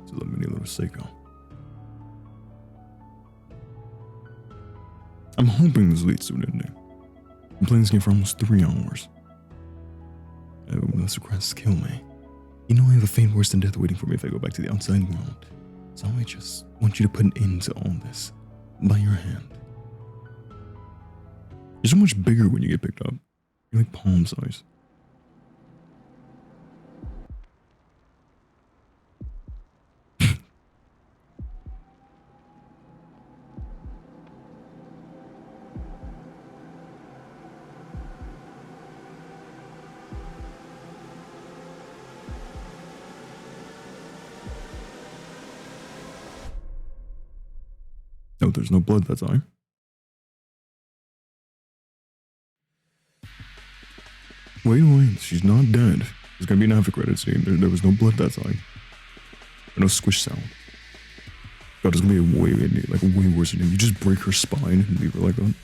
Still a mini little Saeko. I'm hoping this leads to an ending. I'm playing this game for almost 3 hours. Unless requests kill me. You know I have a fate worse than death waiting for me if I go back to the outside world. So I just want you to put an end to all this. By your hand. You're so much bigger when you get picked up. You're like palm size. Oh, there's no blood that time. Wait, she's not dead. There's gonna be an after credit scene. There was no blood that time. No squish sound. God, it's gonna be a way worse than you just break her spine and leave her like that.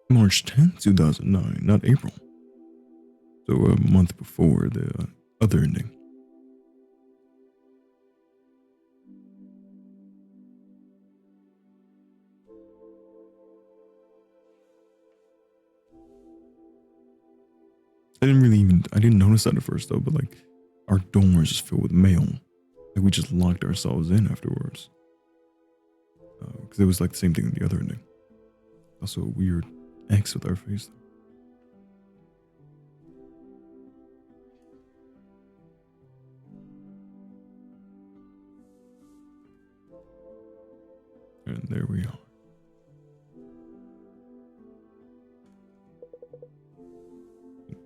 March 10th, 2009, not April. So a month before the other ending. I didn't notice that at first though, but like our dorm was just filled with mail. Like we just locked ourselves in afterwards. Because it was like the same thing in the other ending. Also a weird X with our face. And there we are.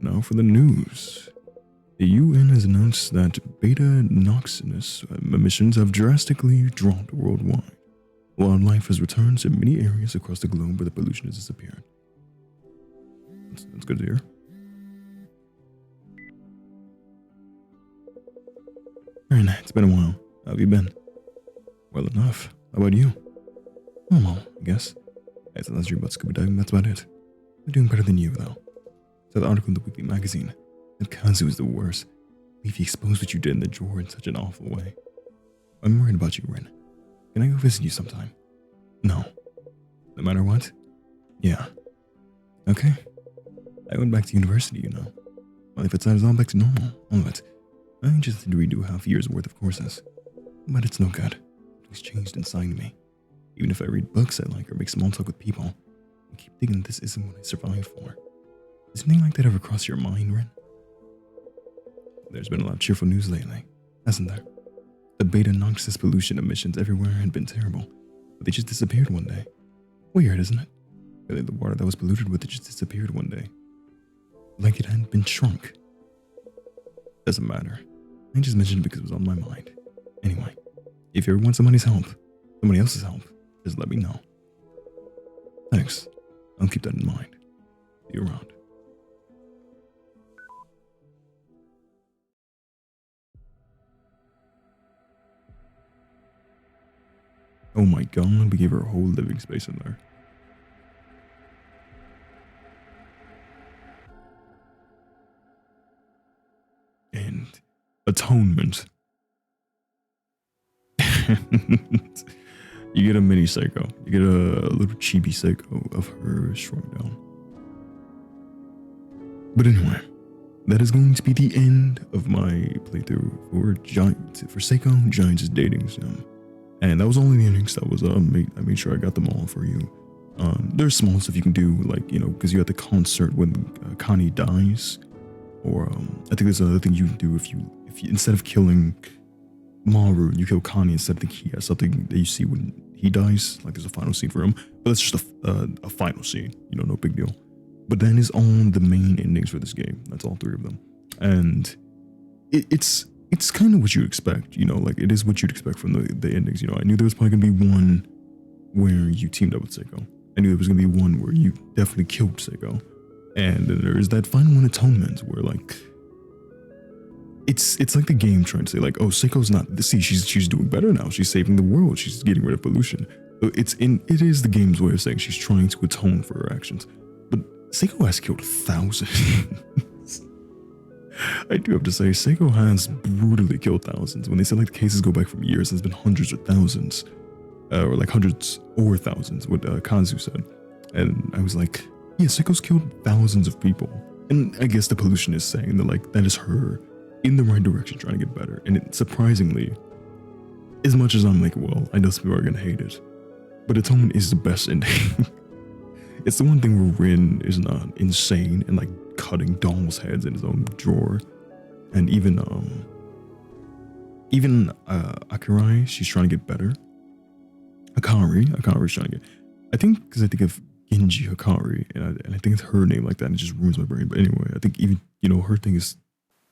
Now for the news. The UN has announced that beta noxinous emissions have drastically dropped worldwide. Wildlife has returned to many areas across the globe where the pollution has disappeared. That's good to hear. Aaron, it's been a while. How have you been? Well enough. How about you? Oh, well, I guess. I said last year about scuba diving, that's about it. I'm doing better than you, though. So the article in the weekly magazine that Kazu is the worst. If he exposed what you did in the drawer in such an awful way. I'm worried about you, Rin. Can I go visit you sometime? No. No matter what? Yeah. Okay. I went back to university, you know. Well, if it's all back to normal, all of it. I just had to redo half a year's worth of courses. But it's no good. It's changed inside me. Even if I read books I like or make small talk with people, I keep thinking this isn't what I survived for. Does anything like that ever cross your mind, Rin? There's been a lot of cheerful news lately, hasn't there? The beta noxious pollution emissions everywhere had been terrible, but they just disappeared one day. Weird, isn't it? Really, the water that was polluted with it just disappeared one day. Like it hadn't been shrunk. Doesn't matter. I just mentioned it because it was on my mind. Anyway, if you ever want somebody else's help, just let me know. Thanks. I'll keep that in mind. See you around. Oh my god, we gave her a whole living space in there. And atonement. You get a mini Saeko. You get a little chibi Saeko of her shrunk down. But anyway, that is going to be the end of my playthrough for Saeko Giantess dating sim. And that was only the endings that was I made sure I got them all for you. There's small stuff you can do, like, you know, because you at the concert when Connie dies, or I think there's another thing you can do if you instead of killing Maru, you kill Connie instead. I think he has something that you see when he dies, like there's a final scene for him, but that's just a final scene, you know, no big deal. But that is all the main endings for this game. That's all 3 of them, and it's kind of what you expect, you know, like it is what you'd expect from the endings. You know, I knew there was probably gonna be one where you teamed up with Saeko. I knew there was gonna be one where you definitely killed Saeko, and then there is that final one, Atonement, where like it's like the game trying to say like, oh, Seiko's not. See, she's doing better now. She's saving the world. She's getting rid of pollution. So it is the game's way of saying she's trying to atone for her actions. But Saeko has killed thousands. I do have to say, Saeko has brutally killed thousands. When they said like the cases go back from years, there's been hundreds or thousands, or like hundreds or thousands. What Kazu said, and I was like, yeah, Seiko's killed thousands of people. And I guess the pollution is saying that like that is her in the right direction, trying to get better. And it, surprisingly, as much as I'm like, well, I know some people are gonna hate it, but Atonement is the best ending. It's the one thing where Rin is not insane and like cutting dolls' heads in his own drawer, and even Akirai, she's trying to get better. Akari's trying to get. I think because I think of Genji Hikari, and I think it's her name like that, and it just ruins my brain. But anyway, I think even, you know, her thing is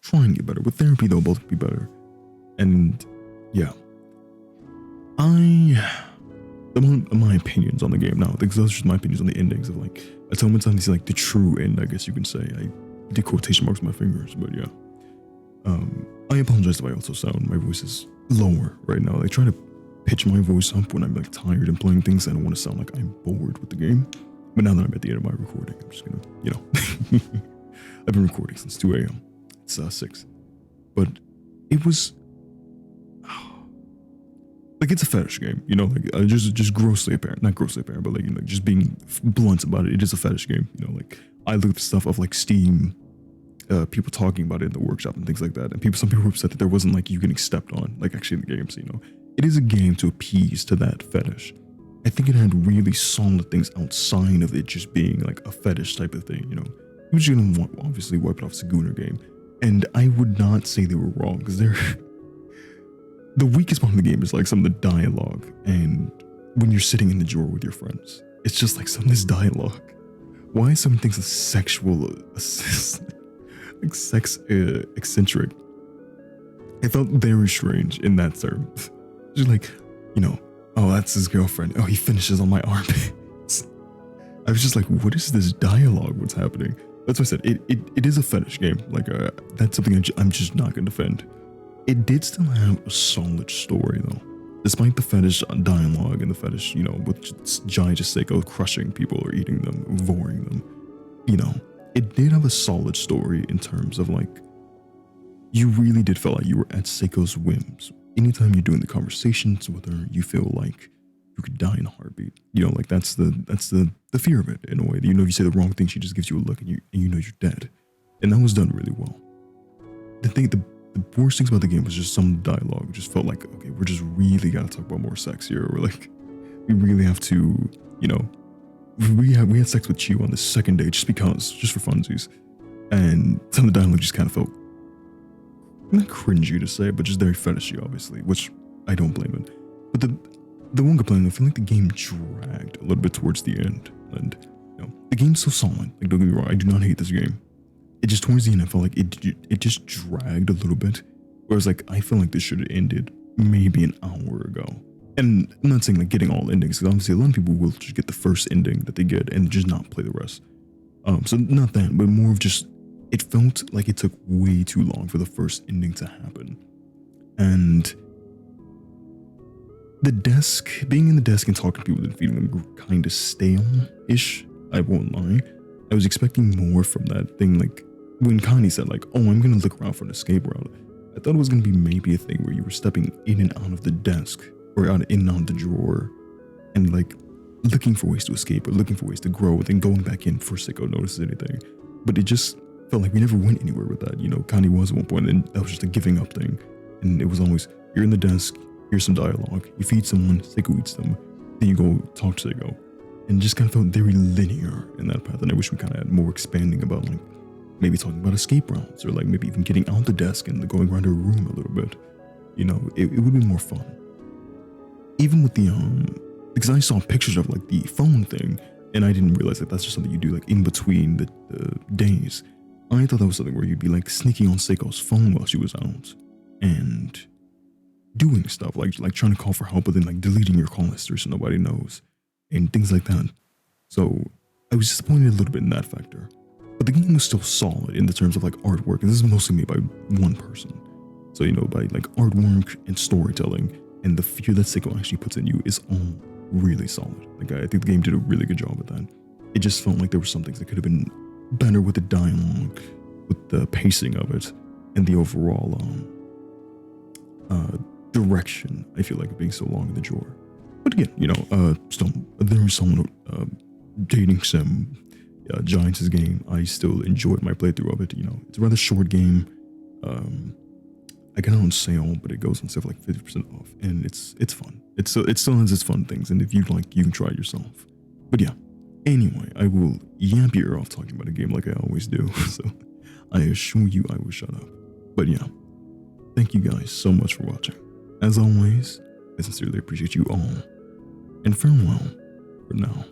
trying to get better. With therapy, they'll both be better. And yeah, my opinions on the game now, those are just my opinions on the endings of like Atonement Time. These like the true end, I guess you can say. I did quotation marks with my fingers, but yeah. I apologize if I also sound, my voice is lower right now. I try to pitch my voice up when I'm like tired and playing things. I don't want to sound like I'm bored with the game. But now that I'm at the end of my recording, I'm just gonna, you know, I've been recording since 2 a.m. It's 6, but it was like, it's a fetish game, you know, like just grossly apparent, not grossly apparent, but like, you know, just being blunt about it. It is a fetish game, you know, like I looked at stuff of like Steam, people talking about it in the workshop and things like that, and some people were upset that there wasn't like you getting stepped on, like actually in the games, you know. It is a game to appease to that fetish. I think it had really solid things outside of it just being like a fetish type of thing, you know. It was gonna obviously wipe it off the Gooner game. And I would not say they were wrong, because they're the weakest part of the game is like some of the dialogue, and when you're sitting in the drawer with your friends, it's just like some of this dialogue. Why is some things sexual, like sex eccentric? I felt very strange in that term. Just like, you know, oh, that's his girlfriend. Oh, he finishes on my armpits. I was just like, what is this dialogue? What's happening? That's why I said it is a fetish game. Like that's something I'm just not gonna defend. It did still have a solid story though, despite the fetish dialogue and the fetish, you know, with Giantess Saeko crushing people or eating them, devouring them. You know, it did have a solid story in terms of like, you really did feel like you were at Seiko's whims. Anytime you're doing the conversations with her, you feel like you could die in a heartbeat. You know, like that's the fear of it in a way. You know, if you say the wrong thing, she just gives you a look and you know you're dead. And that was done really well. The worst things about the game was just some dialogue. It just felt like, okay, we're just really gotta talk about more sex here. We're like, we really have to, you know, we had sex with Chiu on the second day just for funsies. And some of the dialogue just kind of felt not cringy to say, but just very fetishy, obviously, which I don't blame it. But the one complaint, I feel like the game dragged a little bit towards the end. And, you know, the game's so solid. Like, don't get me wrong, I do not hate this game. It just, towards the end, I felt like it just dragged a little bit. Whereas, like, I feel like this should have ended maybe an hour ago. And I'm not saying, like, getting all endings, because obviously a lot of people will just get the first ending that they get and just not play the rest. So not that, but more of just, it felt like it took way too long for the first ending to happen. And the desk, being in the desk and talking to people and feeling them kind of stale-ish, I won't lie. I was expecting more from that thing, like when Connie said like, oh, I'm gonna look around for an escape route. I thought it was gonna be maybe a thing where you were stepping in and out of the desk or in and out of the drawer and like looking for ways to escape or looking for ways to grow and then going back in before Saeko notices anything. But it just, felt like we never went anywhere with that. You know, Kanye was at one point, and that was just a giving up thing. And it was always, you're in the desk, here's some dialogue. You feed someone, Saeko eats them. Then you go talk to Saeko. And just kind of felt very linear in that path. And I wish we kind of had more expanding about, like, maybe talking about escape routes, or like maybe even getting out the desk and going around a room a little bit. You know, it would be more fun. Even with the, because I saw pictures of like the phone thing, and I didn't realize that that's just something you do like in between the days. I thought that was something where you'd be like sneaking on Seiko's phone while she was out and doing stuff like trying to call for help, but then like deleting your call history so nobody knows and things like that. So I was disappointed a little bit in that factor, but the game was still solid in the terms of like artwork, and this is mostly made by one person. So, you know, by like artwork and storytelling, and the fear that Saeko actually puts in you is all really solid. Like, I think the game did a really good job with that. It just felt like there were some things that could have been better with the dialogue, with the pacing of it, and the overall direction. I feel like it being so long in the drawer. But again, you know, still, there was someone dating sim, Giantess game. I still enjoyed my playthrough of it. You know, it's a rather short game. I got it on sale, but it goes on sale for like 50% off, and it's fun. It still has its fun things, and if you like, you can try it yourself. But yeah, anyway, I will yap your ear off talking about a game like I always do, so I assure you I will shut up. But yeah, thank you guys so much for watching. As always, I sincerely appreciate you all, and farewell for now.